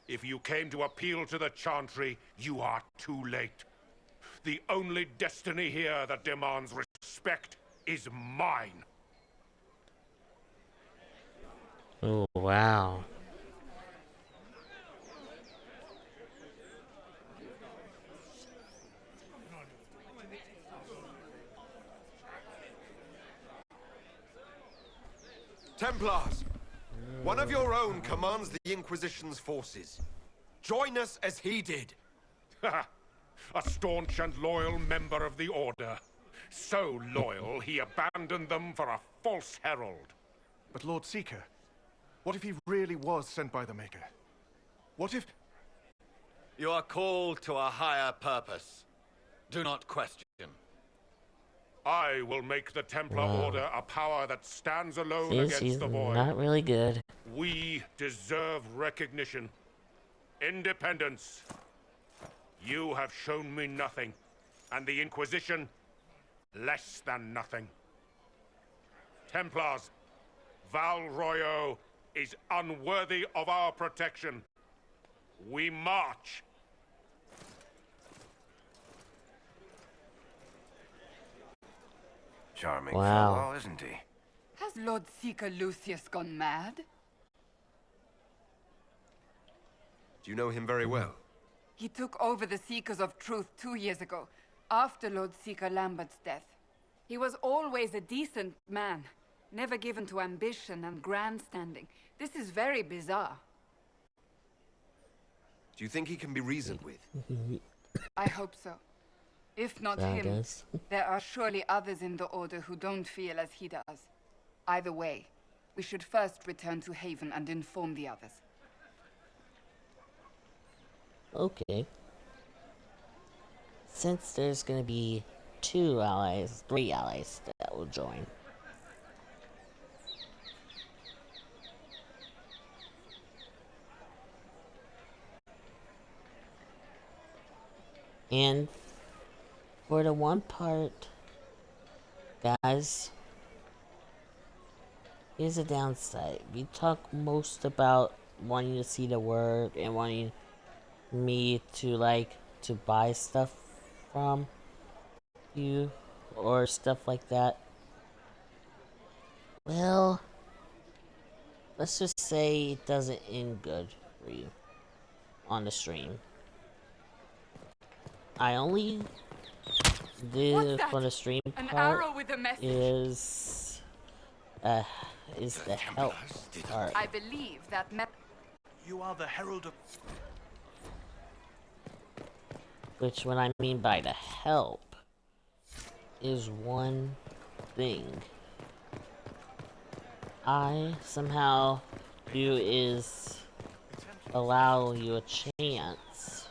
If you came to appeal to the Chantry, you are too late. The only destiny here that demands respect is mine. Oh, wow. Templars, one of your own commands the Inquisition's forces. Join us as he did. A staunch and loyal member of the Order. So loyal, he abandoned them for a false herald. But Lord Seeker, what if he really was sent by the Maker? What if... You are called to a higher purpose. Do not question. I will make the Templar Order a power that stands alone against the Void. Not really good. We deserve recognition. Independence. You have shown me nothing, and the Inquisition, less than nothing. Templars, Val Royal is unworthy of our protection. We march. Charming Wow. fellow, isn't he? Has Lord Seeker Lucius gone mad? Do you know him very well? He took over the Seekers of Truth 2 years ago, after Lord Seeker Lambert's death. He was always a decent man, never given to ambition and grandstanding. This is very bizarre. Do you think he can be reasoned with? I hope so. If not So I him, guess. there are surely others in the Order who don't feel as he does. Either way, we should first return to Haven and inform the others. Okay. Since there's gonna be 2 allies, 3 allies that will join. And for the one part, guys, here's a downside. We talk most about wanting to see the word and wanting me to to buy stuff from you or stuff like that. Well, let's just say it doesn't end good for you on the stream. I only did for the stream An part arrow with a message. is the help part. I believe that You are the herald of... Which, what I mean by the help is one thing I somehow do is allow you a chance,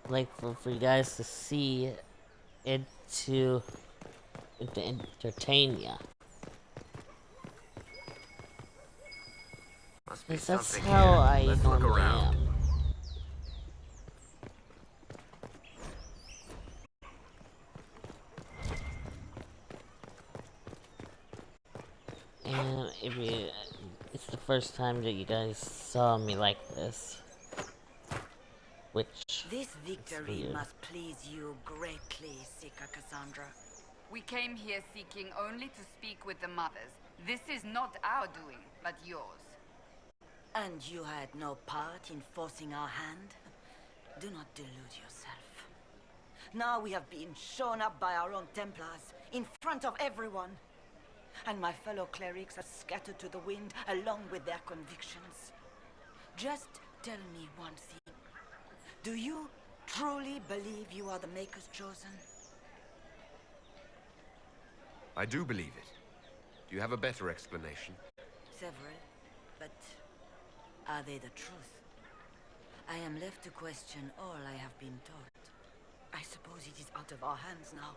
like for you guys to see it to entertain you. Must be Because that's something how here. I Let's look normally around. am. And if you, it's the first time that you guys saw me like this, which This victory weird. must please you greatly, Seeker Cassandra. we came here seeking only to speak with the mothers. This is not our doing, but yours. And you had no part in forcing our hand? Do not delude yourself. Now we have been shown up by our own Templars, in front of everyone. And my fellow clerics are scattered to the wind, along with their convictions. Just tell me one thing. Do you truly believe you are the Maker's chosen? I do believe it. Do you have a better explanation? Several, but are they the truth? I am left to question all I have been taught. I suppose it is out of our hands now.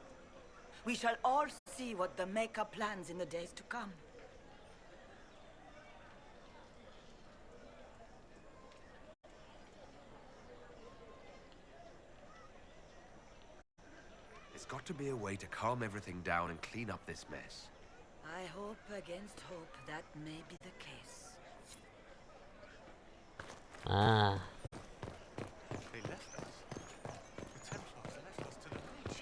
We shall all see what the Maker plans in the days to come. There's got to be a way to calm everything down and clean up this mess. I hope against hope that may be the case. Ah. They left us. The Templars left us to the breach.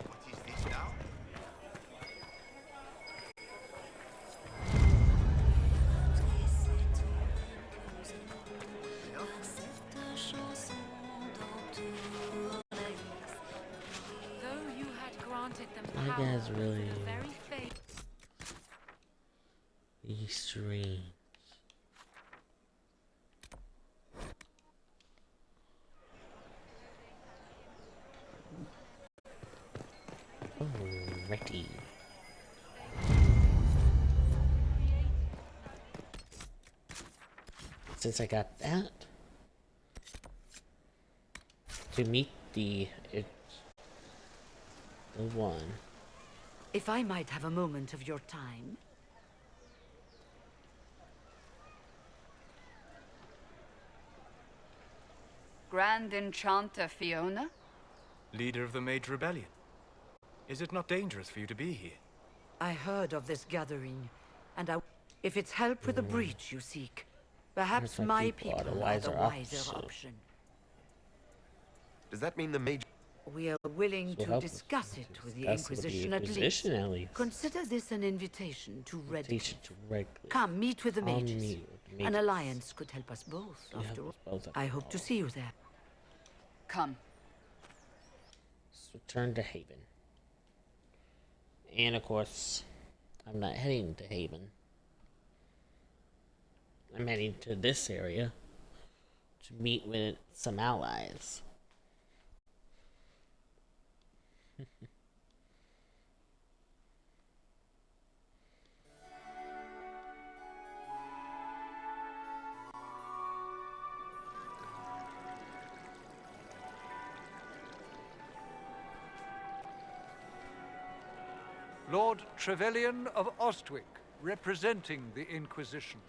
What is this now? Though you had granted them My power guy's over really the very fate. extreme. Alrighty. Since I got that, to meet the one. If I might have a moment of your time. Grand Enchanter Fiona? Leader of the Mage Rebellion. Is it not dangerous for you to be here? I heard of this gathering, and if it's help with the breach you seek, perhaps Looks like my people are the people are the wiser wiser option. option. Does that mean the mage... We are willing So to help us discuss it with the discuss with the Inquisition at Inquisition least. at least. Consider this an invitation to Red. Invitation to Redcliffe. Come, meet with the I'll mages. meet with the An mages. alliance could help us both, Yeah, after all. help us both, I after hope to all. see you there. Come. Let's return to Haven. And of course, I'm not heading to Haven. I'm heading to this area to meet with some allies. Lord Trevelyan of Ostwick, representing the Inquisition.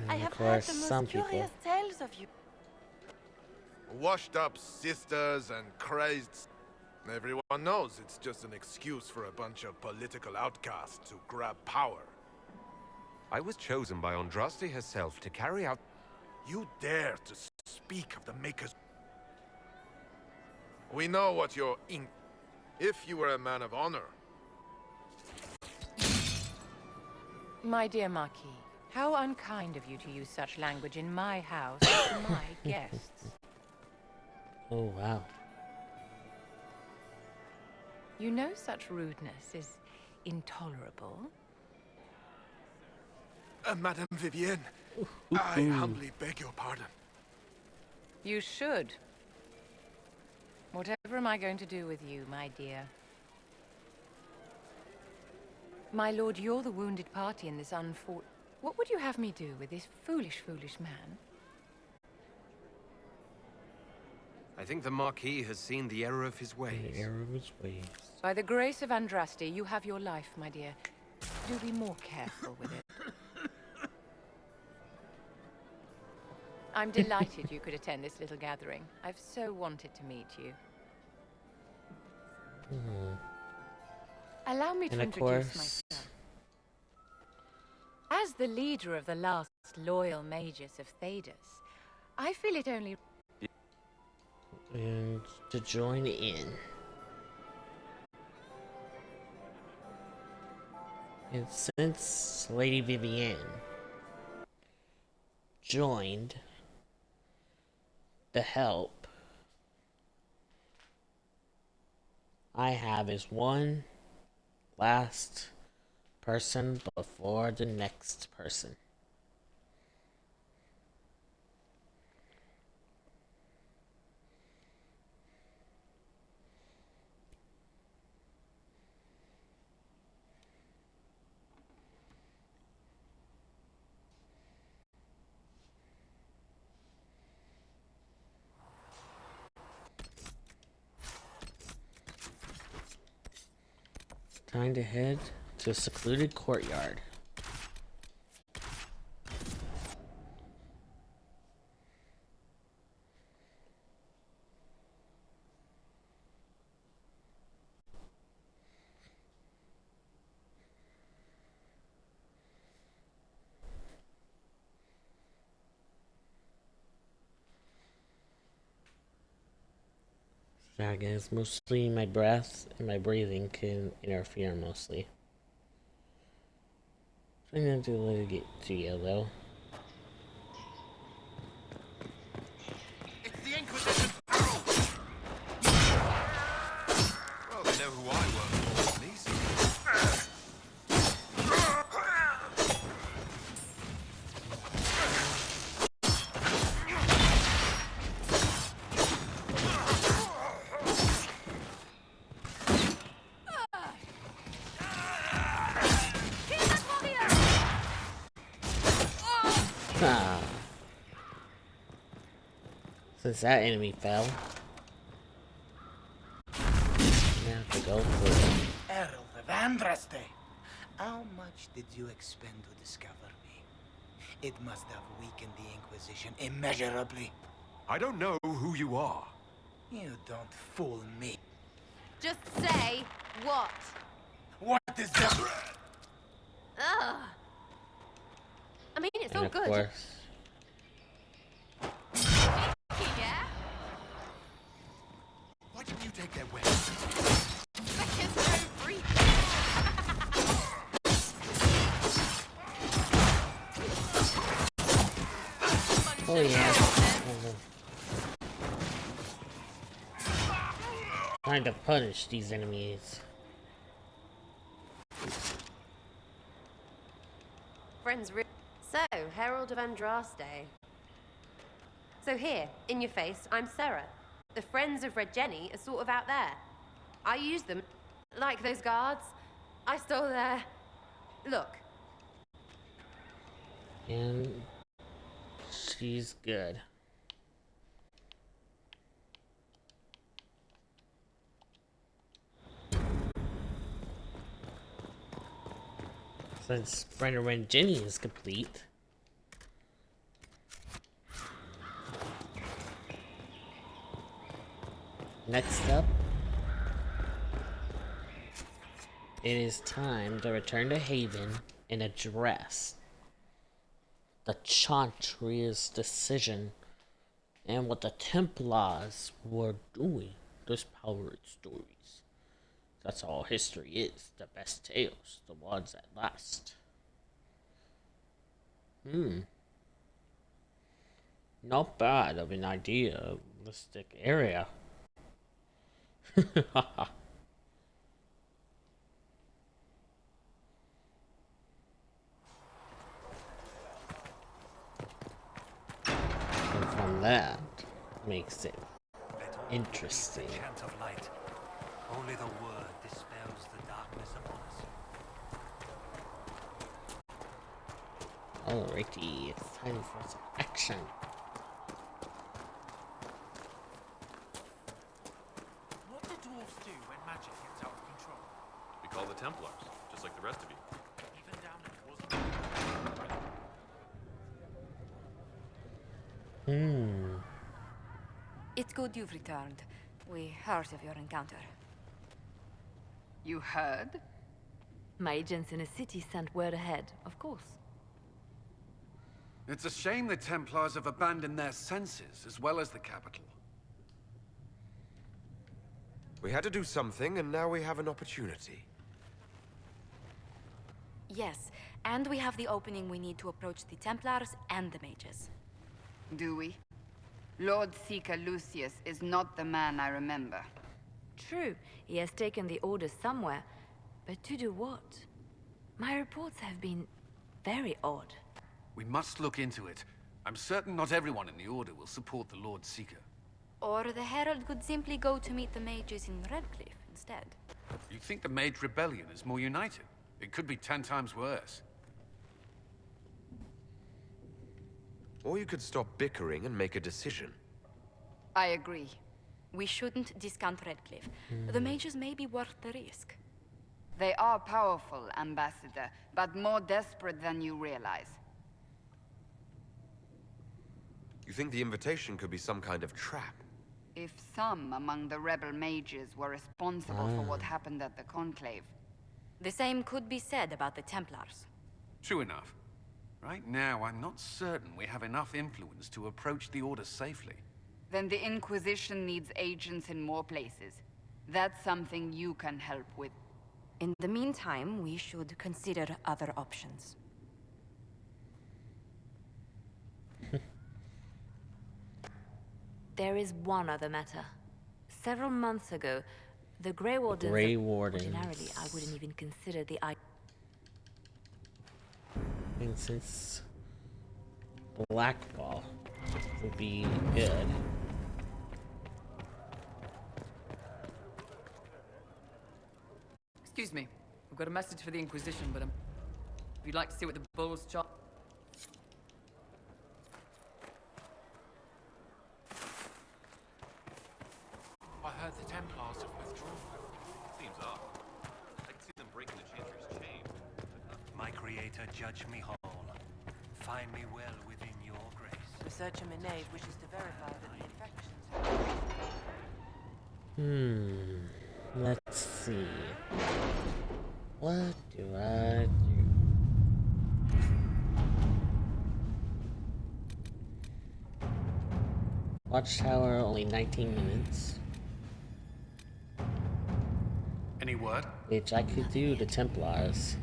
I And have of heard course, the some most people. curious tales of you. Washed up sisters and crazed. Everyone knows it's just an excuse for a bunch of political outcasts to grab power. I was chosen by Andraste herself to carry out... You dare to speak of the Makers. We know what you're in. If you were a man of honor. My dear Marquis, how unkind of you to use such language in my house to my guests. Oh, wow. You know such rudeness is intolerable. Madame Vivienne, I humbly beg your pardon. You should. Whatever am I going to do with you, my dear? My lord, you're the wounded party in this What would you have me do with this foolish, foolish man? I think the Marquis has seen the error of his ways. The error of his ways. By the grace of Andraste, you have your life, my dear. Do be more careful with it. I'm delighted you could attend this little gathering. I've so wanted to meet you. Allow me to And of introduce course, myself. As the leader of the last loyal mages of Thedas, I feel it only... and to join in. And since Lady Vivienne joined the help, I have is one last person before the next person. Time to head to a secluded courtyard. Yeah, guys, mostly my breath and my breathing can interfere mostly. I'm gonna do a little get to you though. It's the Inquisition! Well, they know who I work for, at least. Ah. Since that enemy fell, I have to go for it. Herald of Andraste, how much did you expend to discover me? It must have weakened the Inquisition immeasurably. I don't know who you are. You don't fool me. Just say what? What is that? Ugh. I mean, it's all Of good. course. Yeah? Why didn't you take their weapons? Because no free. Oh yeah. Time to punish these enemies. friends So, Herald of Andraste. So here, in your face, I'm Sarah. The Friends of Red Jenny are sort of out there. I use them, like those guards. I stole their... Look. And she's good. Since Brenda Red Jenny is complete. Next up, it is time to return to Haven and address the Chantry's decision and what the Templars were doing. Those powered stories. That's all history is. The best tales, the ones that last. Not bad of an idealistic area. And from that makes it interesting. Chant of light. Only the word dispels the darkness upon us. Alrighty, it's time for some action. What do dwarves do when magic gets out of control? We call the Templars, just like the rest of you. Even down in It's good you've returned. We heard of your encounter. You heard? My agents in a city sent word ahead, of course. It's a shame the Templars have abandoned their senses, as well as the capital. We had to do something, and now we have an opportunity. Yes, and we have the opening we need to approach the Templars and the mages. Do we? Lord Seeker Lucius is not the man I remember. True, he has taken the orders somewhere, but to do what? My reports have been very odd. We must look into it. I'm certain not everyone in the Order will support the Lord Seeker. Or the Herald could simply go to meet the mages in Redcliffe instead. You think the Mage Rebellion is more united? It could be 10 times worse. Or you could stop bickering and make a decision. I agree. We shouldn't discount Redcliffe. The mages may be worth the risk. They are powerful, Ambassador, but more desperate than you realize. You think the invitation could be some kind of trap? If some among the rebel mages were responsible for what happened at the Conclave. The same could be said about the Templars. True enough. Right now, I'm not certain we have enough influence to approach the Order safely. Then the Inquisition needs agents in more places. That's something you can help with. In the meantime, we should consider other options. There is one other matter. Several months ago, the Grey Wardens... Grey Wardens. Ordinarily, I wouldn't even consider the idea. And since Blackball would be good. Excuse me. I've got a message for the Inquisition, but if you'd like to see what the bull's chart... I heard the Templars have withdrawn. Seems odd. I can see them breaking the Chantry's chain. My creator, judge me whole. Find me well within your grace. Researcher Minaj wishes to verify that the infections... Let's see. What do I do? Watchtower, only 19 minutes. Any word? Which I could do the Templars.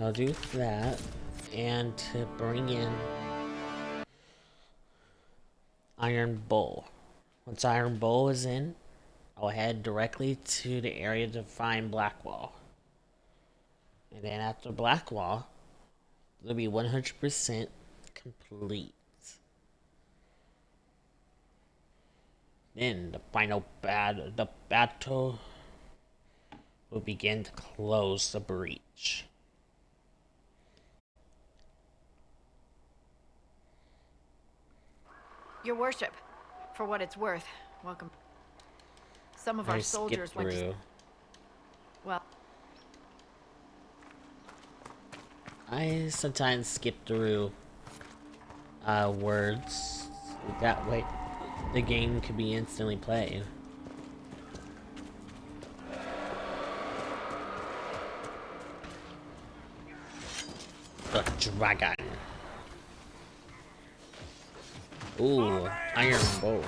I'll do that, and to bring in Iron Bull. Once Iron Bull is in, I'll head directly to the area to find Blackwall. And then after Blackwall, it'll be 100% complete. Then the final battle will begin to close the breach. Your worship, for what it's worth, welcome. Some of our soldiers went to... Well... I sometimes skip through words. That way the game can be instantly played. The dragon. Ooh, Iron Bow.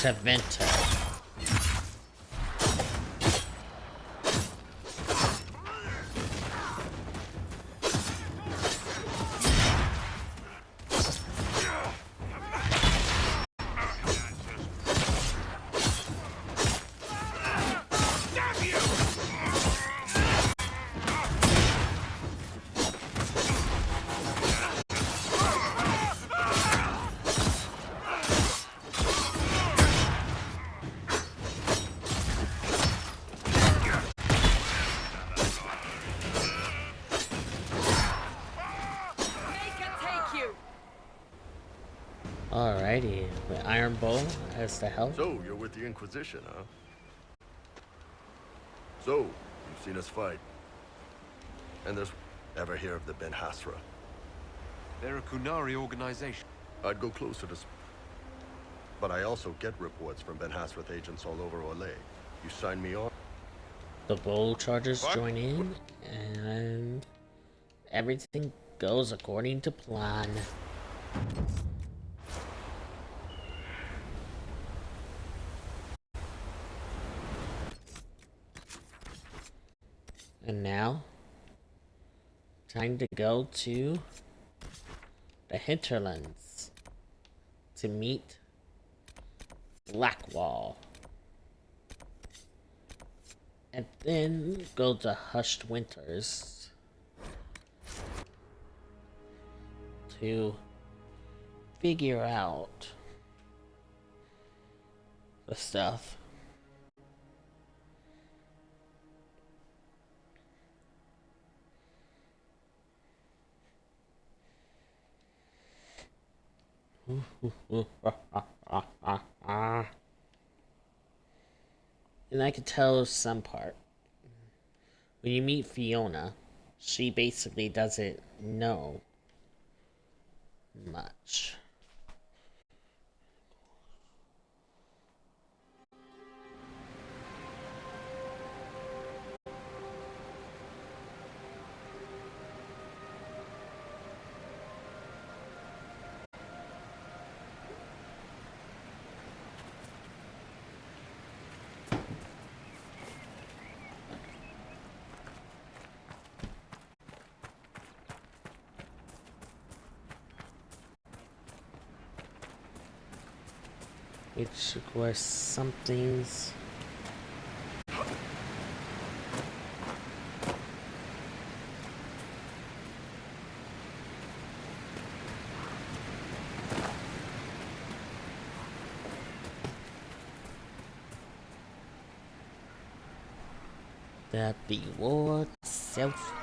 Taventa. Alrighty, with Iron Bow as the help. So, you're with the Inquisition, huh? So, you've seen us fight. And there's... Ever hear of the Ben Hasra? They're a Kunari organization. I'd go closer to... But I also get reports from Ben Hasrath agents all over Orlais. You sign me on? The Bull Chargers join in, and everything goes according to plan. And now, time to go to the hinterlands to meet Blackwall. And then go to Hushed Winters to figure out the stuff. And I could tell some part. When you meet Fiona, she basically doesn't know much. Which requires some things. That the war itself.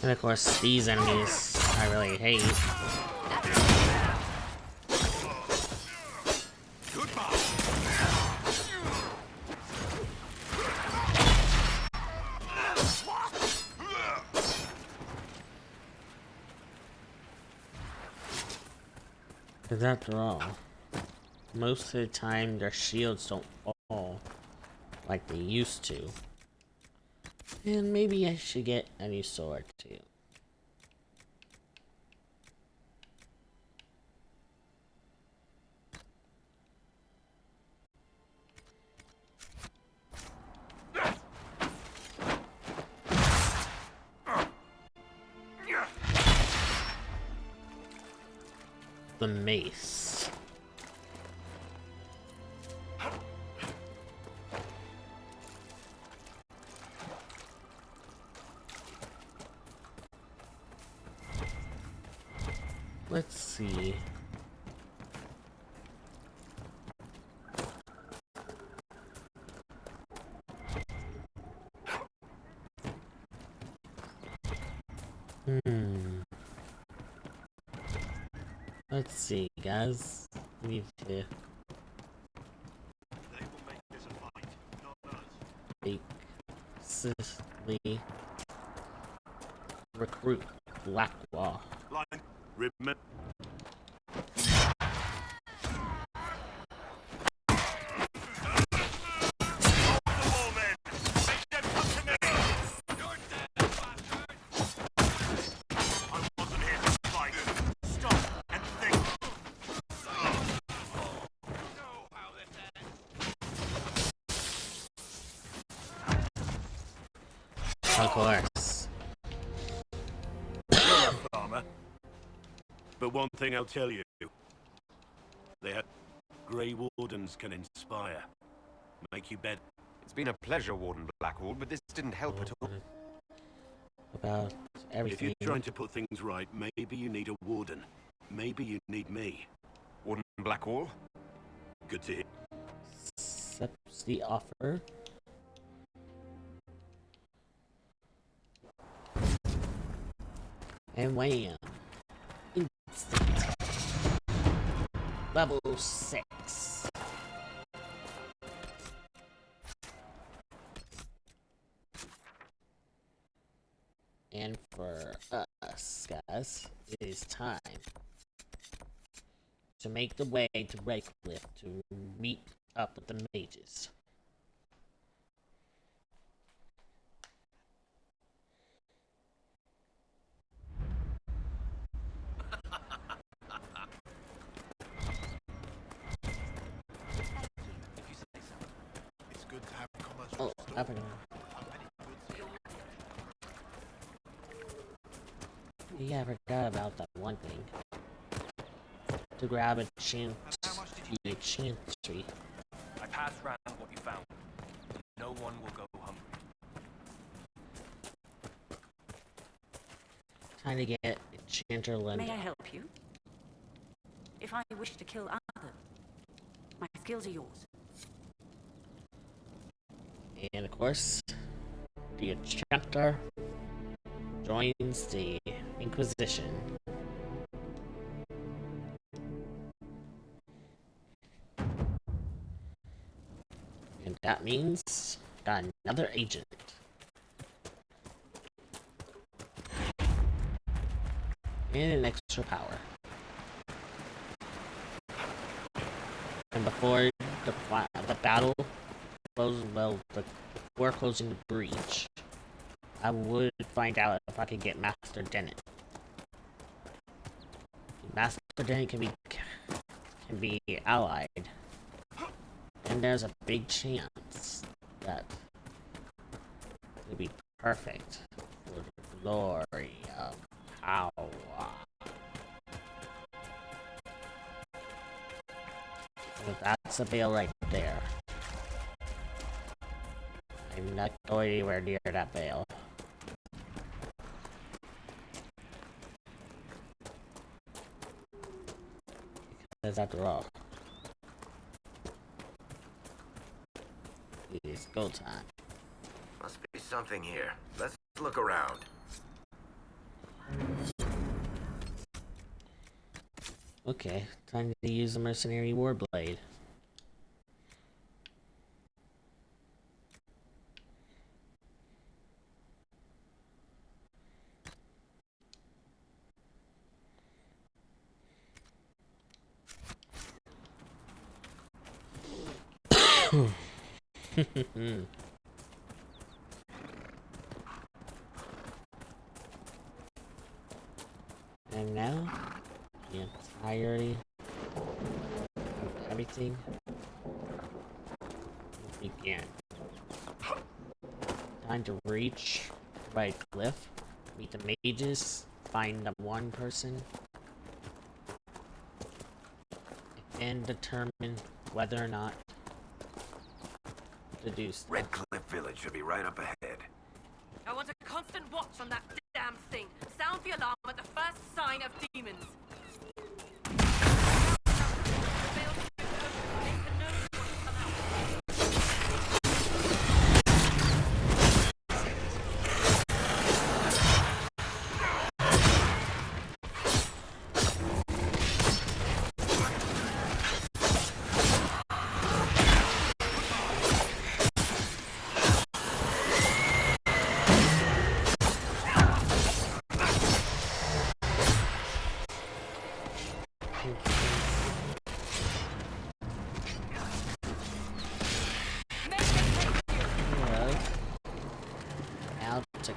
And of course, these enemies I really hate. Because after all, most of the time their shields don't fall like they used to. And maybe I should get a new sword too. The mace. Let's see. Let's see, guys. We need to basically recruit Blackwall. Of course. Farmer. But one thing I'll tell you. They have Grey Wardens can inspire. Make you better. It's been a pleasure, Warden Blackwall, but this didn't help at all. About everything. If you're trying to put things right, maybe you need a warden. Maybe you need me. Warden Blackwall? Good to hear. Accepts the offer. And wham! Instant. Level 6. And for us, guys, it is time to make the way to Redcliffe to meet up with the mages. It's good to have commercial. Oh, I forgot. Yeah, I forgot about that one thing. To grab a chantry. I passed round what you found. No one will go hungry. Trying to get Enchanter Linda. May I help you? If I wish to kill Arthur, my skills are yours. And of course, the Enchanter joins the Inquisition. And that means got another agent. And an extra power. And before the battle closes, before closing the breach, I would find out if I could get Master Dennett. Master Dennett can be allied, and there's a big chance that it'll be perfect for the glory of power. So that's a veil right there. I'm not going anywhere near that veil. Because after all, it is go time. Must be something here. Let's look around. Okay, time to use the mercenary warblade. And now, the entirety of everything will begin. Time to reach the right cliff, meet the mages, find the one person, and determine whether or not to do stuff. Red Cliff Village should be right up ahead. I want a constant watch on that damn thing. Sound the alarm at the first sign of demons. Now to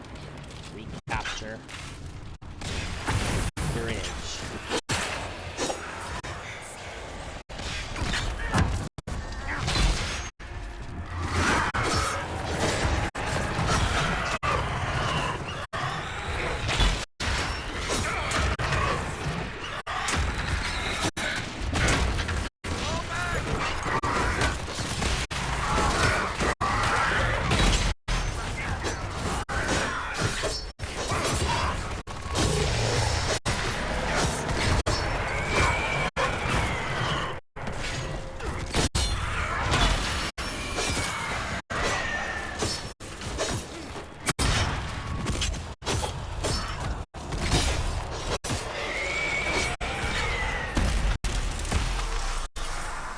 recapture the bridge.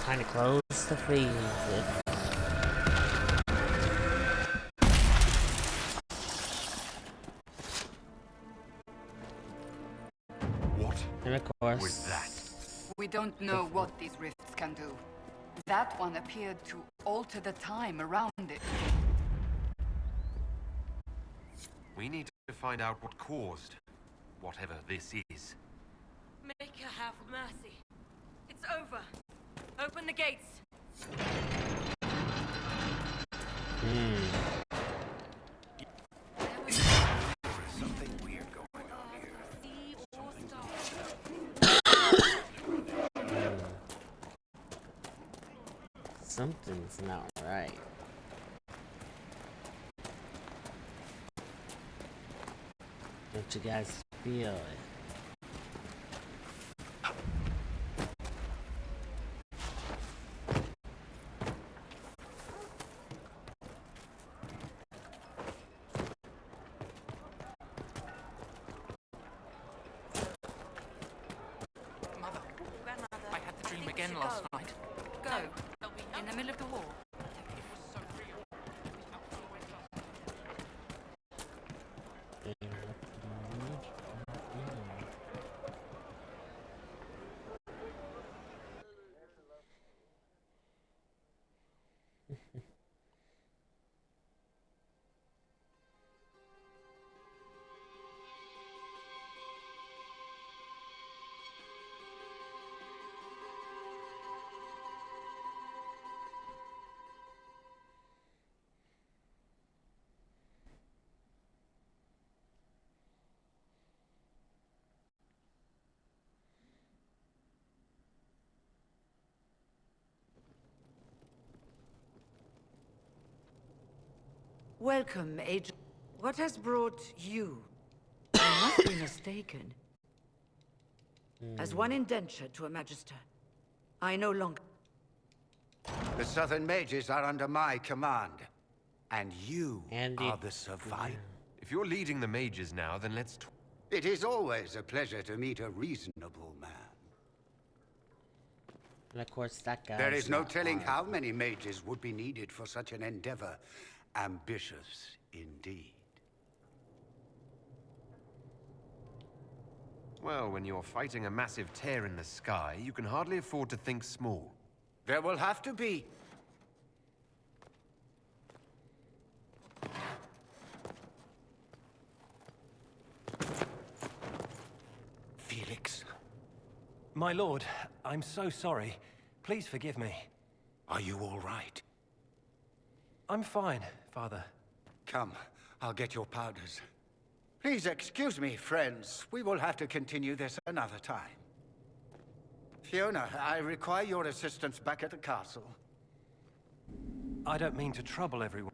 Time to close the freezer. What And of course, was that? We don't know what these rifts can do. That one appeared to alter the time around it. We need to find out what caused whatever this is. Make her have mercy. It's over. Open the gates. Something weird going on here. something's not right. Don't you guys feel it? I had the dream again last night. Go. In the middle of the war. Welcome, Agent. What has brought you? I must be mistaken. As one indentured to a magister, I no longer... The Southern Mages are under my command. And you are the survivor. If you're leading the mages now, then let's... It is always a pleasure to meet a reasonable man. And of course, that guy. There is no telling how many mages would be needed for such an endeavor. Ambitious indeed. Well, when you're fighting a massive tear in the sky, you can hardly afford to think small. There will have to be. Felix. My lord, I'm so sorry. Please forgive me. Are you all right? I'm fine, Father. Come, I'll get your powders. Please excuse me, friends. We will have to continue this another time. Fiona, I require your assistance back at the castle. I don't mean to trouble everyone.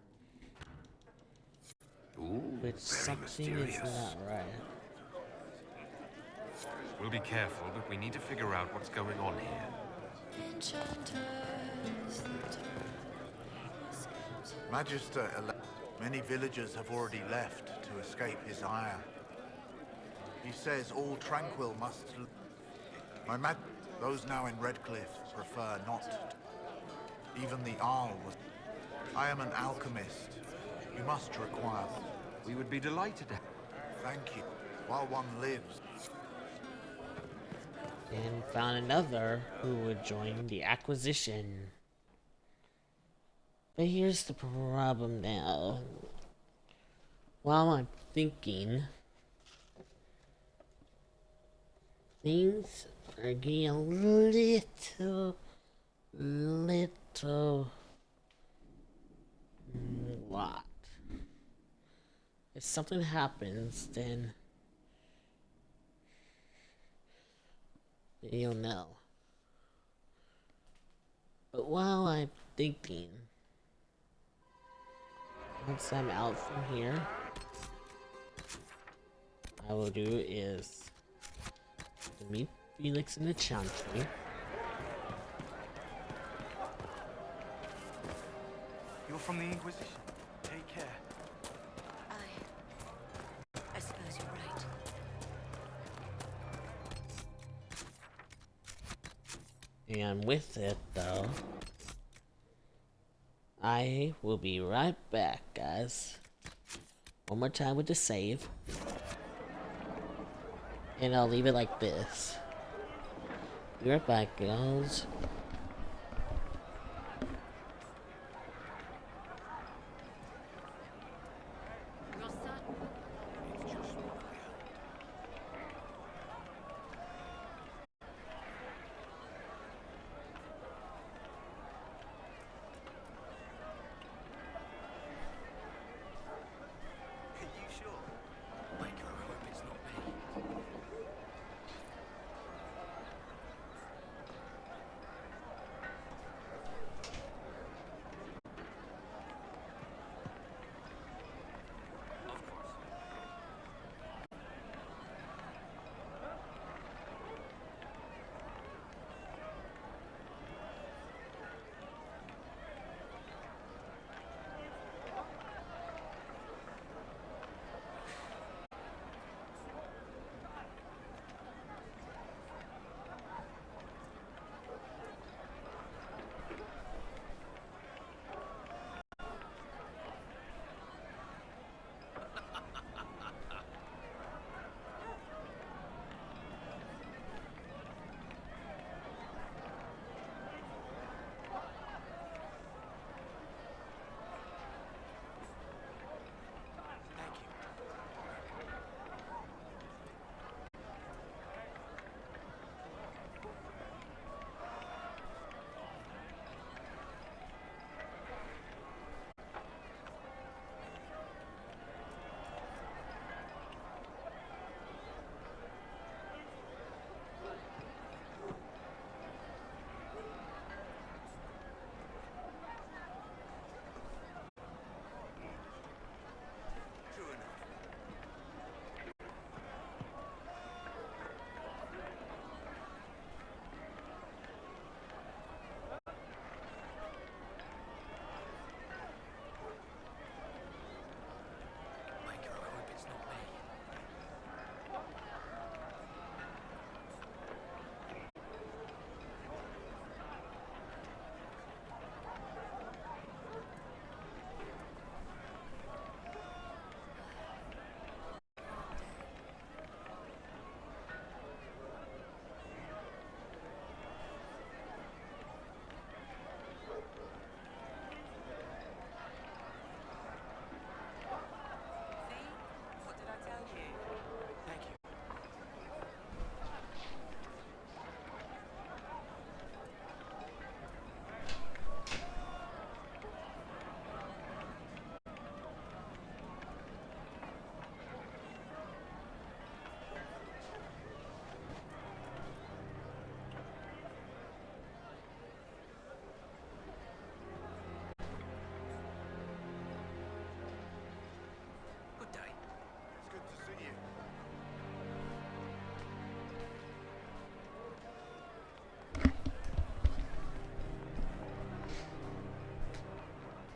Ooh, but something is not right. We'll be careful, but we need to figure out what's going on here. Magister, many villagers have already left to escape his ire. He says all tranquil must... Those now in Redcliffe prefer not. Even the Arl was... I am an alchemist. You must require... We would be delighted to... Thank you. While one lives... And found another who would join the acquisition. But here's the problem now. While I'm thinking, things are getting a little lot. If something happens, then you'll know. But while I'm thinking, once I'm out from here, I will do is to meet Felix in the chantry. You're from the Inquisition. Take care. I suppose you're right. And with it, though, I will be right back, guys. One more time with the save. And I'll leave it like this. Be right back, guys.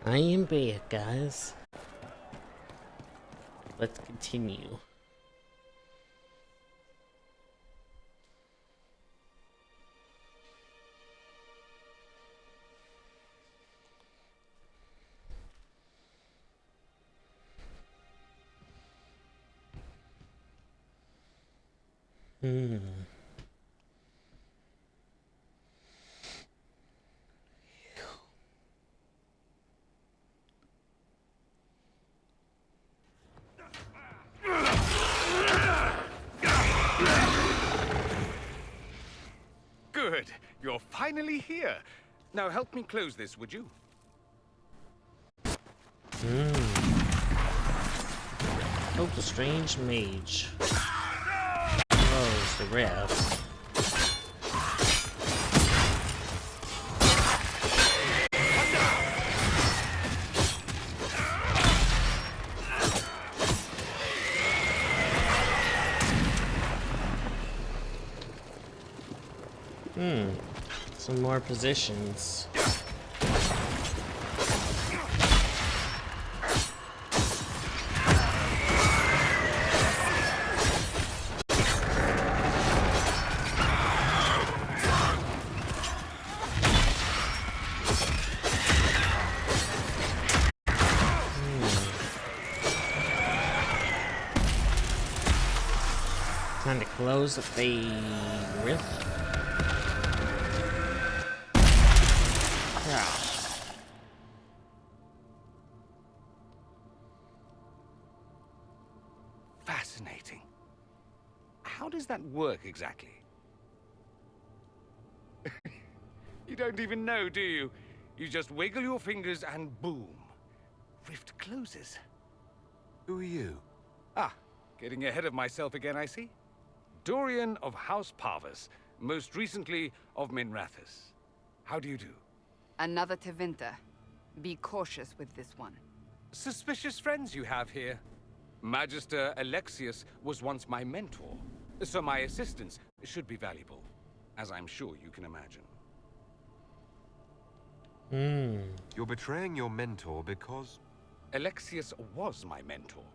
I am back, guys. Let's continue. Good. You're finally here. Now help me close this, would you? Oh, the strange mage. Oh, the rest. Some more positions. Time to close the rift. Fascinating. How does that work exactly? You don't even know, do you? You just wiggle your fingers and boom. Rift closes. Who are you? Ah, getting ahead of myself again, I see. Dorian of House Parvus, most recently of Minrathous. How do you do? Another Tevinter. Be cautious with this one. Suspicious friends you have here. Magister Alexius was once my mentor, so my assistance should be valuable, as I'm sure you can imagine. You're betraying your mentor because... Alexius was my mentor,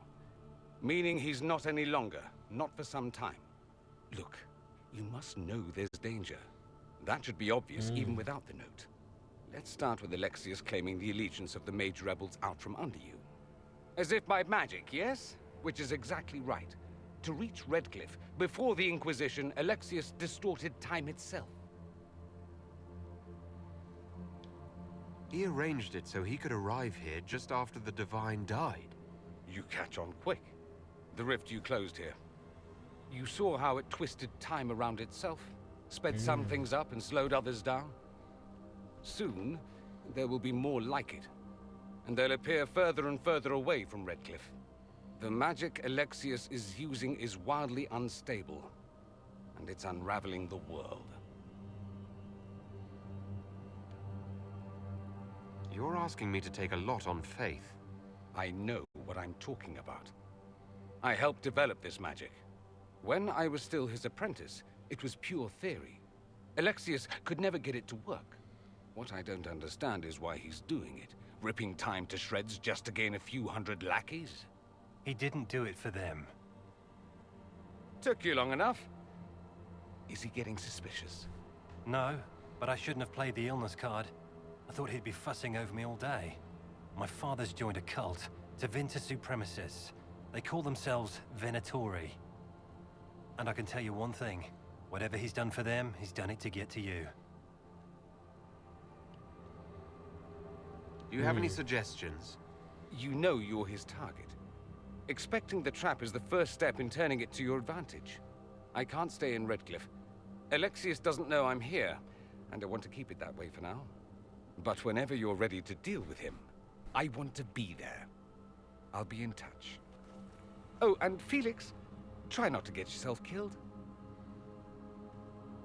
meaning he's not any longer, not for some time. Look, you must know there's danger. That should be obvious even without the note. Let's start with Alexius claiming the allegiance of the mage rebels out from under you. As if by magic, yes? Which is exactly right. To reach Redcliffe, before the Inquisition, Alexius distorted time itself. He arranged it so he could arrive here just after the Divine died. You catch on quick. The rift you closed here. You saw how it twisted time around itself, sped some things up and slowed others down. Soon, there will be more like it, and they'll appear further and further away from Redcliffe. The magic Alexius is using is wildly unstable, and it's unraveling the world. You're asking me to take a lot on faith. I know what I'm talking about. I helped develop this magic. When I was still his apprentice, it was pure theory. Alexius could never get it to work. What I don't understand is why he's doing it, ripping time to shreds just to gain a few hundred lackeys. He didn't do it for them. Took you long enough. Is he getting suspicious? No, but I shouldn't have played the illness card. I thought he'd be fussing over me all day. My father's joined a cult, Tevinter Supremacists. They call themselves Venatori. And I can tell you one thing. Whatever he's done for them, he's done it to get to you. Do you have any suggestions? You know you're his target. Expecting the trap is the first step in turning it to your advantage. I can't stay in Redcliffe. Alexius doesn't know I'm here, and I want to keep it that way for now. But whenever you're ready to deal with him, I want to be there. I'll be in touch. Oh, and Felix, try not to get yourself killed.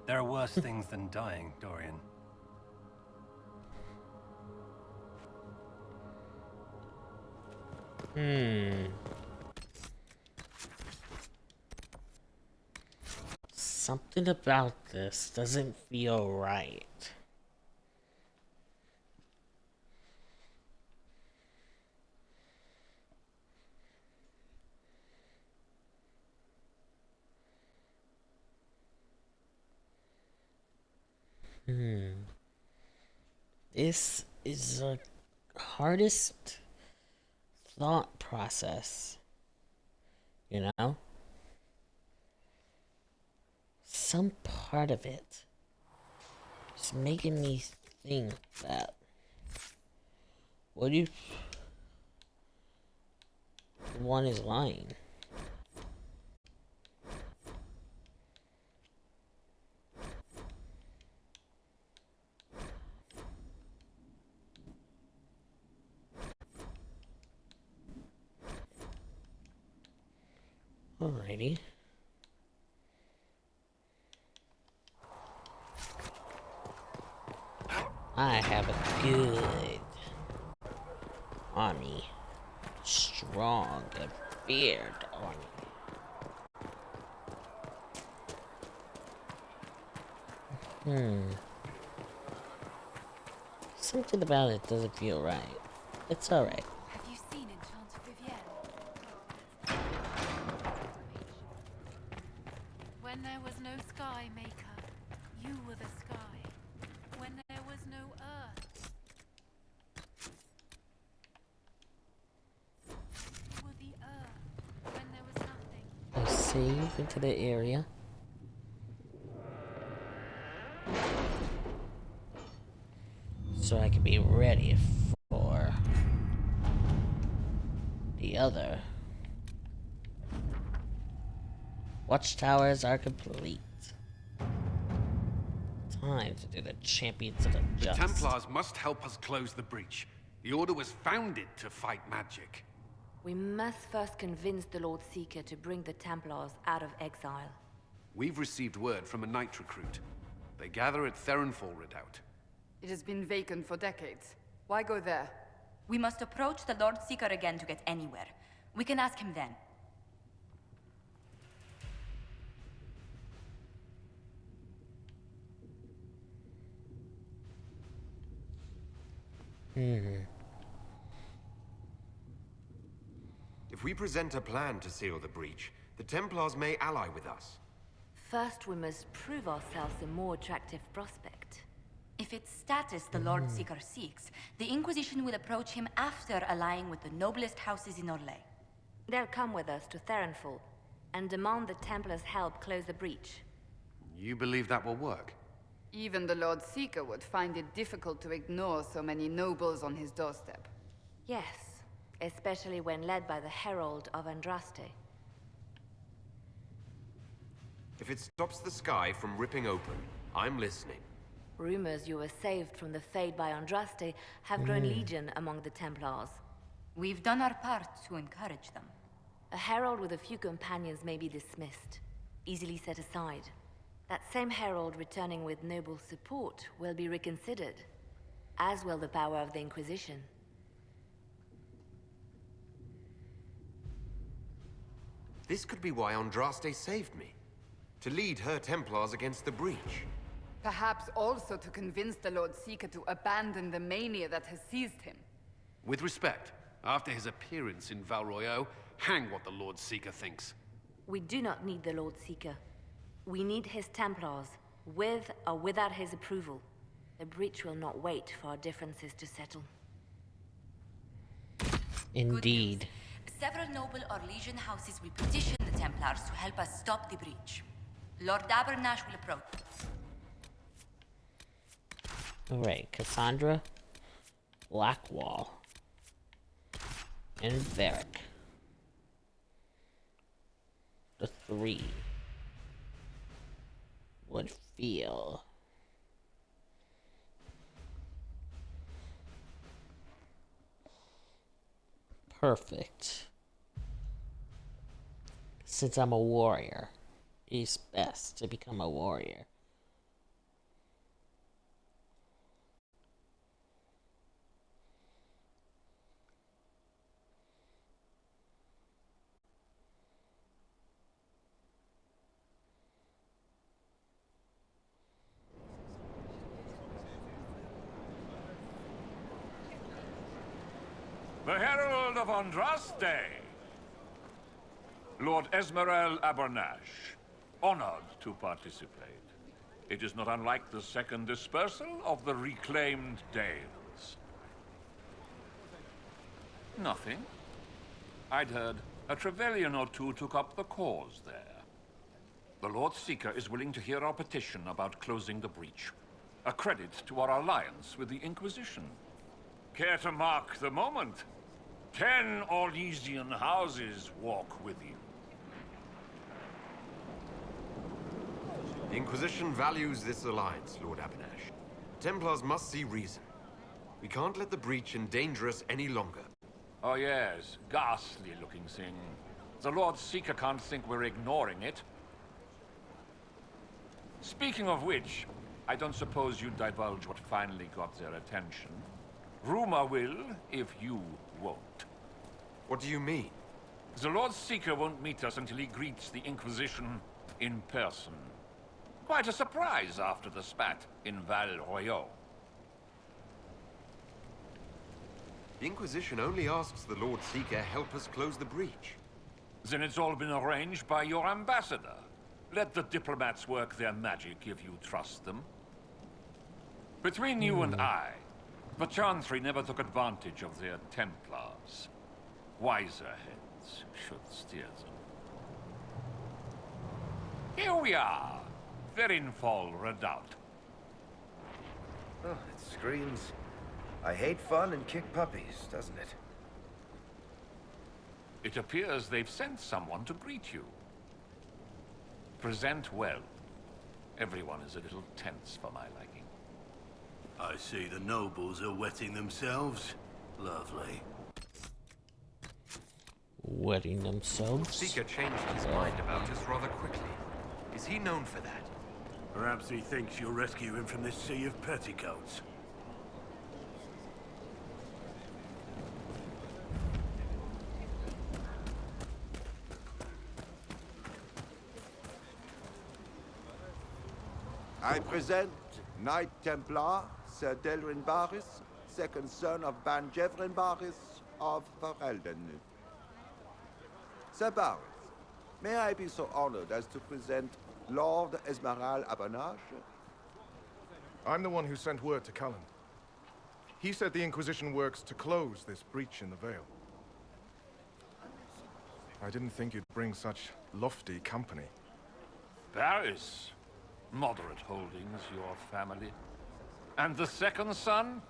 There are worse things than dying, Dorian. Something about this doesn't feel right. This is the hardest thought process. You know? Some part of it is making me think that what if one is lying? Alrighty. I have a good army. Strong and feared army. Something about it doesn't feel right. It's alright. Have you seen Enchanted Vivienne? When there was no sky maker, you were the sky. When there was no earth, you were the earth. When there was nothing. I save into the area. So I can be ready for the other. Watchtowers are complete. Time to do the Champions of the Just. The Templars must help us close the breach. The Order was founded to fight magic. We must first convince the Lord Seeker to bring the Templars out of exile. We've received word from a knight recruit. They gather at Theronfall Redoubt. It has been vacant for decades. Why go there? We must approach the Lord Seeker again to get anywhere. We can ask him then. If we present a plan to seal the breach, the Templars may ally with us. First, we must prove ourselves a more attractive prospect. If it's status the Lord Seeker seeks, the Inquisition will approach him after allying with the noblest houses in Orlais. They'll come with us to Theronfall and demand the Templars' help close the breach. You believe that will work? Even the Lord Seeker would find it difficult to ignore so many nobles on his doorstep. Yes, especially when led by the Herald of Andraste. If it stops the sky from ripping open, I'm listening. Rumors you were saved from the fate by Andraste have grown legion among the Templars. We've done our part to encourage them. A herald with a few companions may be dismissed, easily set aside. That same herald returning with noble support will be reconsidered, as will the power of the Inquisition. This could be why Andraste saved me. To lead her Templars against the breach. Perhaps also to convince the Lord Seeker to abandon the mania that has seized him. With respect, after his appearance in Val Royeaux, hang what the Lord Seeker thinks. We do not need the Lord Seeker. We need his Templars, with or without his approval. The breach will not wait for our differences to settle. Indeed. Several noble Orlesian houses will petition the Templars to help us stop the breach. Lord Abernash will approach. Alright, Cassandra, Blackwall, and Varric. The three would feel perfect. Since I'm a warrior, it's best to become a warrior. The Herald of Andraste. Lord Esmerel Abernash. Honored to participate. It is not unlike the second dispersal of the reclaimed Dales. Nothing. I'd heard a Trevelyan or two took up the cause there. The Lord Seeker is willing to hear our petition about closing the breach. A credit to our alliance with the Inquisition. Care to mark the moment? 10 Orlesian houses walk with you. The Inquisition values this alliance, Lord Abinash. Templars must see reason. We can't let the breach endanger us any longer. Oh yes, ghastly-looking thing. The Lord Seeker can't think we're ignoring it. Speaking of which, I don't suppose you'd divulge what finally got their attention. Rumor will, if you won't. What do you mean? The Lord Seeker won't meet us until he greets the Inquisition in person. Quite a surprise after the spat in Val Royaux. The Inquisition only asks the Lord Seeker help us close the breach. Then it's all been arranged by your ambassador. Let the diplomats work their magic if you trust them. Between you and I, the Chantry never took advantage of their Templars. Wiser heads should steer them. Here we are, Verinfall Redoubt. Oh, it screams, I hate fun and kick puppies, doesn't it? It appears they've sent someone to greet you. Present well. Everyone is a little tense for my liking. I see the nobles are wetting themselves. Lovely. Wetting themselves? Seeker changed his mind about us rather quickly. Is he known for that? Perhaps he thinks you'll rescue him from this sea of petticoats. I present Knight Templar, Sir Delrin Barris, second son of Ban Jevrin Barris of Ferelden. Sir Barris, may I be so honored as to present Lord Esmeralda Abanache? I'm the one who sent word to Cullen. He said the Inquisition works to close this breach in the Vale. I didn't think you'd bring such lofty company. Barris. Moderate holdings, your family. And the second son?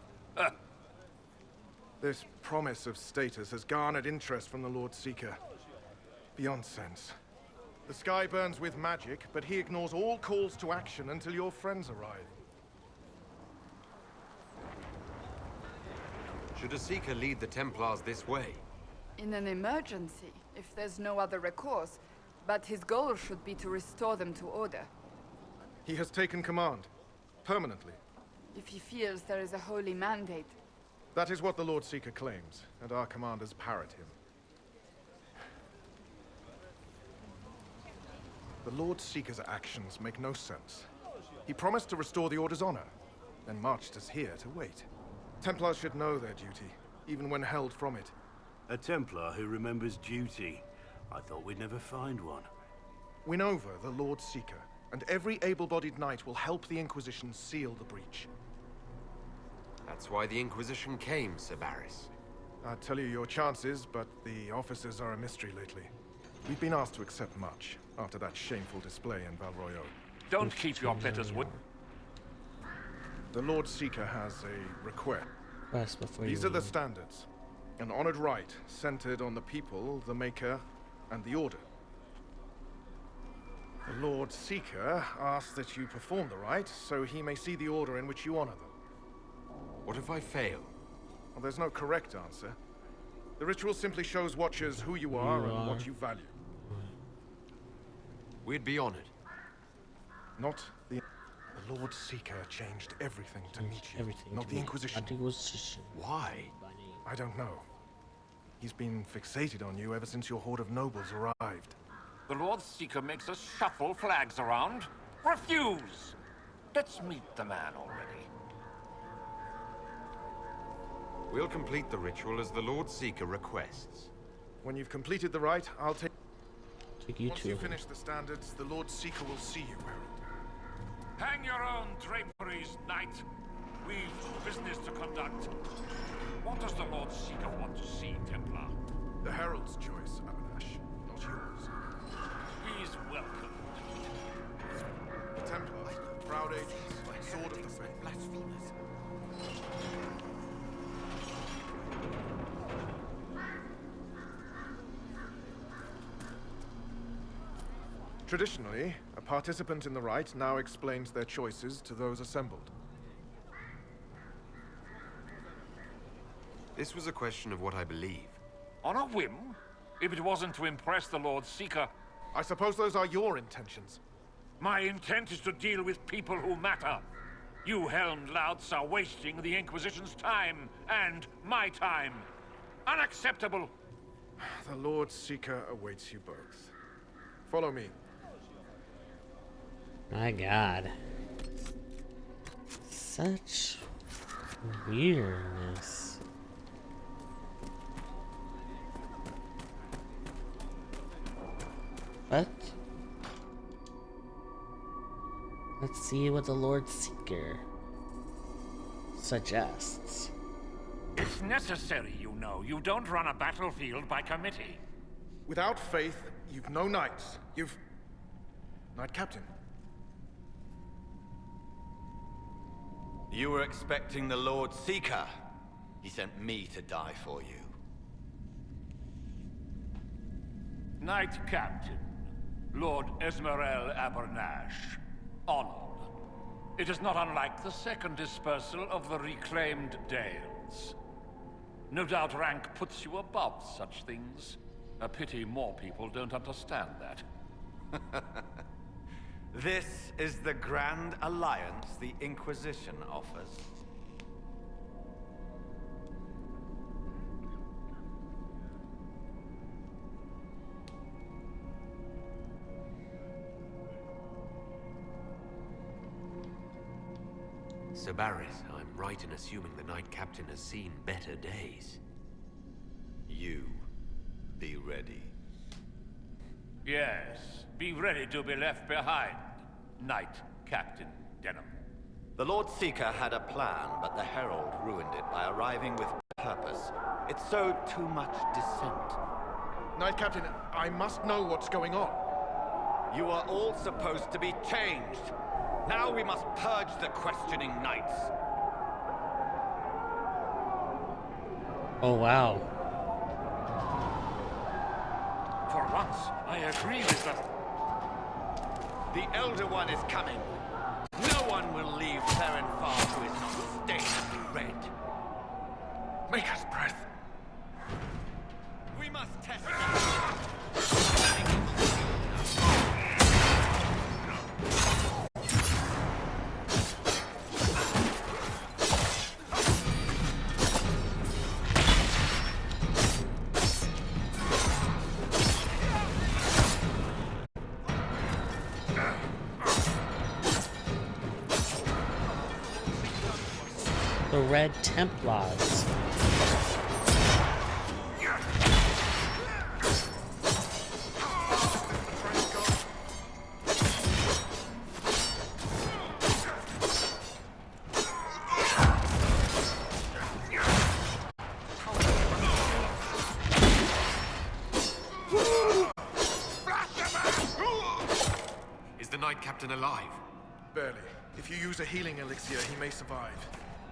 This promise of status has garnered interest from the Lord Seeker. Beyond sense. The sky burns with magic, but he ignores all calls to action until your friends arrive. Should a Seeker lead the Templars this way? In an emergency, if there's no other recourse. But his goal should be to restore them to order. He has taken command. Permanently. If he feels there is a holy mandate. That is what the Lord Seeker claims, and our commanders parrot him. The Lord Seeker's actions make no sense. He promised to restore the Order's honor, then marched us here to wait. Templars should know their duty, even when held from it. A Templar who remembers duty. I thought we'd never find one. Win over the Lord Seeker, and every able-bodied knight will help the Inquisition seal the breach. That's why the Inquisition came, Sir Barris. I'd tell you your chances, but the officers are a mystery lately. We've been asked to accept much, after that shameful display in Val Royaux. Don't keep your betters wood. The Lord Seeker has a request. These are the standards. An honored right, centered on the people, the Maker, and the Order. The Lord Seeker asks that you perform the rite, so he may see the order in which you honor them. What if I fail? Well, there's no correct answer. The ritual simply shows watchers who you are and what you value. We'd be honored. Not the Lord Seeker changed everything to meet you, not the Inquisition. Why? I don't know. He's been fixated on you ever since your horde of nobles arrived. The Lord Seeker makes us shuffle flags around. Refuse! Let's meet the man already. We'll complete the ritual as the Lord Seeker requests. When you've completed the rite, I'll take you Once to you him. finish the standards, the Lord Seeker will see you, Herald. Hang your own draperies, knight. We've business to conduct. What does the Lord Seeker want to see, Templar? The Herald's choice, Abanash, not yours. He's welcome. Templars, proud agents, sword of the faith. Blasphemers. Traditionally, a participant in the rite now explains their choices to those assembled. This was a question of what I believe. On a whim? If it wasn't to impress the Lord Seeker... I suppose those are your intentions. My intent is to deal with people who matter. You helmed louts are wasting the Inquisition's time, and my time. Unacceptable! The Lord Seeker awaits you both. Follow me. My God. Such weirdness. What? Let's see what the Lord Seeker suggests. It's necessary, you know. You don't run a battlefield by committee. Without faith, you've no knights. You've... Knight Captain. You were expecting the Lord Seeker. He sent me to die for you. Knight Captain, Lord Esmerel Abernash. Honored. It is not unlike the second dispersal of the reclaimed Dales. No doubt rank puts you above such things. A pity more people don't understand that. This is the grand alliance the Inquisition offers. Sir Barris, I'm right in assuming the Knight Captain has seen better days. You, be ready. Yes, be ready to be left behind, Knight Captain Denham. The Lord Seeker had a plan, but the Herald ruined it by arriving with purpose. It sowed too much dissent. Knight Captain, I must know what's going on. You are all supposed to be changed. Now we must purge the questioning knights. Oh, wow. For once, I agree with The Elder One is coming. No one will leave Theron Farm who is not stained red. Make us breath. We must test The Red Templars. Is the Knight Captain alive? Barely. If you use a healing elixir, he may survive.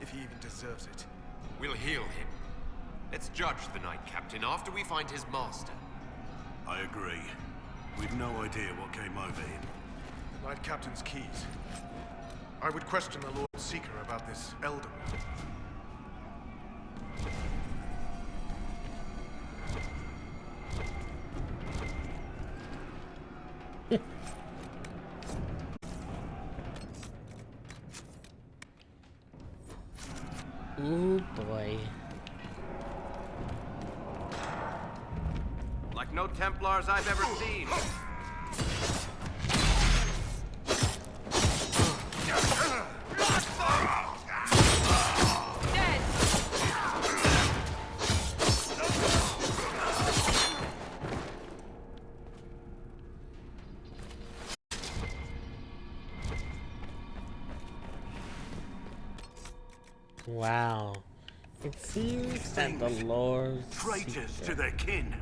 If he even deserves it. We'll heal him. Let's judge the Knight Captain after we find his master. I agree. We've no idea what came over him. The Knight Captain's keys. I would question the Lord Seeker about this Elder One. Ooh, boy. like no Templars I've ever seen. Wow. It seems that the Lord Traitors to their kin.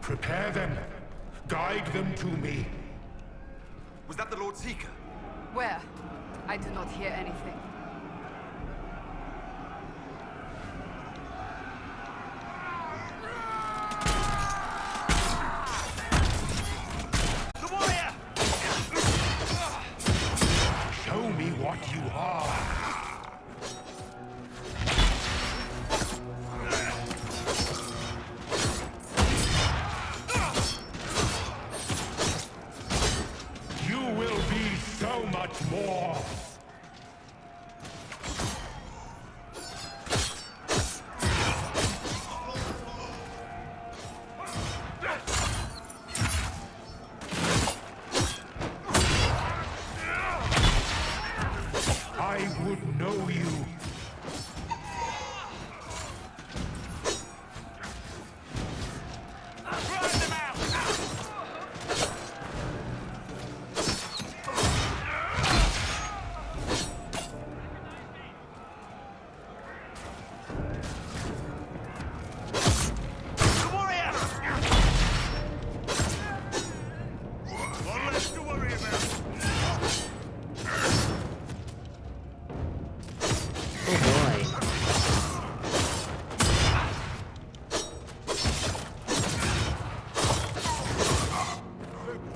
Prepare them. Guide them to me. Was that the Lord Seeker? Where? I do not hear anything. The warrior! Show me what you are. You will be so much more. I would know you.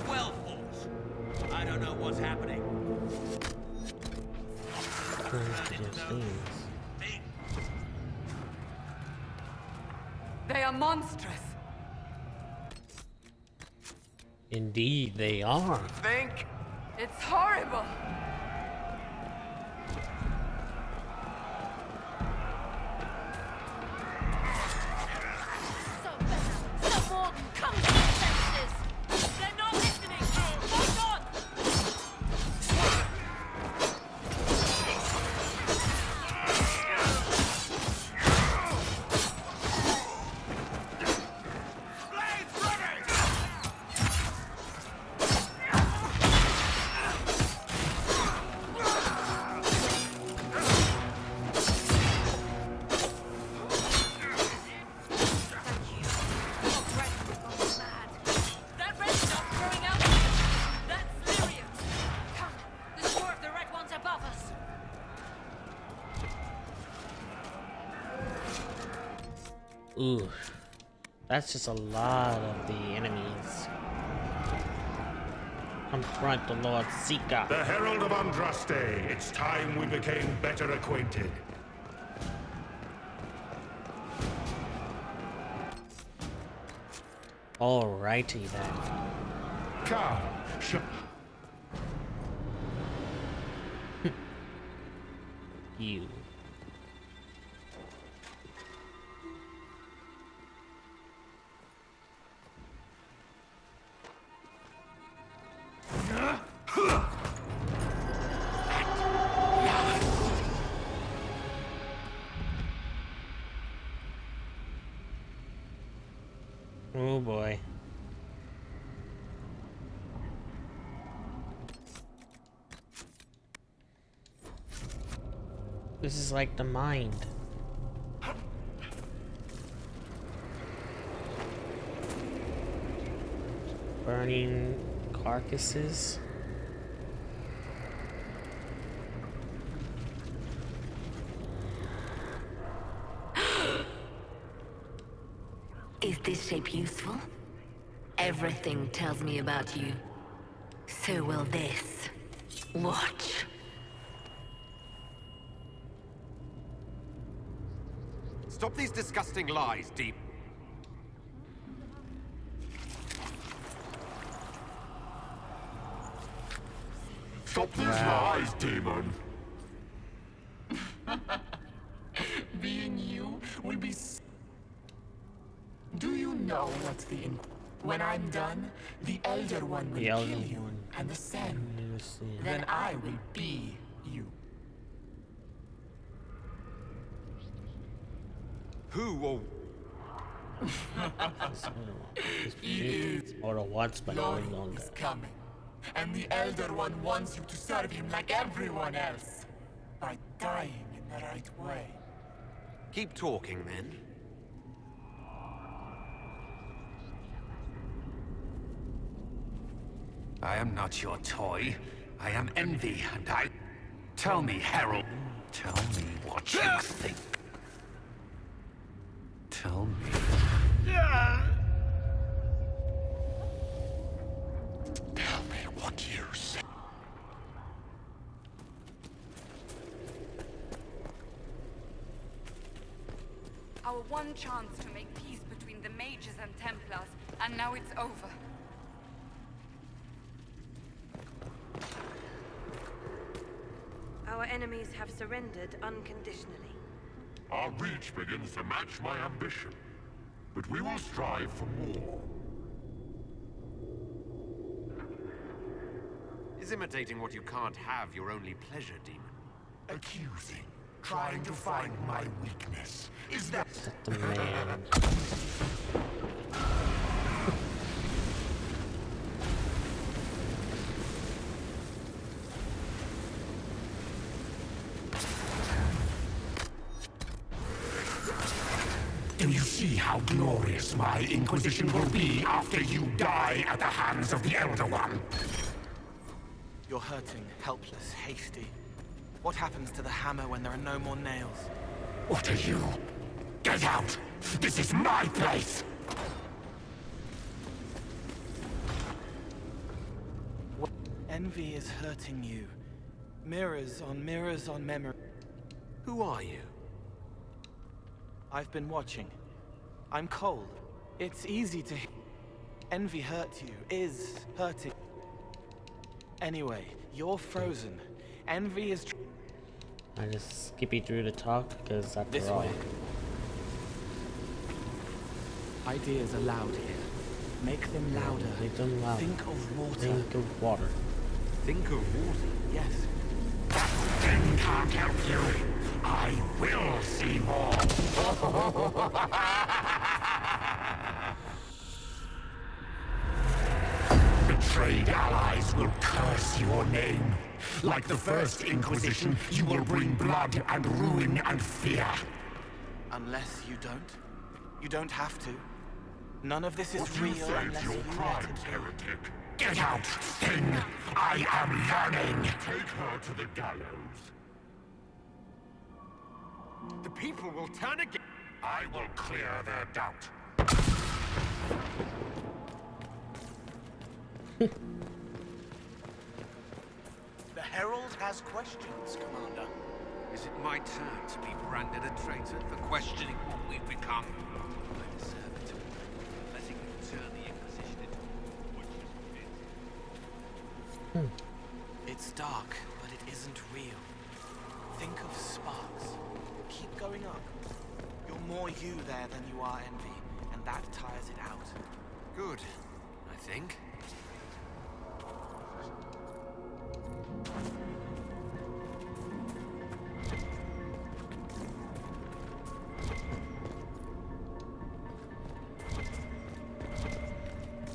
Well, folks, I don't know what's happening. They are monstrous. Indeed, they are. Think? It's horrible. Sir Morgan, come to your senses! They're not listening! Hold on! That red's not throwing out! That's Lyria! Come, there's more of the red ones above us! Ooh. That's just a lot of the enemies. Confront the Lord Seeker. The Herald of Andraste. It's time we became better acquainted. Alrighty then. Come. You. Oh boy. This is like the mind. Burning carcasses. Is this shape useful? Everything tells me about you. So will this. Watch. Stop these disgusting lies, Deep. Stop these lies, demon. Being you will be... Do you know what's the... When I'm done, the Elder One will kill you, and the Sen. Then I will be you. Who or... Or once, but no Lori longer. is coming. And the Elder One wants you to serve him like everyone else. By dying in the right way. Keep talking, then. I am not your toy. I am Envy, and I... Tell me, Herald. Tell me what you think. Tell me. Tell me what you say. Our one chance to make peace between the mages and Templars, and now it's over. Our enemies have surrendered unconditionally. Our reach begins to match my ambition, but we will strive for more. Is imitating what you can't have your only pleasure, demon? Accusing, trying to find my weakness. Is that the man? Do you see how glorious my inquisition will be after you die at the hands of the Elder One? You're hurting, helpless, hasty. What happens to the hammer when there are no more nails? What are you? Get out! This is my place! Envy is hurting you. Mirrors on memory. Who are you? I've been watching. I'm cold. It's easy to... Envy hurt you, is hurting. Anyway, you're frozen. Envy is... I just skip you through the talk, because after This all... way. Ideas are loud here. Make them louder. Make them louder. Think of water. Think of water. Think of water? Yes. That thing can't help you. I will see more. Betrayed allies will curse your name. Like the first Inquisition, you will bring blood and ruin and fear. Unless you don't. You don't have to. None of this is What real you say unless to your you let crimes, it. heretic? Get out, thing! I am learning! Take her to the gallows. The people will turn again. I will clear their doubt. The Herald has questions, Commander. Is it my turn to be branded a traitor for questioning what we've become? I deserve it. Letting you turn the Inquisition into what It's dark, but it isn't real. Think of sparks. Keep going up. You're more you there than you are Envy, and that tires it out. Good, I think.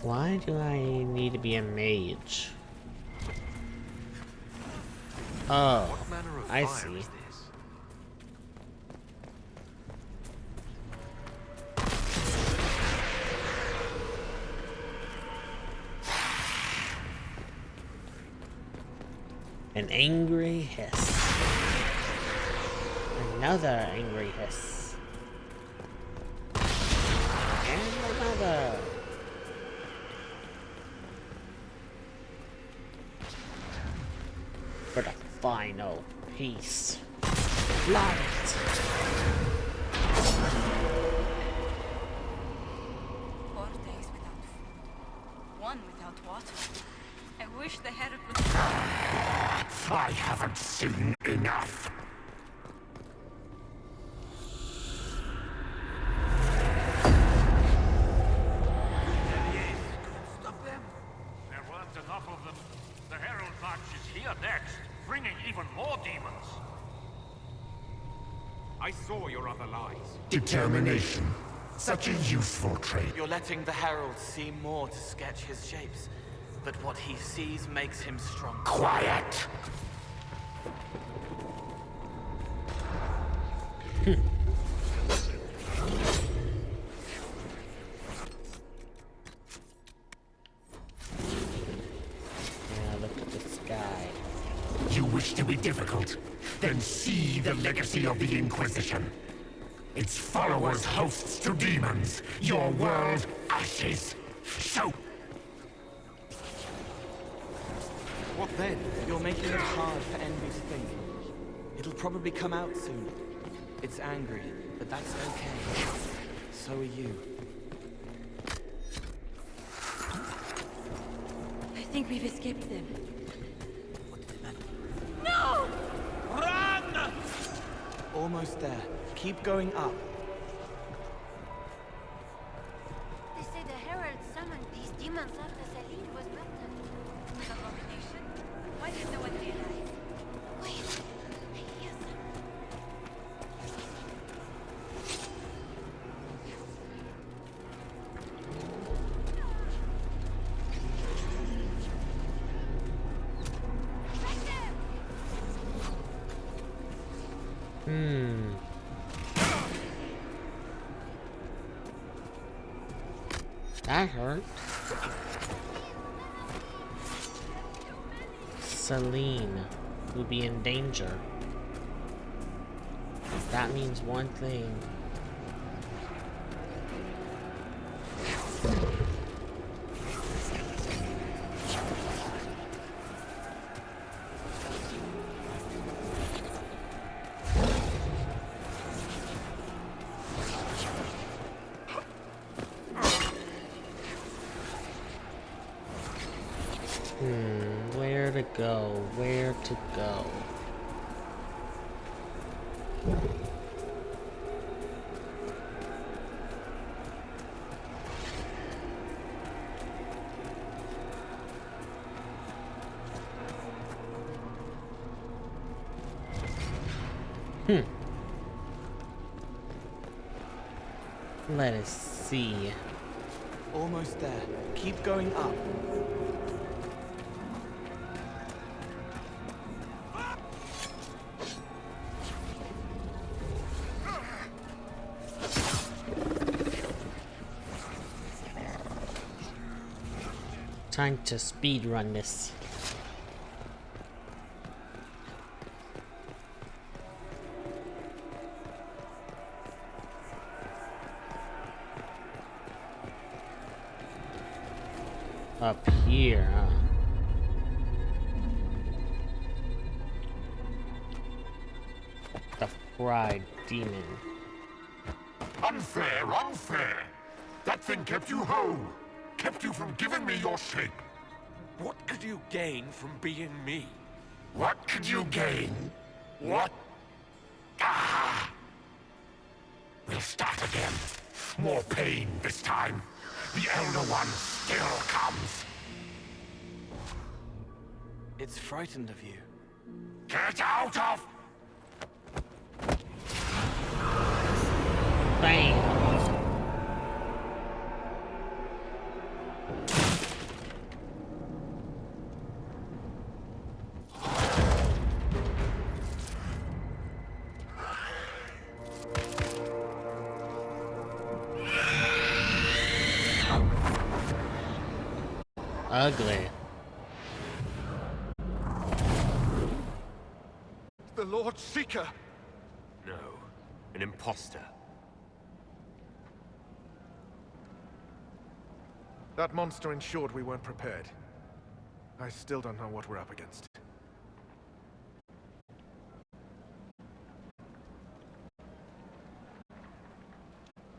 Why do I need to be a mage? Oh, What manner of I fire see. is this? An angry hiss. Another angry hiss. And another. For the final piece. Light. 4 days without food. 1 without water. I wish the Herald would... I haven't seen enough. Stop them! There weren't enough of them. The Herald March is here next, bringing even more demons. I saw your other lies. Determination. Such a useful trait. You're letting the Herald see more to sketch his shapes. but what he sees makes him stronger. Quiet! Look at the sky. You wish to be difficult? Then see the legacy of the Inquisition. Its followers hosts to demons, your world ashes. So... What then? You're making it hard for Envy to think. It'll probably come out soon. It's angry, but that's okay. So are you. I think we've escaped them. No! Run! Almost there. Keep going up. They say the Herald summoned these demons after Celine was murdered. An abomination? Why did no one realize? Wait, I hear them. That hurt. Celine will be in danger. That means one thing. Where to go? Where to go? Let us see. Almost there. Keep going up. Time to speed run this. Up here, huh? The fried demon. Unfair, unfair! That thing kept you whole! Kept you from giving me your shape! What could you gain from being me? What could you gain? What? Ah! We'll start again. More pain this time. The Elder One still comes. It's frightened of you. Get out of... Bam! Ugly. The Lord Seeker! No, an imposter. That monster ensured we weren't prepared. I still don't know what we're up against.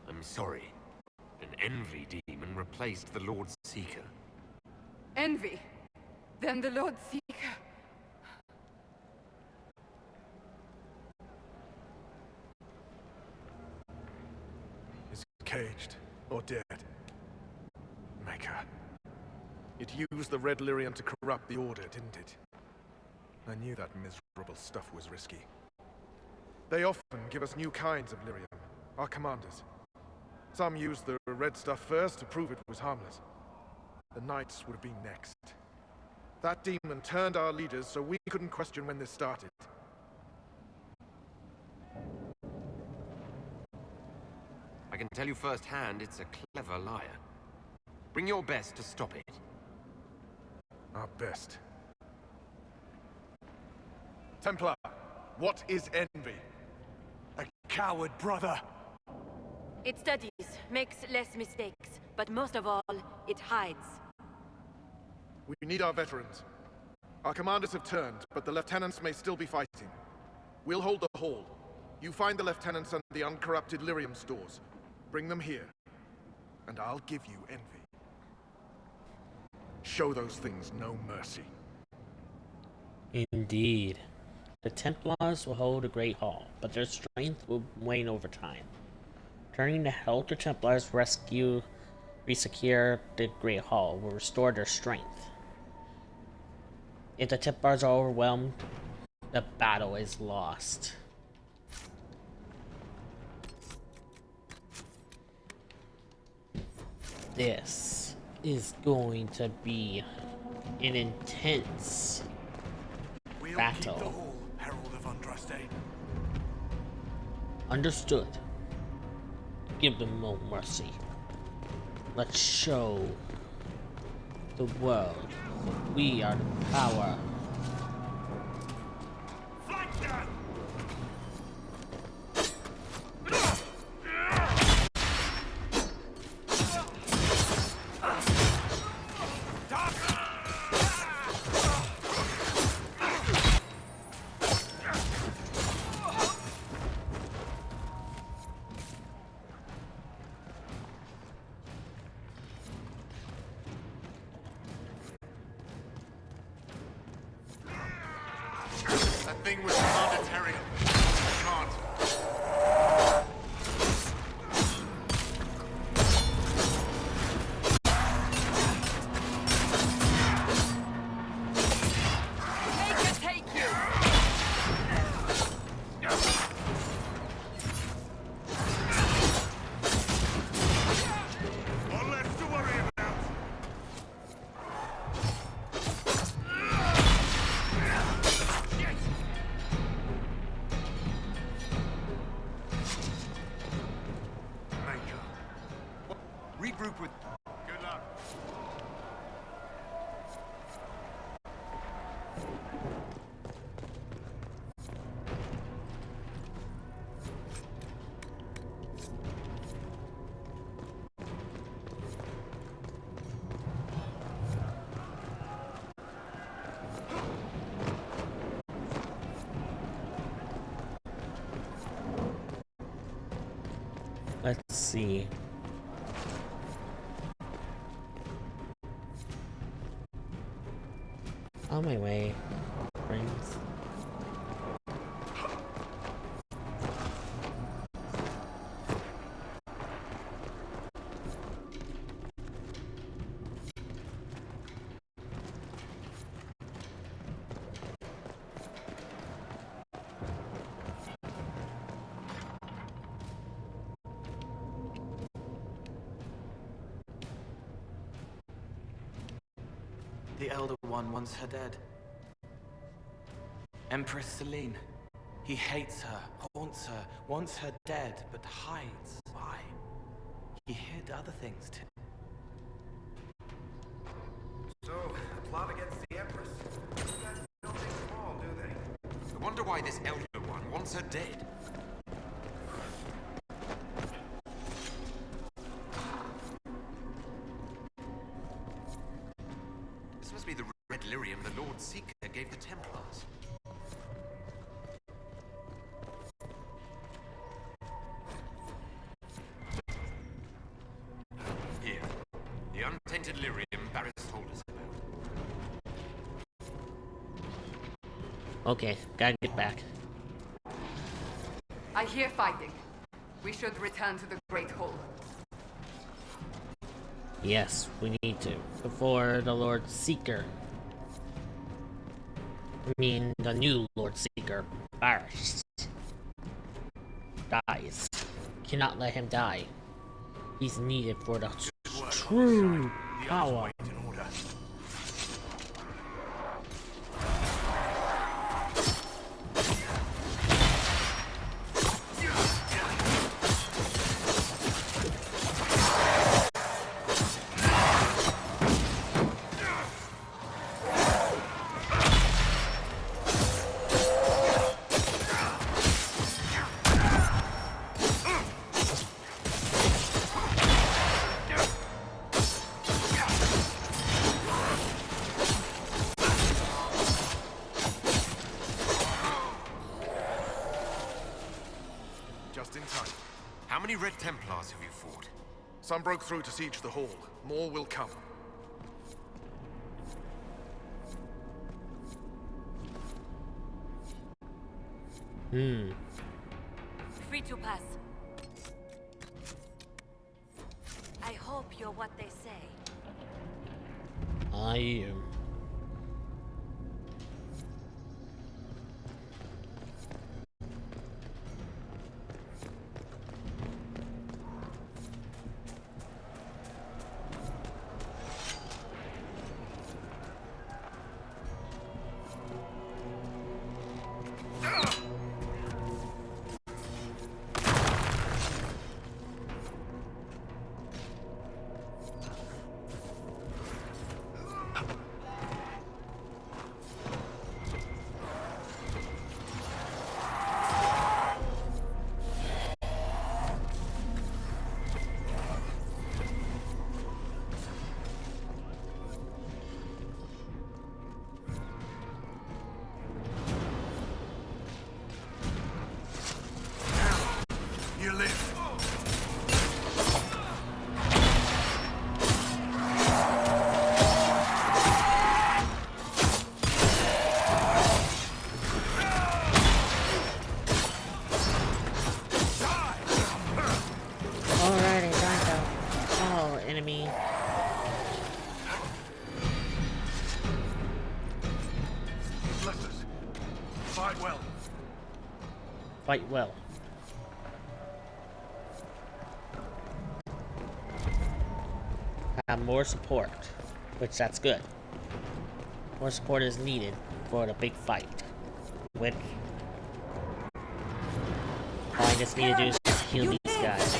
I'm sorry. An envy demon replaced the Lord Seeker. Envy? Then the Lord Seeker. Is caged or dead. Maker. It used the Red Lyrium to corrupt the Order, didn't it? I knew that miserable stuff was risky. They often give us new kinds of Lyrium, our commanders. Some used the red stuff first to prove it was harmless. the Knights would have been next. That demon turned our leaders so we couldn't question when this started. I can tell you firsthand, it's a clever liar. Bring your best to stop it. Our best. Templar, what is envy? A coward, brother. It studies, makes less mistakes, but most of all, it hides. We need our veterans. Our commanders have turned, but the lieutenants may still be fighting. We'll hold the hall. You find the lieutenants and the uncorrupted lyrium stores. Bring them here, and I'll give you envy. Show those things no mercy. Indeed. The Templars will hold a great hall, but their strength will wane over time. Turning to help the Templars resecure the Great Hall will restore their strength. If the Templars are overwhelmed, the battle is lost. This is going to be an intense battle. Keep the hall, Herald of Andraste. Understood. Give them no mercy. Let's show the world that we are the power. That thing was Commander Terrier. I can't. Regroup with... Good luck. Let's see. On my way, friends. The Elder One wants her dead. Empress Celine. He hates her, haunts her, wants her dead, but hides. Why? He hid other things too. So, a plot against the Empress? You guys don't think small, do they? I wonder why this Elder One wants her dead. This must be the red lyrium the Lord Seeker gave the Templars. Here, the untainted lyrium Barris told us about. Okay, gotta get back. I hear fighting. We should return to the Great Hall. Yes, we need to. Before the Lord Seeker. I mean, the new Lord Seeker, Barris, dies. Cannot let him die. He's needed for the true power Red Templars have you fought? Some broke through to siege the hall. More will come. Free to pass. I hope you're what they say. I am. You live. Alrighty, time to follow enemy. Bless us. Fight well. Fight well. Have more support, which that's good. More support is needed for the big fight. Which all I just need to do is kill these guys.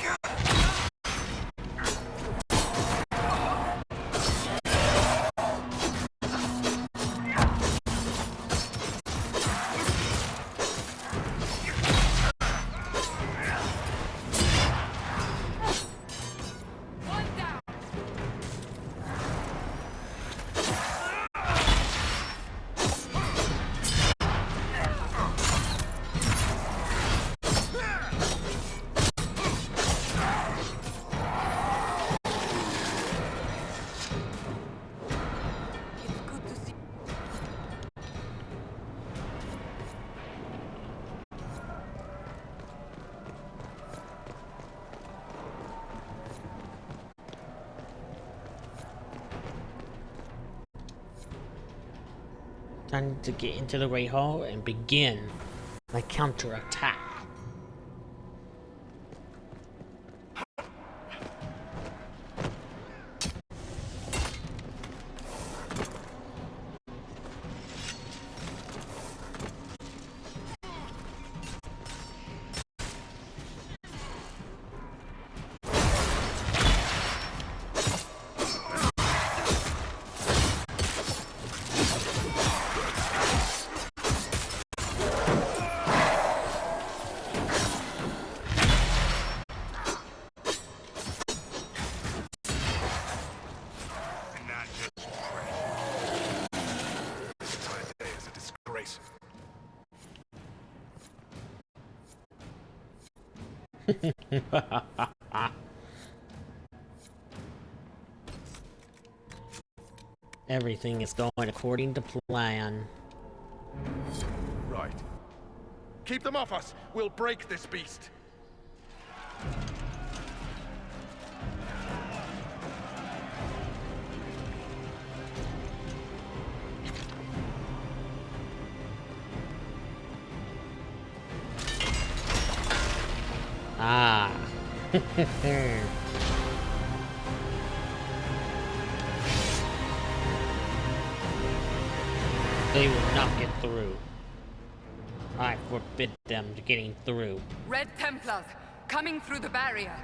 Time to get into the Great Hall and begin my counterattack. Everything is going according to plan. Right. Keep them off us. We'll break this beast. Ah. They will not get through. I forbid them to getting through. Red Templars, coming through the barrier.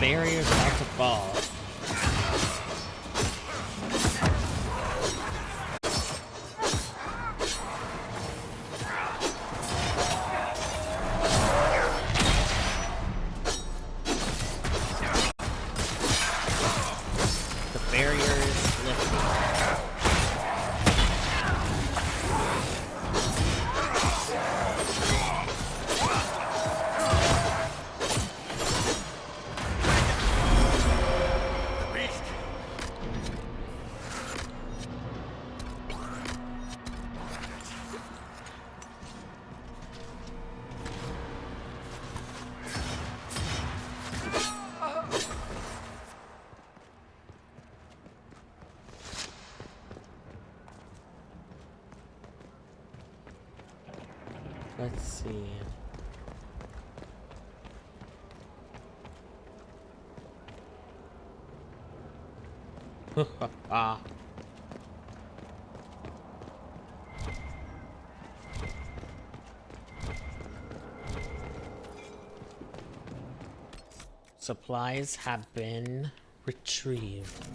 barrier's about to fall. The barrier is lifting. Let's see. Ah. Supplies have been retrieved.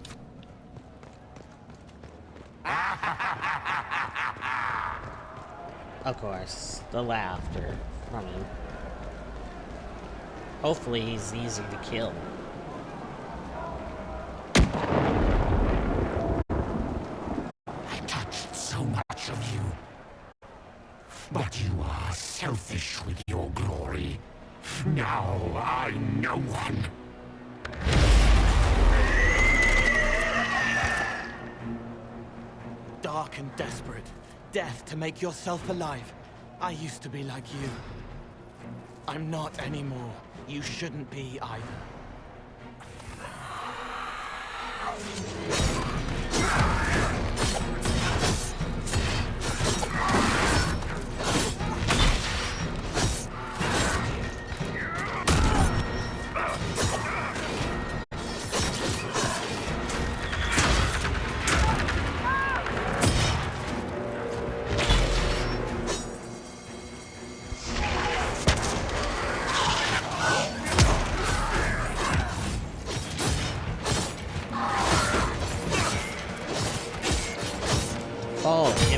Of course, the laughter from him. Hopefully he's easy to kill. I touched so much of you. But you are selfish with your glory. Now I'm no one. Dark and desperate. Death to make yourself alive. I used to be like you. I'm not anymore. You shouldn't be either.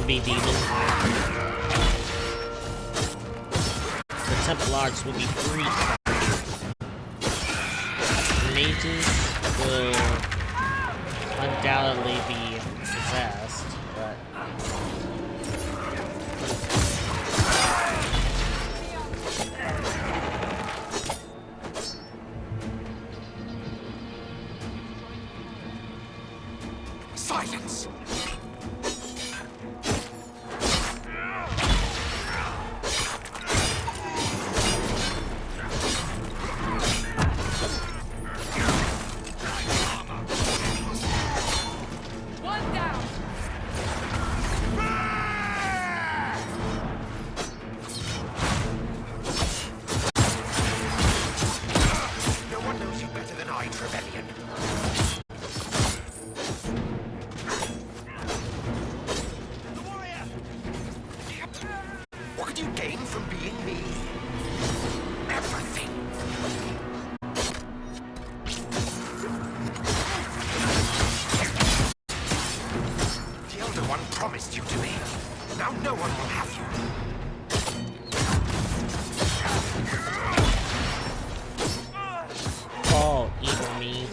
Be demon. The Templars will be free. Mages will undoubtedly be possessed, but silence! Promised you to me. Now no one will have you. Oh, evil me.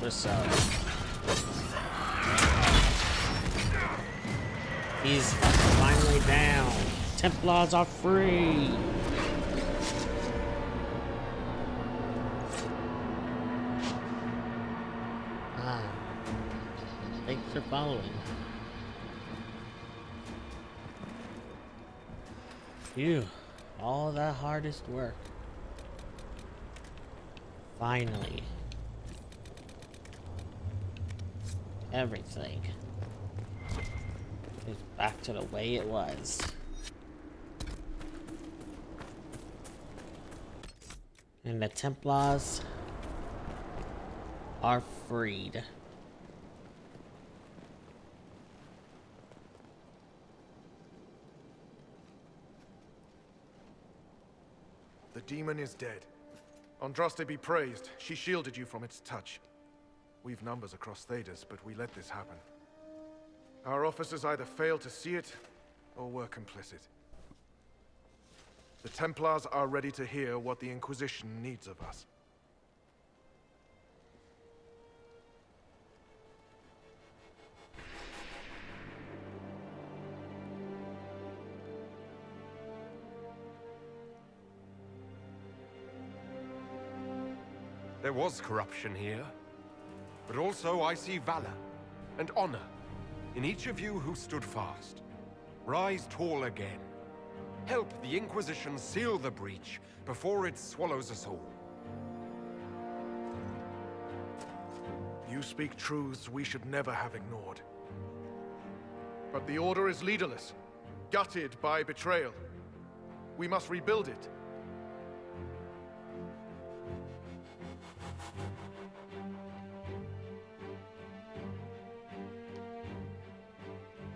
So he's finally down. Templars are free. Thanks for following. Phew. All that hardest work. Finally. Everything is back to the way it was. And the Templars are freed. The demon is dead. Andraste be praised. She shielded you from its touch. We've numbers across Thedas, but we let this happen. Our officers either failed to see it, or were complicit. The Templars are ready to hear what the Inquisition needs of us. There was corruption here, but also I see valor and honor in each of you who stood fast. Rise tall again. Help the Inquisition seal the breach before it swallows us all. You speak truths we should never have ignored. But the Order is leaderless, gutted by betrayal. We must rebuild it.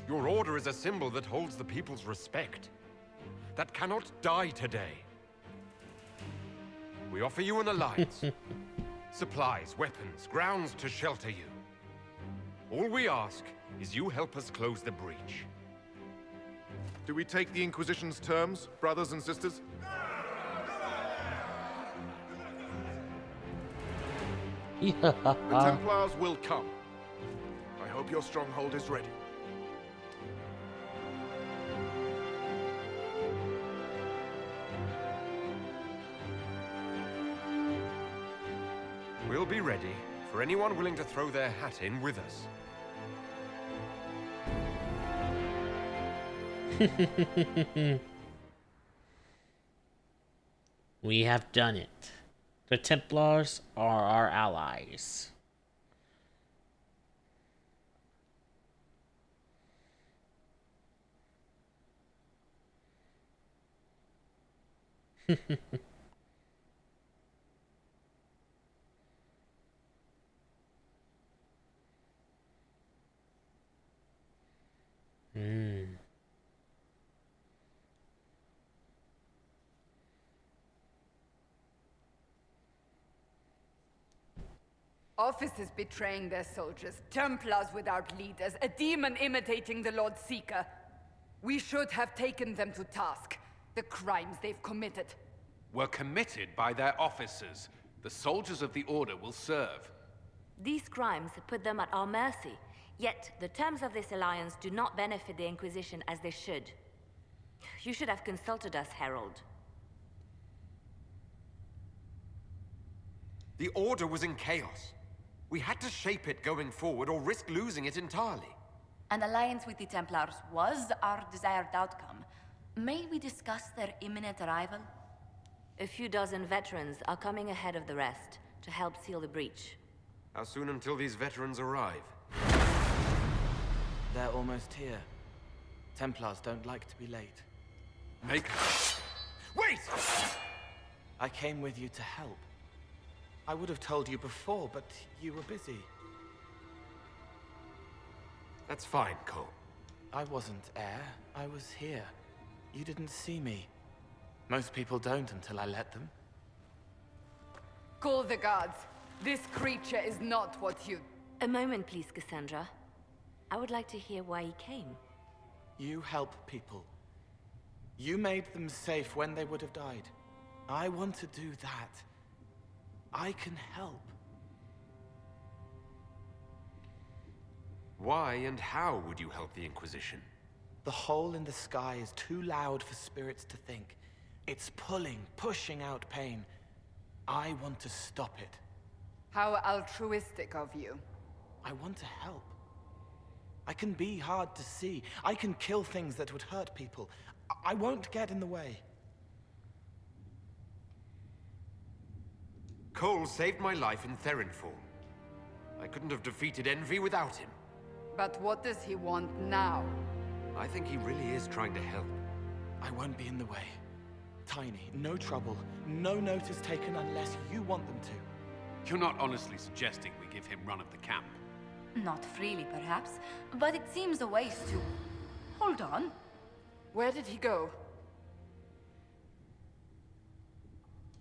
Your Order is a symbol that holds the people's respect, that cannot die today. We offer you an alliance. Supplies, weapons, grounds to shelter you. All we ask is you help us close the breach. Do we take the Inquisition's terms, brothers and sisters? The Templars will come. I hope your stronghold is ready. We'll be ready for anyone willing to throw their hat in with us. We have done it. The Templars are our allies. Officers betraying their soldiers, Templars without leaders, a demon imitating the Lord Seeker. We should have taken them to task. The crimes they've committed. Were committed by their officers. The soldiers of the Order will serve. These crimes put them at our mercy, yet the terms of this alliance do not benefit the Inquisition as they should. You should have consulted us, Herald. The Order was in chaos. We had to shape it going forward or risk losing it entirely. An alliance with the Templars was our desired outcome. May we discuss their imminent arrival? A few dozen veterans are coming ahead of the rest to help seal the breach. How soon until these veterans arrive? They're almost here. Templars don't like to be late. Make... Wait! I came with you to help. I would have told you before, but you were busy. That's fine, Cole. I wasn't heir. I was here. You didn't see me. Most people don't until I let them. Call the guards. This creature is not what you... A moment, please, Cassandra. I would like to hear why he came. You help people. You made them safe when they would have died. I want to do that. I can help. Why and how would you help the Inquisition? The hole in the sky is too loud for spirits to think. It's pulling, pushing out pain. I want to stop it. How altruistic of you. I want to help. I can be hard to see. I can kill things that would hurt people. I won't get in the way. Cole saved my life in Therinfall. I couldn't have defeated Envy without him. But what does he want now? I think he really is trying to help. I won't be in the way. Tiny, no trouble, no notice taken unless you want them to. You're not honestly suggesting we give him run of the camp? Not freely, perhaps, but it seems a waste to... Hold on. Where did he go?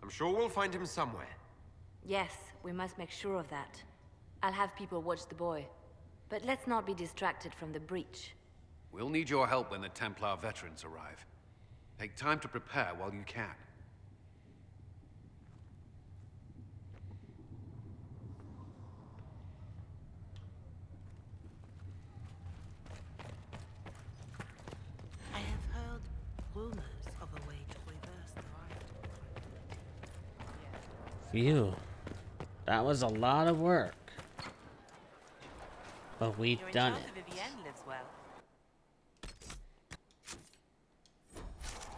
I'm sure we'll find him somewhere. Yes, we must make sure of that. I'll have people watch the boy. But let's not be distracted from the breach. We'll need your help when the Templar veterans arrive. Take time to prepare while you can. I have heard rumors of a way to reverse the right. Phew. That was a lot of work. But we've done it. Lives well.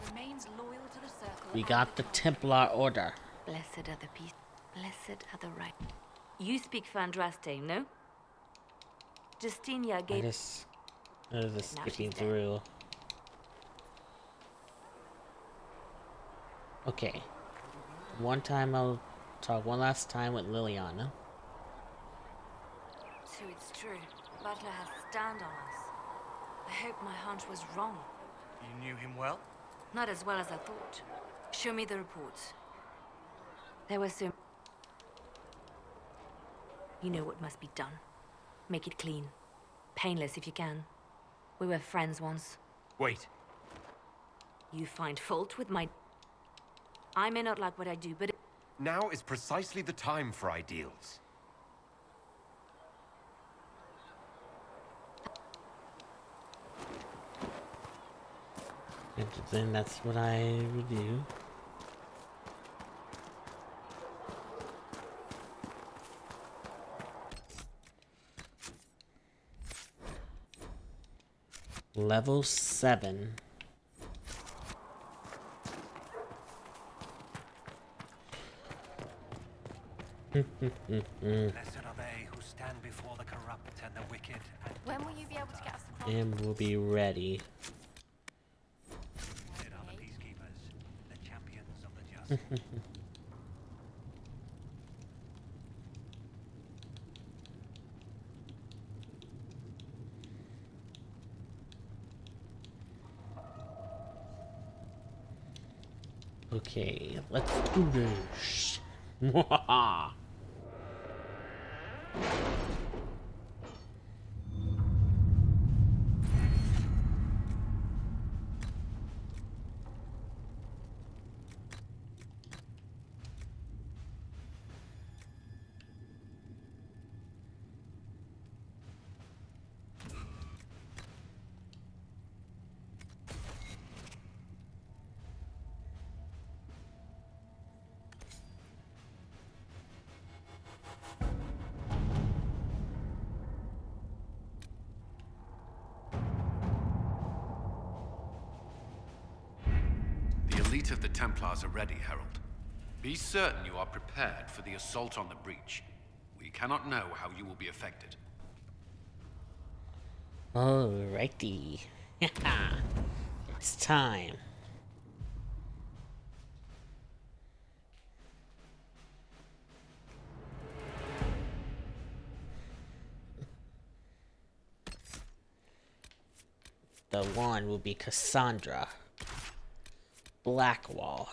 Remains loyal to the circle. We got the Templar Order. Blessed are the peace. Blessed are the right. You speak Fandraste, no? Justinia I gave... just Now skipping she's dead. through. Okay. One time I'll talk one last time with Liliana. So it's true. Butler has stand on us. I hope my hunch was wrong. You knew him well? Not as well as I thought. Show me the reports. There was some... You know what must be done. Make it clean. Painless if you can. We were friends once. Wait. You find fault with my... I may not like what I do, but... Now is precisely the time for ideals. And then that's what I would do. Level 7. Blessed are they who stand before the corrupt and the wicked. When will you be able to get us across? And we'll be ready. Blessed are the peacekeepers, the champions of the just. Okay, let's do this. Mwahaha. The elite of the Templars are ready, Herald. Be certain you are prepared for the assault on the breach. We cannot know how you will be affected. Alrighty. It's time. The one will be Cassandra, Blackwall,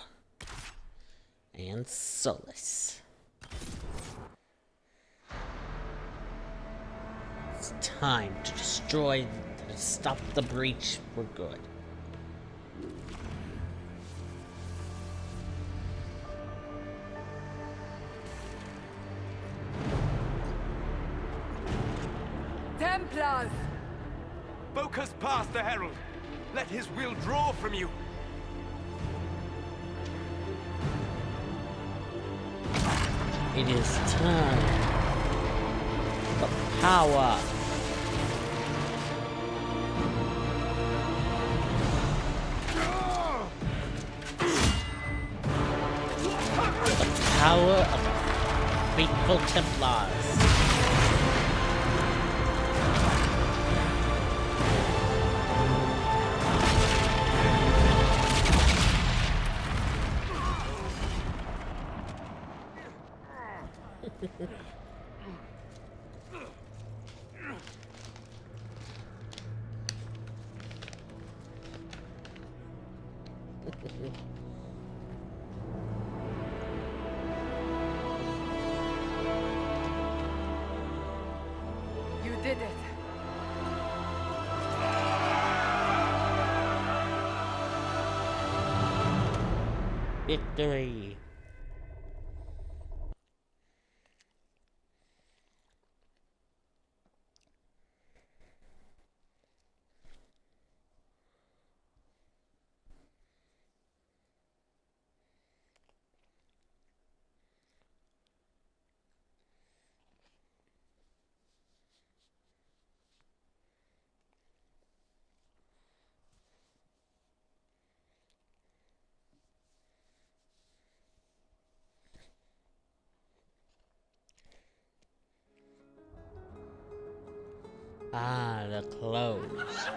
and Solus. It's time to destroy, to stop the breach for good. Templars! Focus past the Herald. Let his will draw from you. It is time for power. power of the faithful Templars. You did it. Victory. Ah, the clothes.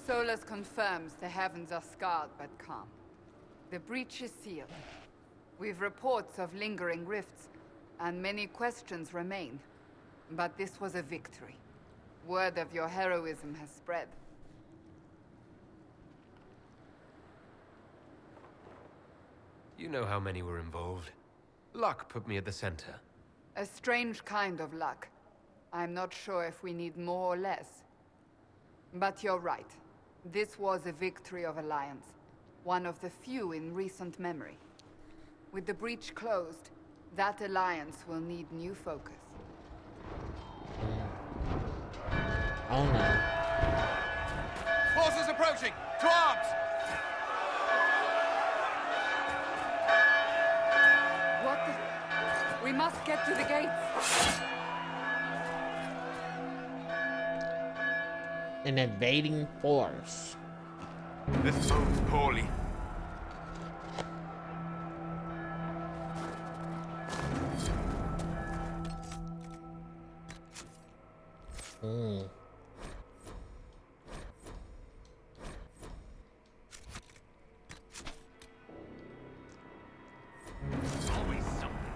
Solus confirms the heavens are scarred but calm. The breach is sealed. We've reports of lingering rifts, and many questions remain. But this was a victory. Word of your heroism has spread. You know how many were involved. Luck put me at the center. A strange kind of luck. I'm not sure if we need more or less. But you're right. This was a victory of Alliance. One of the few in recent memory. With the breach closed, that alliance will need new focus. Oh no. Forces approaching! To arms! What the... We must get to the gates! An invading force. This bodes poorly. There's always something.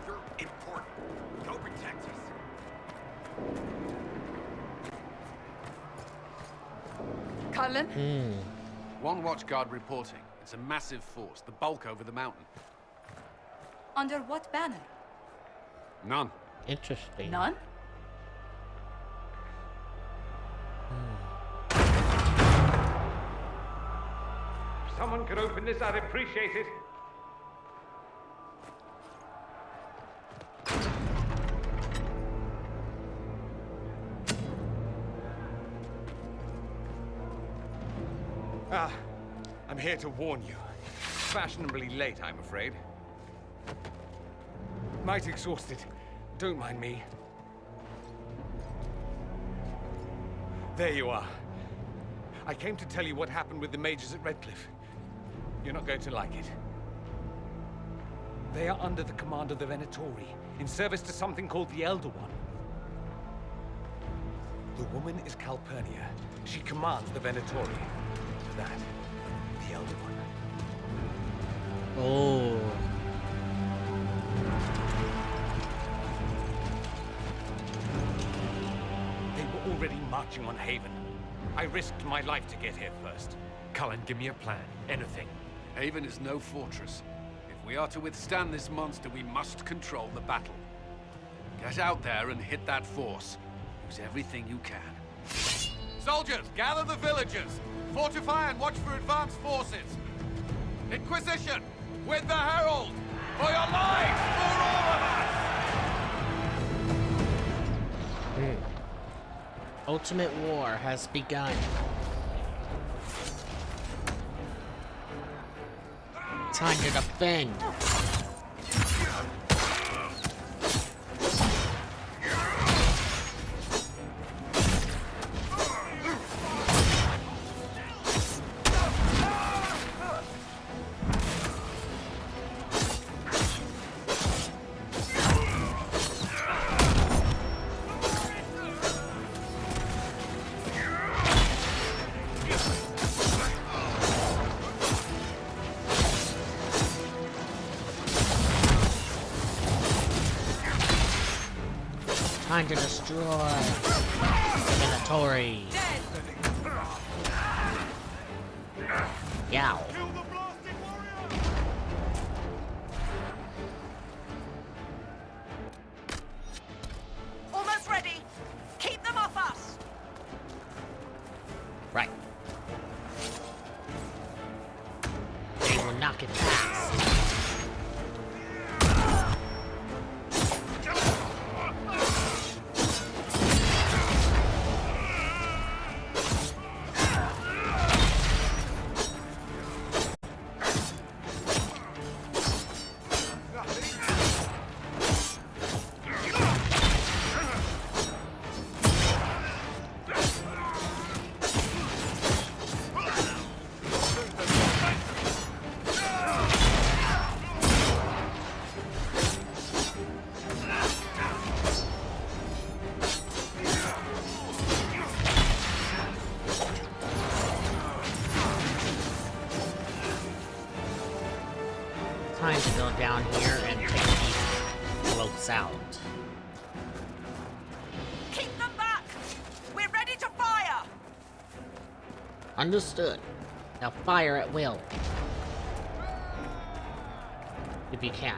You're important. Go protect us. Cullen? One watchguard reporting. It's a massive force, the bulk over the mountain. Under what banner? None. Interesting. None? If someone could open this, I'd appreciate it. I'm here to warn you. Fashionably late, I'm afraid. Might exhausted. Don't mind me. There you are. I came to tell you what happened with the mages at Redcliffe. You're not going to like it. They are under the command of the Venatori, in service to something called the Elder One. The woman is Calpurnia. She commands the Venatori. That, the Elder One. Oh. They were already marching on Haven. I risked my life to get here first. Cullen, give me a plan. Anything. Haven is no fortress. If we are to withstand this monster, we must control the battle. Get out there and hit that force. Use everything you can. Soldiers, gather the villagers! Fortify and watch for advanced forces! Inquisition! With the Herald! For your lives! For all of us! Ultimate war has begun. Time to defend. Time to destroy the Minotauri. Yow. Almost ready. Keep them off us. Right. They will knock it fast. Time to go down here and take these floats out. Keep them back. We're ready to fire. Understood. Now fire at will. If you can.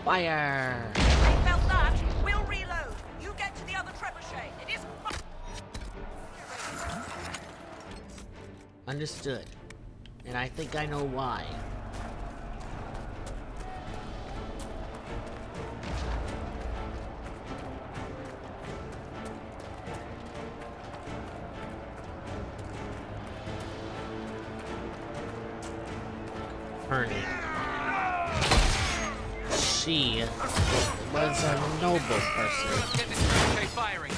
Fire! They felt that. We'll reload. You get to the other trebuchet. It isn't. Understood. And I think I know why. Ernie. She was a noble person. Let's get this trebuchet firing.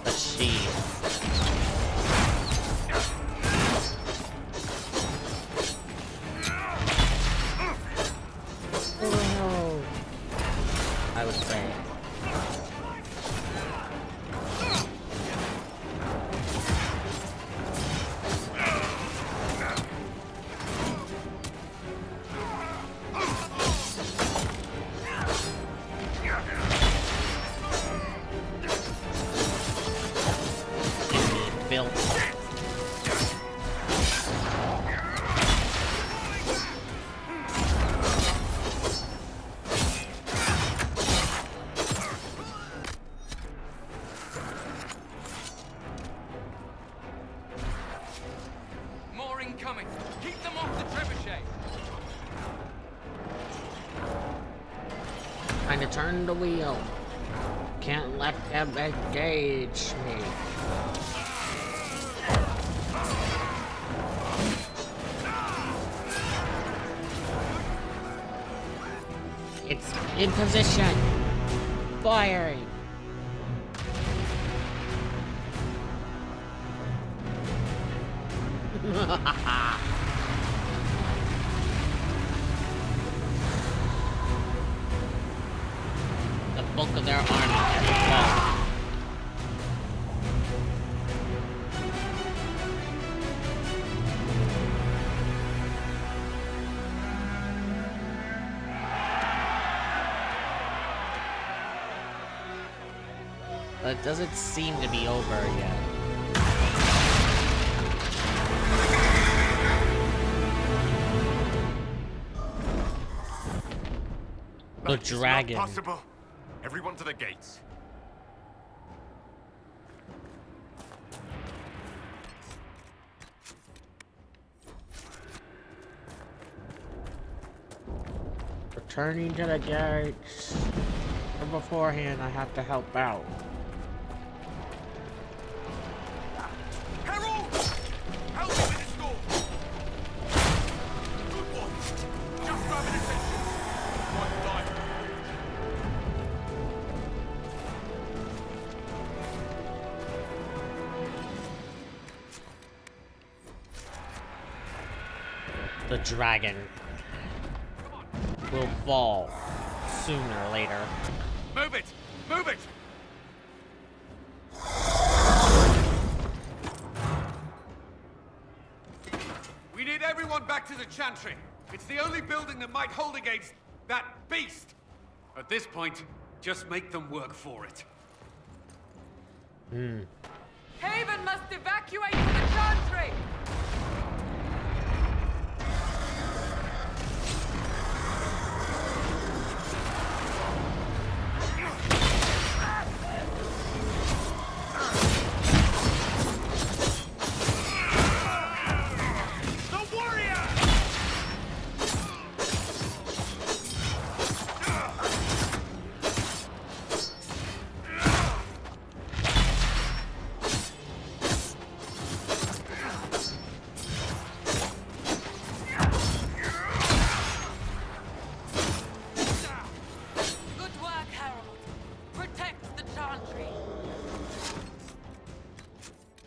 But she... Oh, I would say. Built. More incoming. Keep them off the trebuchet. Trying to turn the wheel. Can't let them engage me. It's in position. Firing. The bulk of their army has fallen. But it doesn't seem to be over yet. The dragon. Not possible. Everyone to the gates. Returning to the gates. But beforehand, I have to help out. Harold! Help me with this door! Good one! Just grab an attention! One time. The dragon will fall sooner or later. Move it! Move it! We need everyone back to the Chantry. It's the only building that might hold against that beast. At this point, just make them work for it. Haven must evacuate to the Chantry!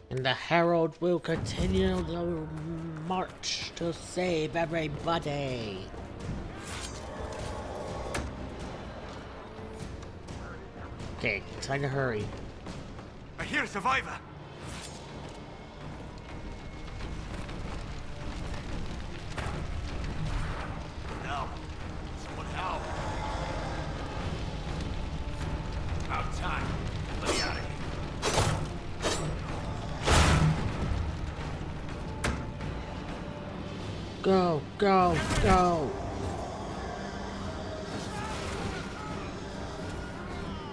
And the Herald will continue the march to save everybody. Okay, time to hurry. I hear a survivor. Now, someone help. About time. Let me out of here. Go, go, go.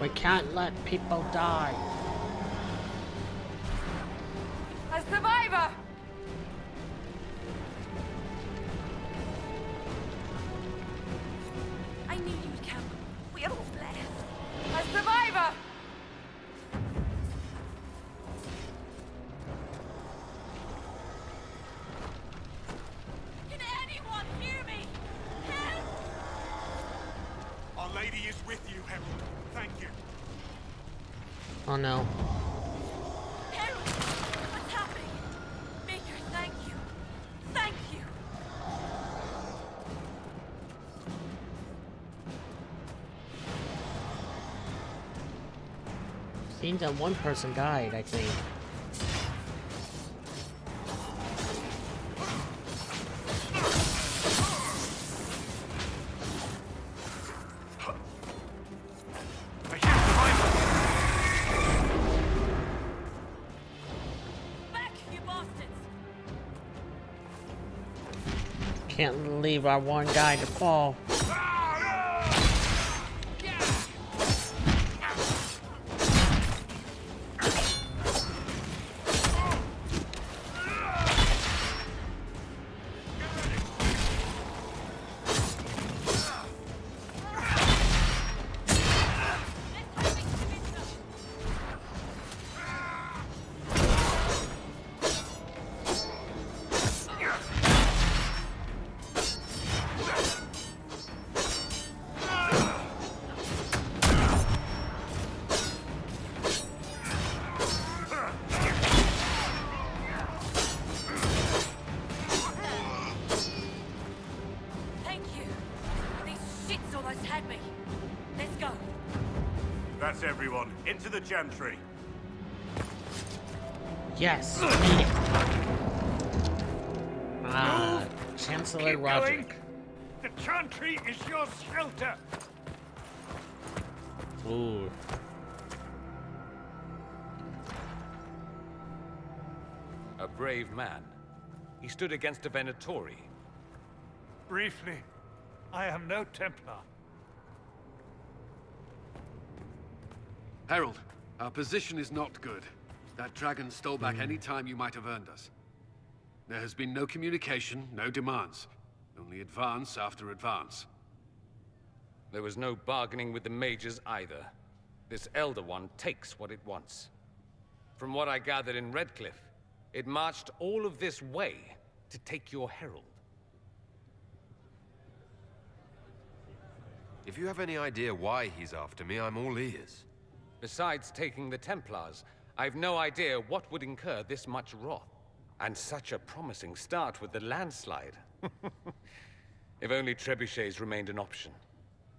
We can't let people die. A survivor! I knew you'd come. We're all blessed. A survivor! Can anyone hear me? Help! Our Lady is with you, Herald. Thank you. Oh no. Harold! What's happening? Maker, thank you. Thank you. Seems that one person died, I think. Back, you bastards! Can't leave our one guy to fall. Thank you. These shits almost had me. Let's go. That's everyone. Into the Chantry. Yes. Ah, Chancellor Keep Roderick. going. The Chantry is your shelter. Ooh. A brave man. He stood against a Venatori. Briefly, I am no Templar. Herald, our position is not good. That dragon stole back any time you might have earned us. There has been no communication, no demands. Only advance after advance. There was no bargaining with the mages either. This Elder One takes what it wants. From what I gathered in Redcliffe, it marched all of this way to take your herald. If you have any idea why he's after me, I'm all ears. Besides taking the Templars, I've no idea what would incur this much wrath. And such a promising start with the landslide. If only trebuchets remained an option.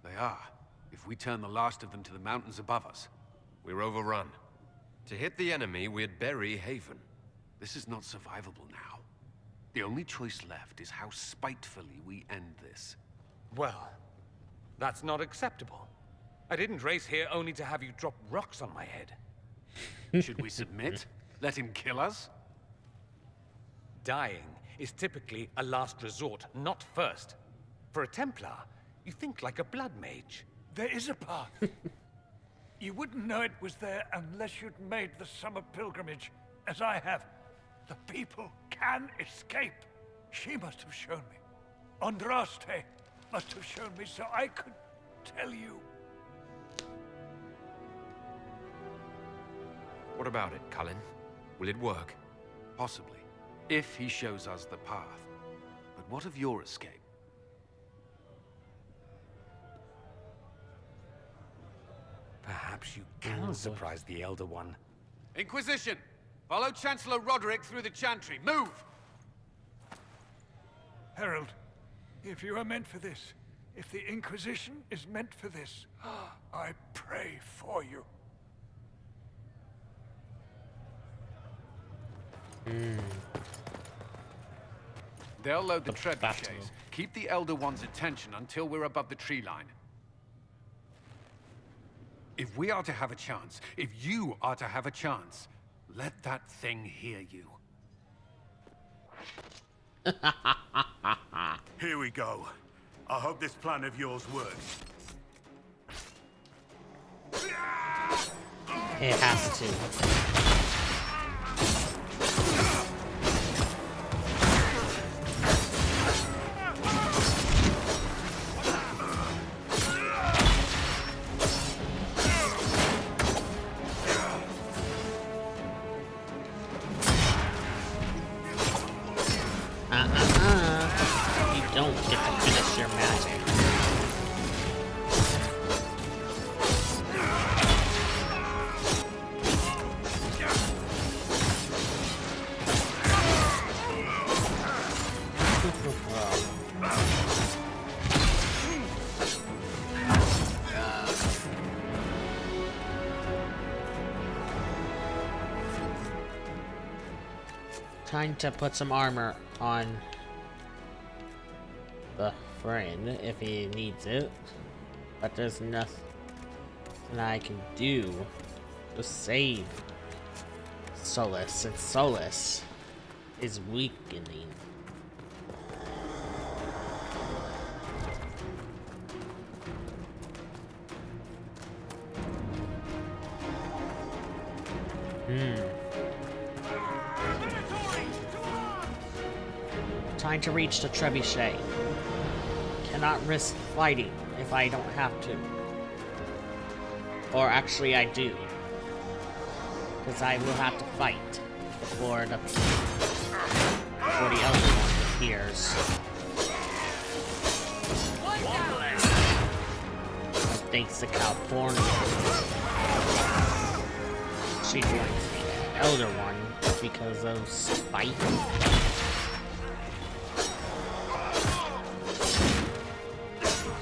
They are. If we turn the last of them to the mountains above us. We're overrun. To hit the enemy, we'd bury Haven. This is not survivable now. The only choice left is how spitefully we end this. Well, that's not acceptable. I didn't race here only to have you drop rocks on my head. Should we submit? Let him kill us? Dying is typically a last resort, not first. For a Templar, you think like a blood mage. There is a path. You wouldn't know it was there unless you'd made the summer pilgrimage, as I have. The people can escape. She must have shown me. Andraste must have shown me so I could tell you. What about it, Cullen? Will it work? Possibly, if he shows us the path. But what of your escape? Perhaps you can surprise the Elder One. Inquisition! Follow Chancellor Roderick through the Chantry. Move! Herald, if you are meant for this, if the Inquisition is meant for this, I pray for you. They'll load the trebuchets. Keep the Elder One's attention until we're above the tree line. If we are to have a chance, if you are to have a chance, let that thing hear you. Here we go. I hope this plan of yours works. It has to. You don't get to finish your magic. Trying to put some armor on the friend if he needs it, but there's nothing I can do to save Solus, and Solus is weakening. Trying to reach the trebuchet. Cannot risk fighting if I don't have to. Or actually I do. Because I will have to fight before the other one appears. Thanks to California. She joins the Elder One because of spite.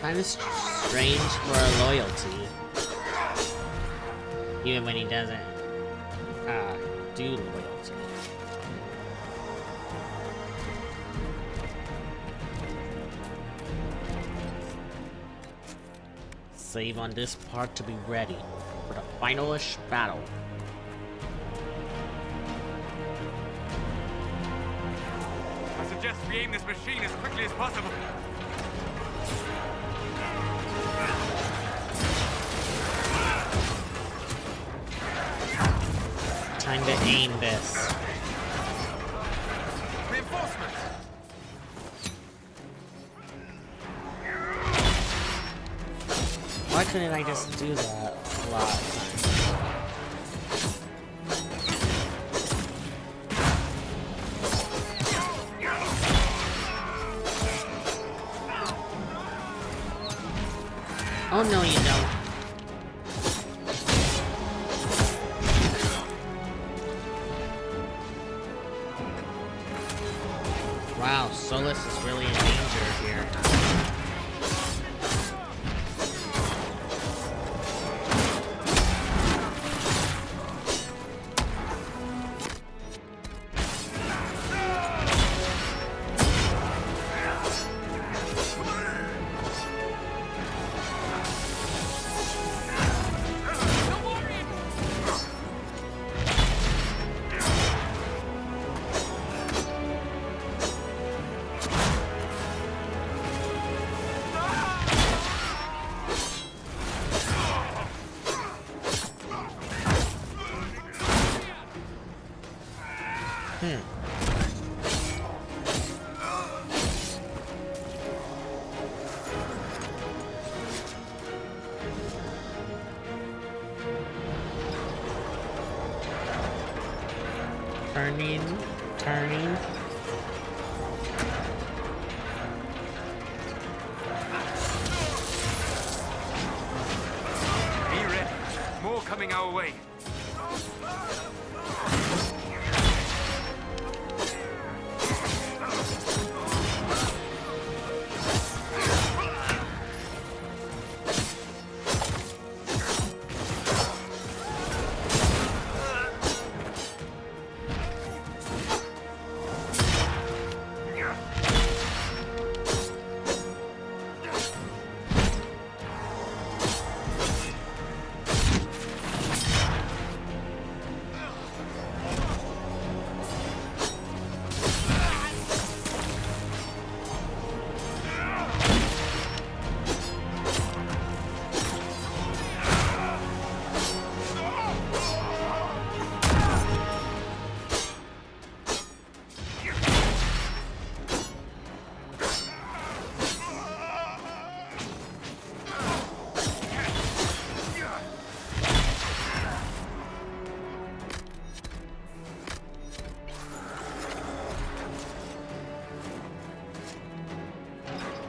Kind of strange for a loyalty, even when he doesn't do loyalty. Save on this part to be ready for the finalish battle. suggest we aim this machine as quickly as possible. Time to aim this. Reinforcements! Why couldn't I just do that a lot of times? Oh no, you don't. Wow, Solus is really in danger here. Turning. Be ready. More coming our way.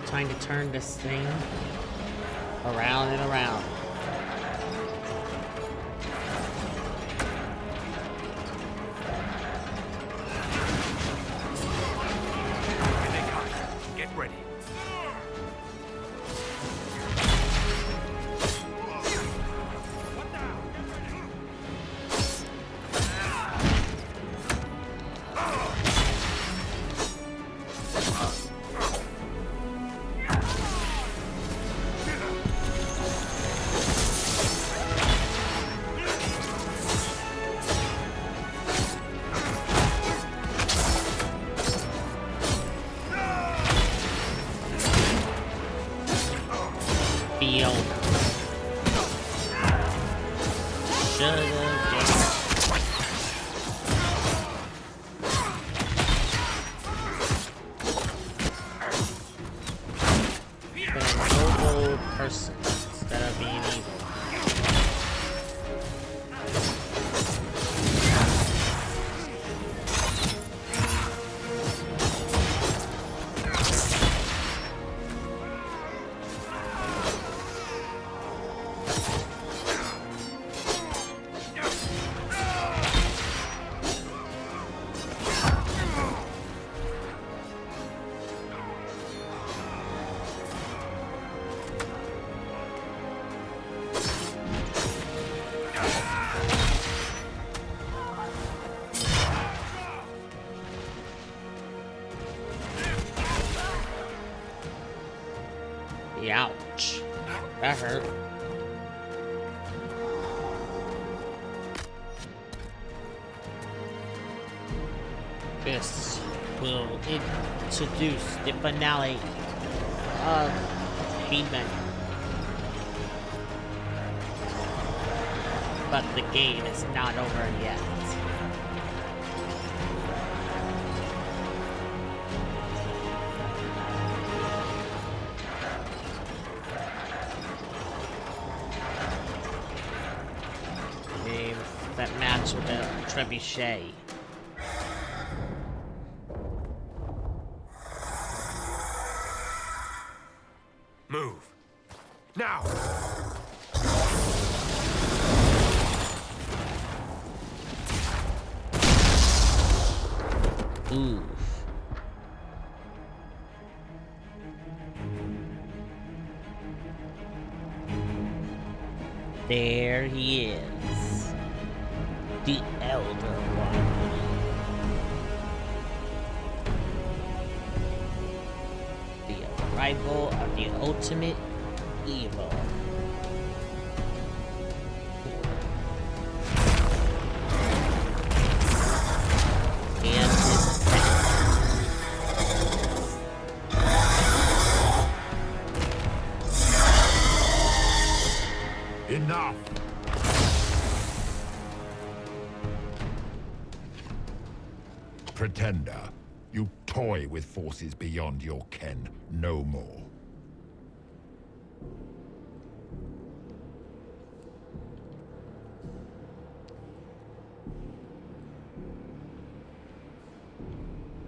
Trying to turn this thing around and around. Here they come. Get ready. Feel. Should've guessed. Been a noble person instead of being evil. Ouch. That hurt. Fists. will introduce the finale of He-Man. But the game is not over yet. That match with the trebuchet. Move. Now! Oof. There he is. The Elder One. The arrival of the ultimate evil. And his Enough! Pretender, you toy with forces beyond your ken, no more.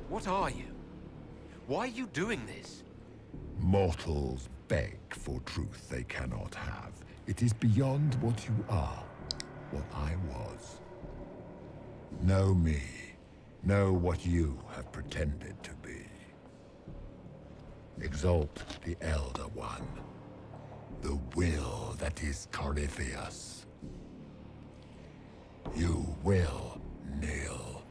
What are you? Why are you doing this? Mortals beg for truth they cannot have. It is beyond what you are, what I was. Know me. Know what you have pretended to be. Exalt the Elder One. The will that is Corypheus. You will kneel.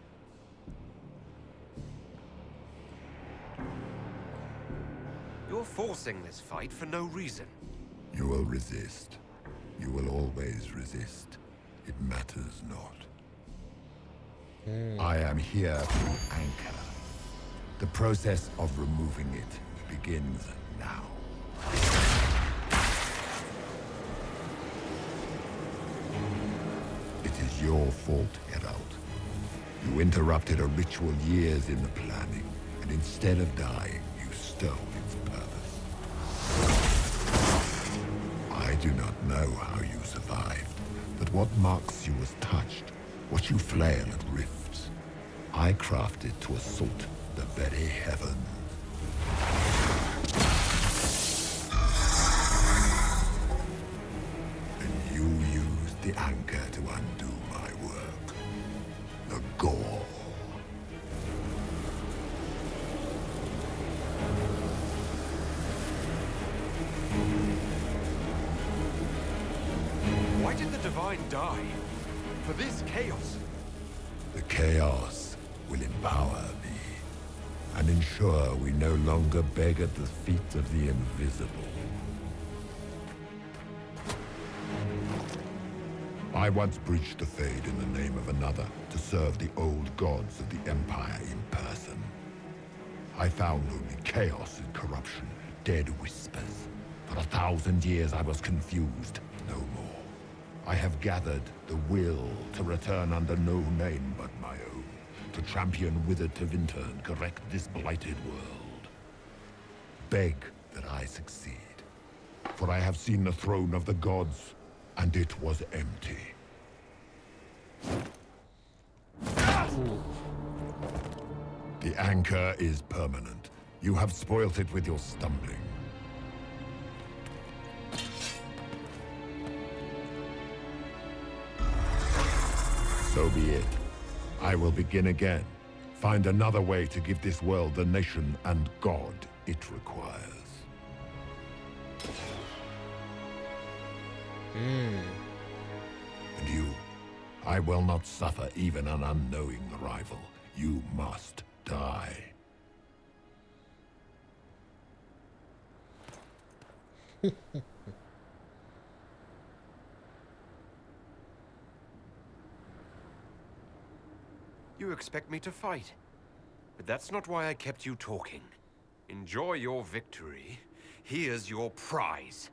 You're forcing this fight for no reason. You will resist. You will always resist. It matters not. I am here to anchor. The process of removing it begins now. It is your fault, Herald. You interrupted a ritual years in the planning, and instead of dying, you stole its purpose. I do not know how you survived, but what marks you as touched, what you flail at rifts, I crafted to assault the very heavens. And you used the anchor to undo my work. The gore. Why did the Divine die? For this chaos? The chaos will empower me, and ensure we no longer beg at the feet of the invisible. I once breached the Fade in the name of another to serve the old gods of the Empire in person. I found only chaos and corruption, dead whispers. For 1,000 years I was confused, no more. I have gathered the will to return under no name but my own, to champion withered Tevinter and correct this blighted world. Beg that I succeed, for I have seen the throne of the gods, and it was empty. The anchor is permanent. You have spoilt it with your stumbling. So be it. I will begin again. Find another way to give this world the nation and God it requires. And you, I will not suffer even an unknowing rival. You must die. You expect me to fight? But that's not why I kept you talking. Enjoy your victory. Here's your prize.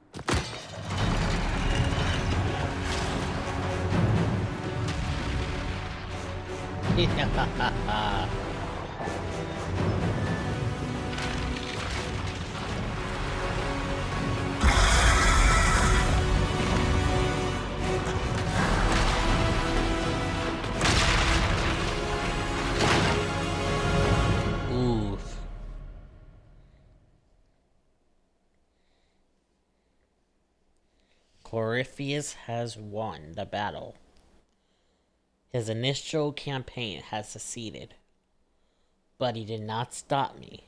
Oof. Corypheus has won the battle. His initial campaign has succeeded, but he did not stop me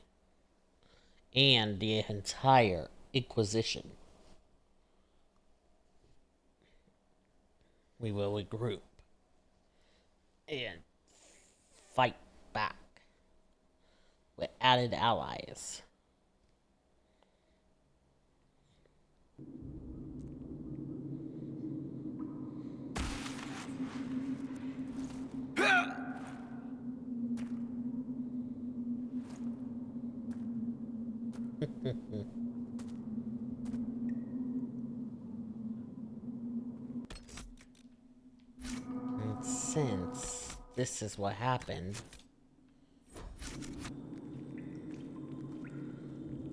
and the entire Inquisition. We will regroup and fight back with added allies. And since this is what happened,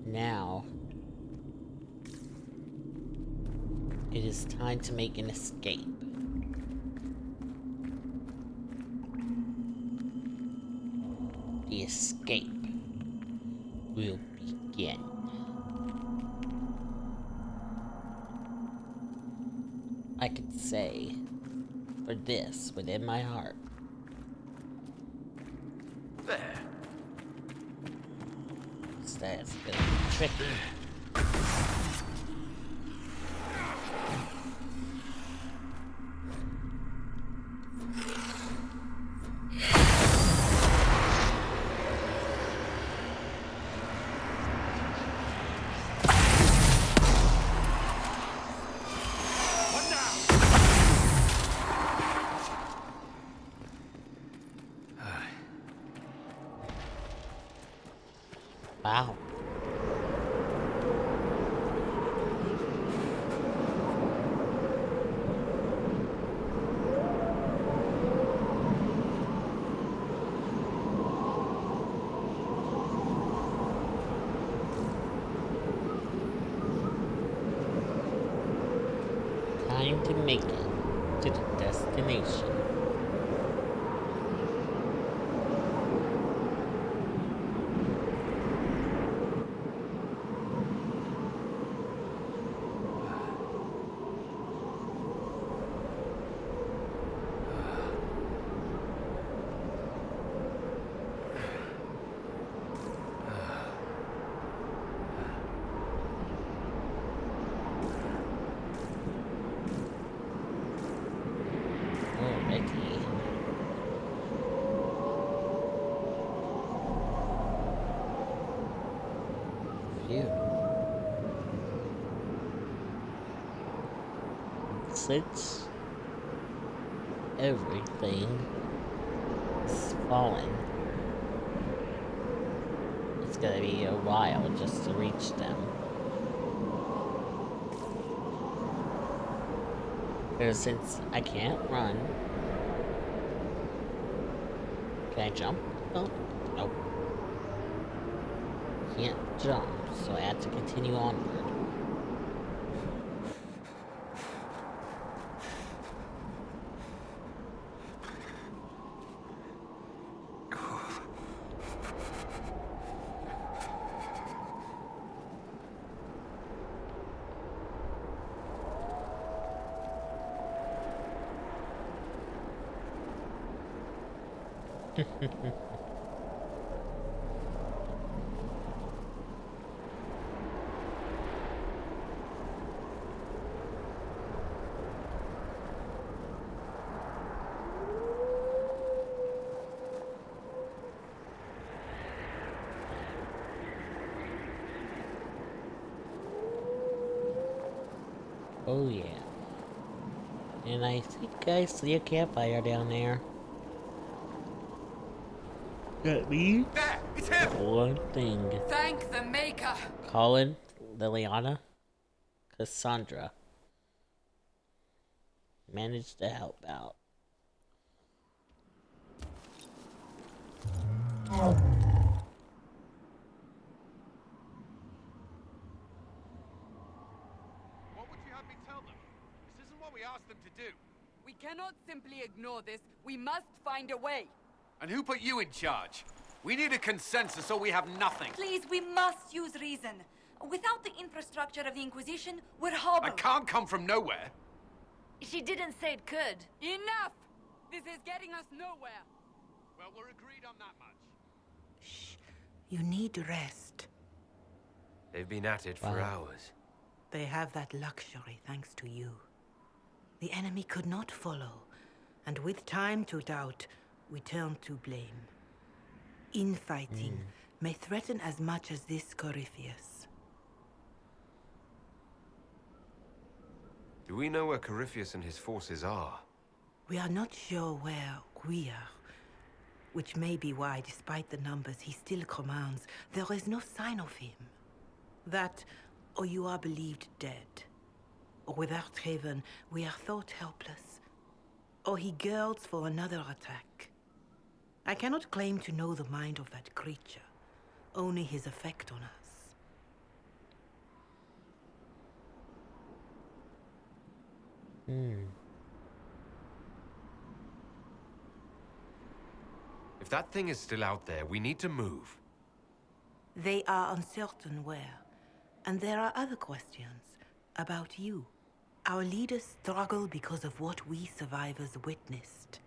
now it is time to make an escape. The escape will begin. I could say for this within my heart. There. That's gonna be tricky. Wow. Time to make it to the destination. Since everything is falling, it's gonna be a while just to reach them. Because since I can't run, can I jump? Oh, nope. Can't jump, so I have to continue onward. Oh yeah. And I think I see a campfire down there. That means There! It's him! one thing. Thank the Maker! Colin, Liliana, Cassandra managed to help out. What would you have me tell them? This isn't what we asked them to do. We cannot simply ignore this. We must find a way. And who put you in charge? We need a consensus or we have nothing. Please, we must use reason. Without the infrastructure of the Inquisition, we're hobbled. I can't come from nowhere. She didn't say it could. Enough! This is getting us nowhere. Well, we're agreed on that much. You need rest. They've been at it for hours. They have that luxury thanks to you. The enemy could not follow, and with time to doubt, we turn to blame. Infighting may threaten as much as this Corypheus. Do we know where Corypheus and his forces are? We are not sure where we are, which may be why, despite the numbers he still commands, there is no sign of him. That, or you are believed dead. Or without Haven, we are thought helpless. Or he girds for another attack. I cannot claim to know the mind of that creature, only his effect on us. If that thing is still out there, we need to move. They are uncertain where. And there are other questions about you. Our leaders struggle because of what we survivors witnessed.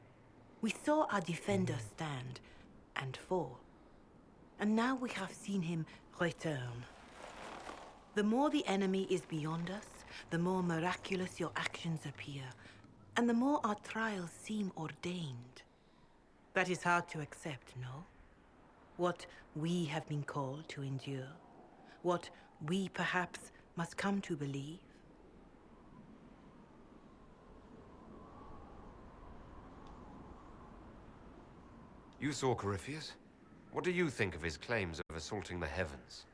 We saw our defender stand and fall. And now we have seen him return. The more the enemy is beyond us, the more miraculous your actions appear, and the more our trials seem ordained. That is hard to accept, no? What we have been called to endure, what we perhaps must come to believe. You saw Corypheus? What do you think of his claims of assaulting the heavens?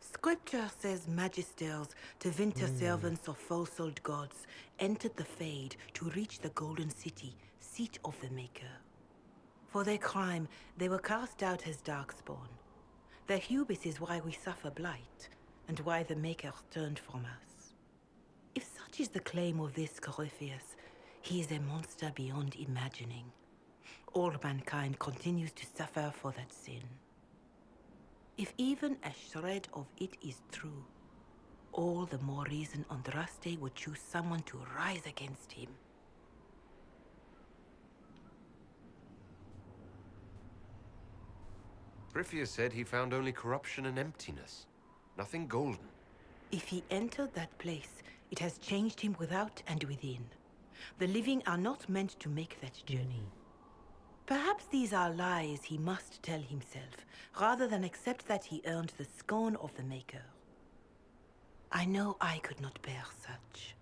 Scripture says magisters, to winter servants of false-old gods, entered the Fade to reach the Golden City, seat of the Maker. For their crime, they were cast out as Darkspawn. Their hubris is why we suffer blight, and why the Maker turned from us. If such is the claim of this Corypheus, he is a monster beyond imagining. All mankind continues to suffer for that sin. If even a shred of it is true, all the more reason Andraste would choose someone to rise against him. Corypheus said he found only corruption and emptiness. Nothing golden. If he entered that place, it has changed him without and within. The living are not meant to make that journey. Perhaps these are lies he must tell himself, rather than accept that he earned the scorn of the Maker. I know I could not bear such.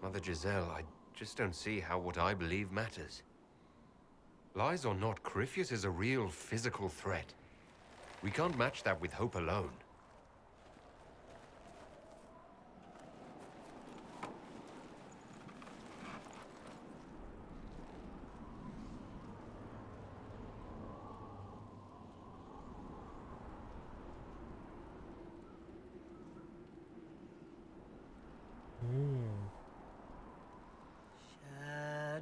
Mother Giselle, I just don't see how what I believe matters. Lies or not, Corypheus is a real physical threat. We can't match that with hope alone.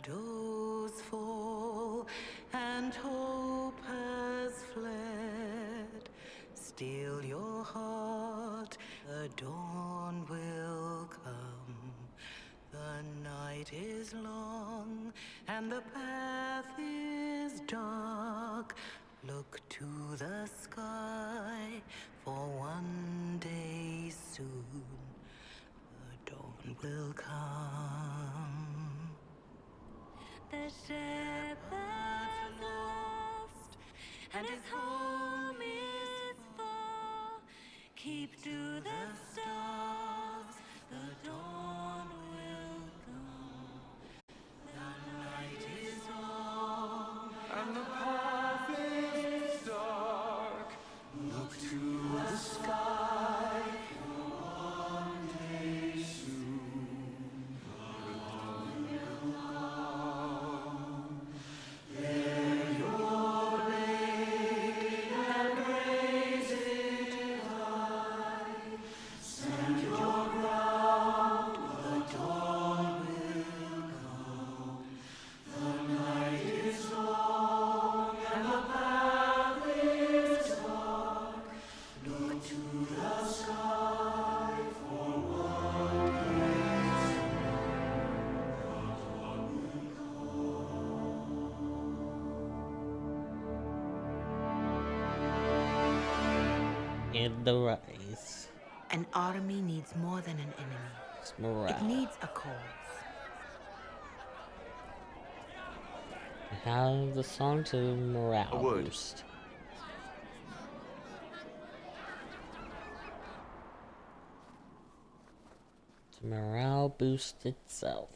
Shadows fall and hope has fled. Still your heart, the dawn will come. The night is long and the path is dark. Look to the sky, for one day soon the dawn will come. The shepherd's lost, and his home is far. Keep to the stars. made the rise. An army needs more than an enemy. It's morale. It needs a cause. Have the song to morale boost. To morale boost itself.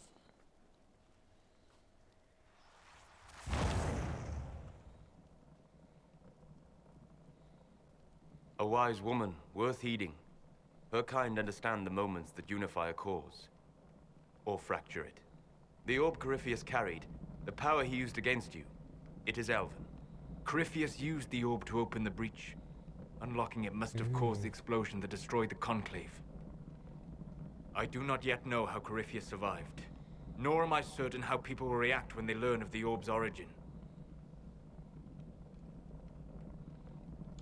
A wise woman, worth heeding. Her kind understand the moments that unify a cause. Or fracture it. The orb Corypheus carried, the power he used against you, it is Elven. Corypheus used the orb to open the breach. Unlocking it must have caused the explosion that destroyed the Conclave. I do not yet know how Corypheus survived, nor am I certain how people will react when they learn of the orb's origin.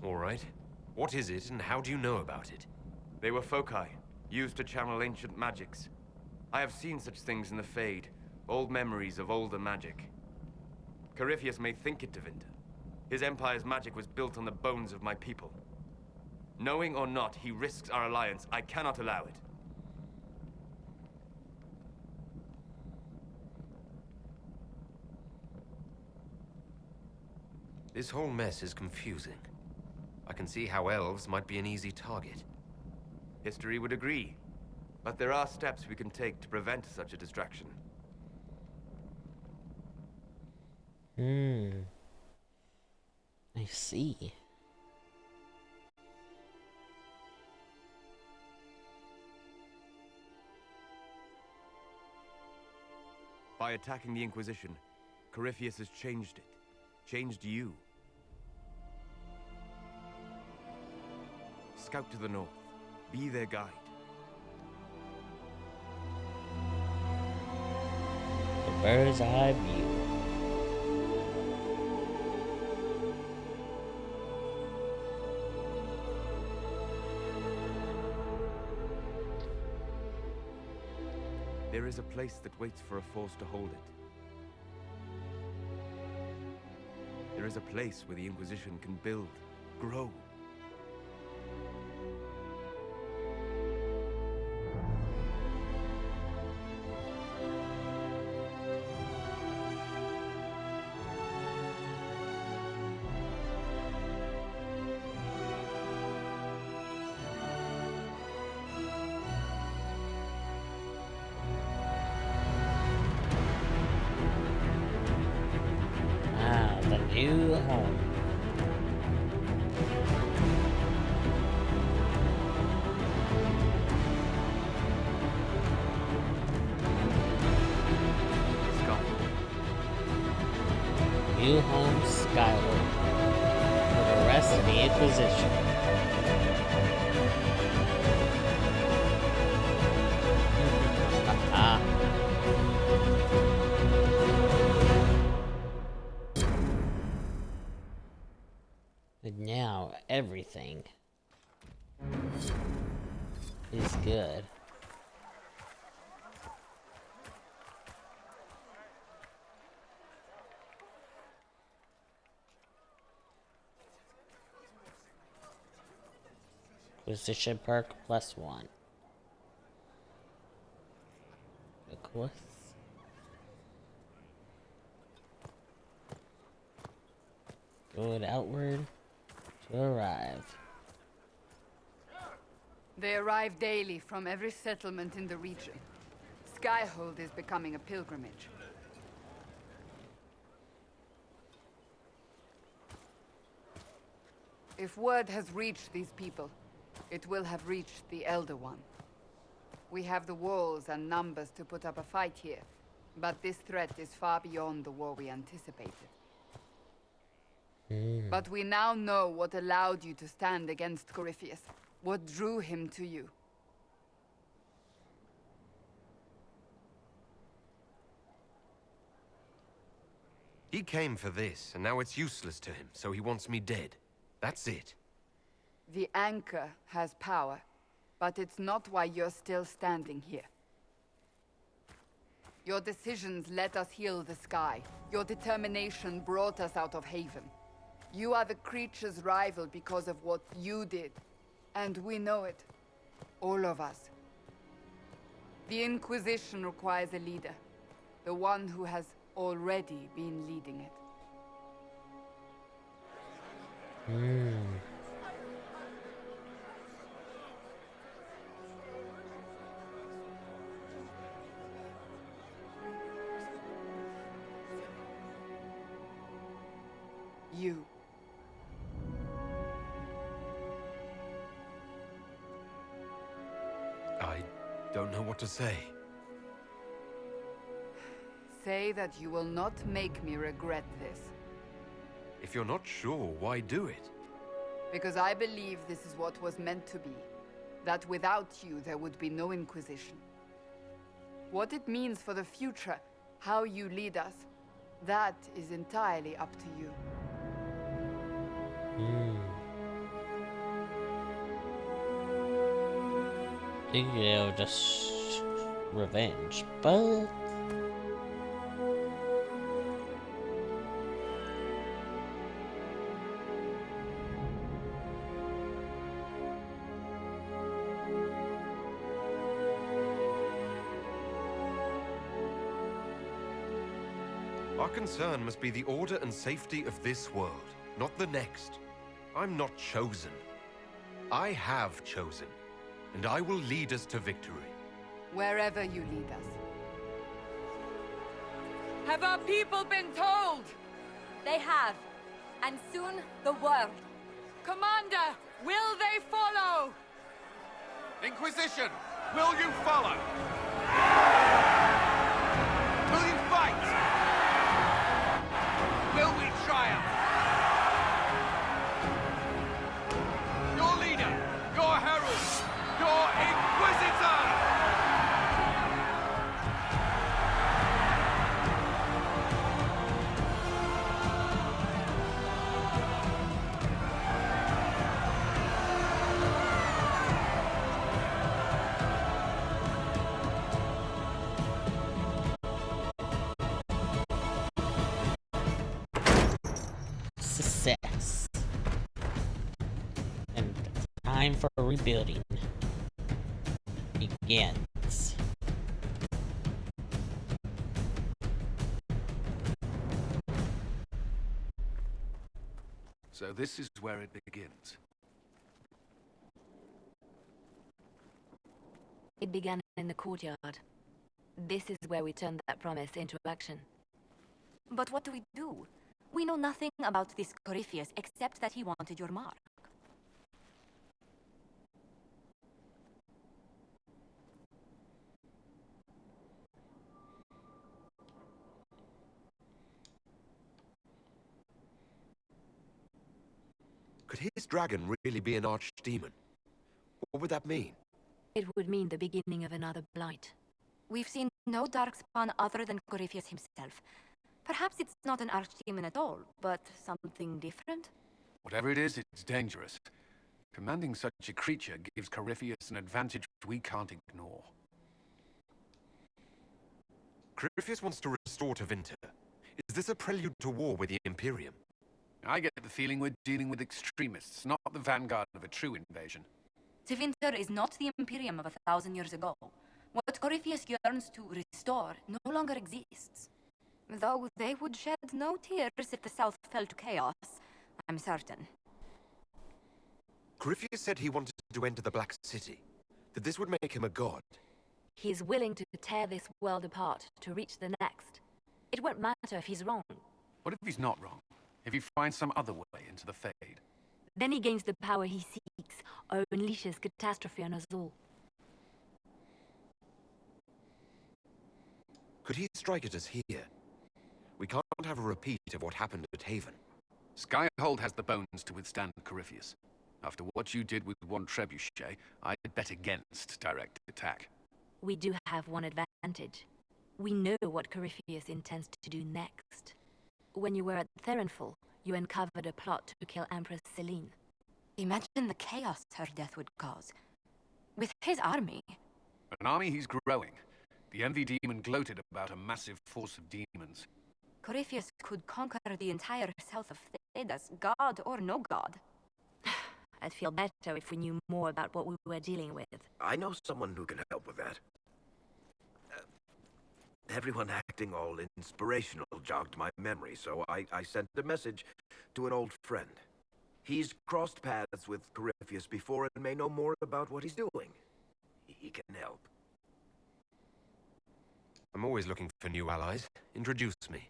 All right. What is it, and how do you know about it? They were foci, used to channel ancient magics. I have seen such things in the Fade, old memories of older magic. Corypheus may think it Tevinter. His empire's magic was built on the bones of my people. Knowing or not, he risks our alliance. I cannot allow it. This whole mess is confusing. I can see how elves might be an easy target. History would agree. But there are steps we can take to prevent such a distraction. I see. By attacking the Inquisition, Corypheus has changed it. Changed you. Scout to the north. Be their guide. The bird's eye view. There is a place that waits for a force to hold it. There is a place where the Inquisition can build, grow. The new home. New home skyward for the rest of the Inquisition. And now everything is good. Acquisition perk +1. Of course. Going outward to arrive. They arrive daily from every settlement in the region. Skyhold is becoming a pilgrimage. If word has reached these people, it will have reached the Elder One. We have the walls and numbers to put up a fight here, but this threat is far beyond the war we anticipated. But we now know what allowed you to stand against Corypheus, what drew him to you. He came for this, and now it's useless to him, so he wants me dead. That's it. The Anchor has power, but it's not why you're still standing here. Your decisions let us heal the sky. Your determination brought us out of Haven. You are the creature's rival because of what you did. And we know it. All of us. The Inquisition requires a leader. The one who has already been leading it. You. I don't know what to say. Say that you will not make me regret this. If you're not sure, why do it? Because I believe this is what was meant to be. That without you, there would be no Inquisition. What it means for the future, how you lead us, that is entirely up to you. They'll just revenge, but our concern must be the order and safety of this world, not the next. I'm not chosen. I have chosen. And I will lead us to victory. Wherever you lead us. Have our people been told? They have. And soon, the world. Commander, will they follow? Inquisition, will you follow? Will you fight? Will we triumph? Your leader, your herald, your Inquisitor! success. And the time for rebuilding begins. So this is where it begins. It began in the courtyard. This is where we turned that promise into action. But what do we do? We know nothing about this Corypheus except that he wanted your mark. Could his dragon really be an archdemon? What would that mean? It would mean the beginning of another blight. We've seen no darkspawn other than Corypheus himself. Perhaps it's not an archdemon at all, but something different? Whatever it is, it's dangerous. Commanding such a creature gives Corypheus an advantage we can't ignore. Corypheus wants to restore Tevinter. Is this a prelude to war with the Imperium? I get the feeling we're dealing with extremists, not the vanguard of a true invasion. Tevinter is not the Imperium of 1,000 years ago. What Corypheus yearns to restore no longer exists. Though they would shed no tears if the South fell to chaos, I'm certain. Corypheus said he wanted to enter the Black City, that this would make him a god. He's willing to tear this world apart to reach the next. It won't matter if he's wrong. What if he's not wrong? If he finds some other way into the Fade? Then he gains the power he seeks, or unleashes catastrophe on us all. Could he strike at us here? We can't have a repeat of what happened at Haven. Skyhold has the bones to withstand Corypheus. After what you did with one trebuchet, I'd bet against direct attack. We do have one advantage. We know what Corypheus intends to do next. When you were at Therenfall, you uncovered a plot to kill Empress Celine. Imagine the chaos her death would cause. With his army. An army he's growing. The Envy Demon gloated about a massive force of demons. Corypheus could conquer the entire south of Thedas, god or no god. I'd feel better if we knew more about what we were dealing with. I know someone who can help with that. Everyone acting all inspirational jogged my memory, so I sent a message to an old friend. He's crossed paths with Corypheus before and may know more about what he's doing. He can help. I'm always looking for new allies. Introduce me.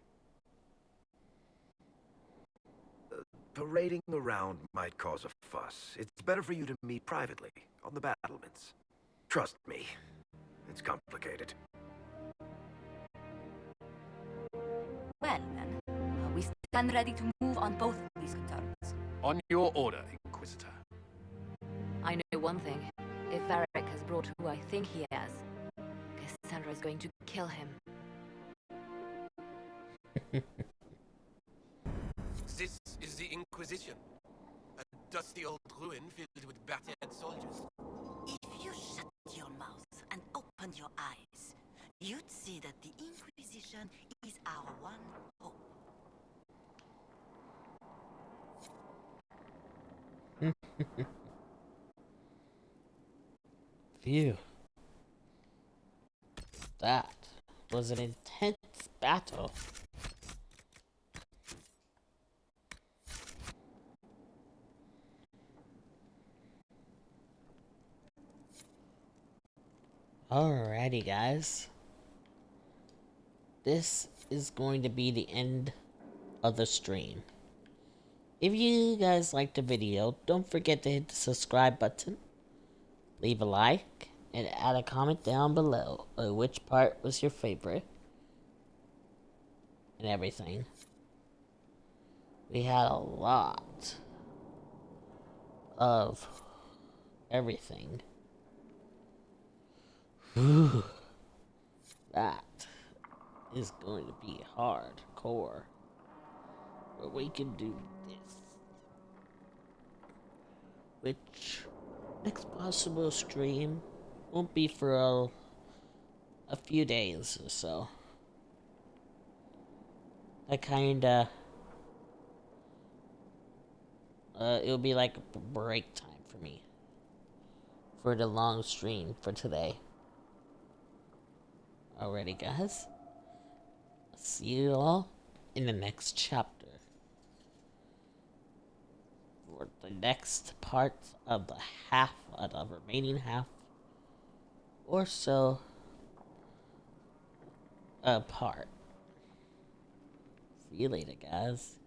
Parading around might cause a fuss. It's better for you to meet privately, on the battlements. Trust me, it's complicated. Well, then, we stand ready to move on both of these concerns. On your order, Inquisitor. I know one thing. If Varric has brought who I think he has, Cassandra is going to kill him. This is the Inquisition. A dusty old ruin filled with battered soldiers. If you shut your mouth and opened your eyes, you'd see that the Inquisition is our one hope. Phew. That was an intense battle. Alrighty, guys. This is going to be the end of the stream. If you guys liked the video, don't forget to hit the subscribe button, leave a like, and add a comment down below of which part was your favorite, and everything. We had a lot of everything. Whew. That is going to be hardcore. But we can do this. Which, next possible stream won't be for a few days or so. I kinda... it'll be like a break time for me. For the long stream for today. Alrighty, guys. See you all in the next chapter. For the next part of the remaining half or so part. See you later, guys.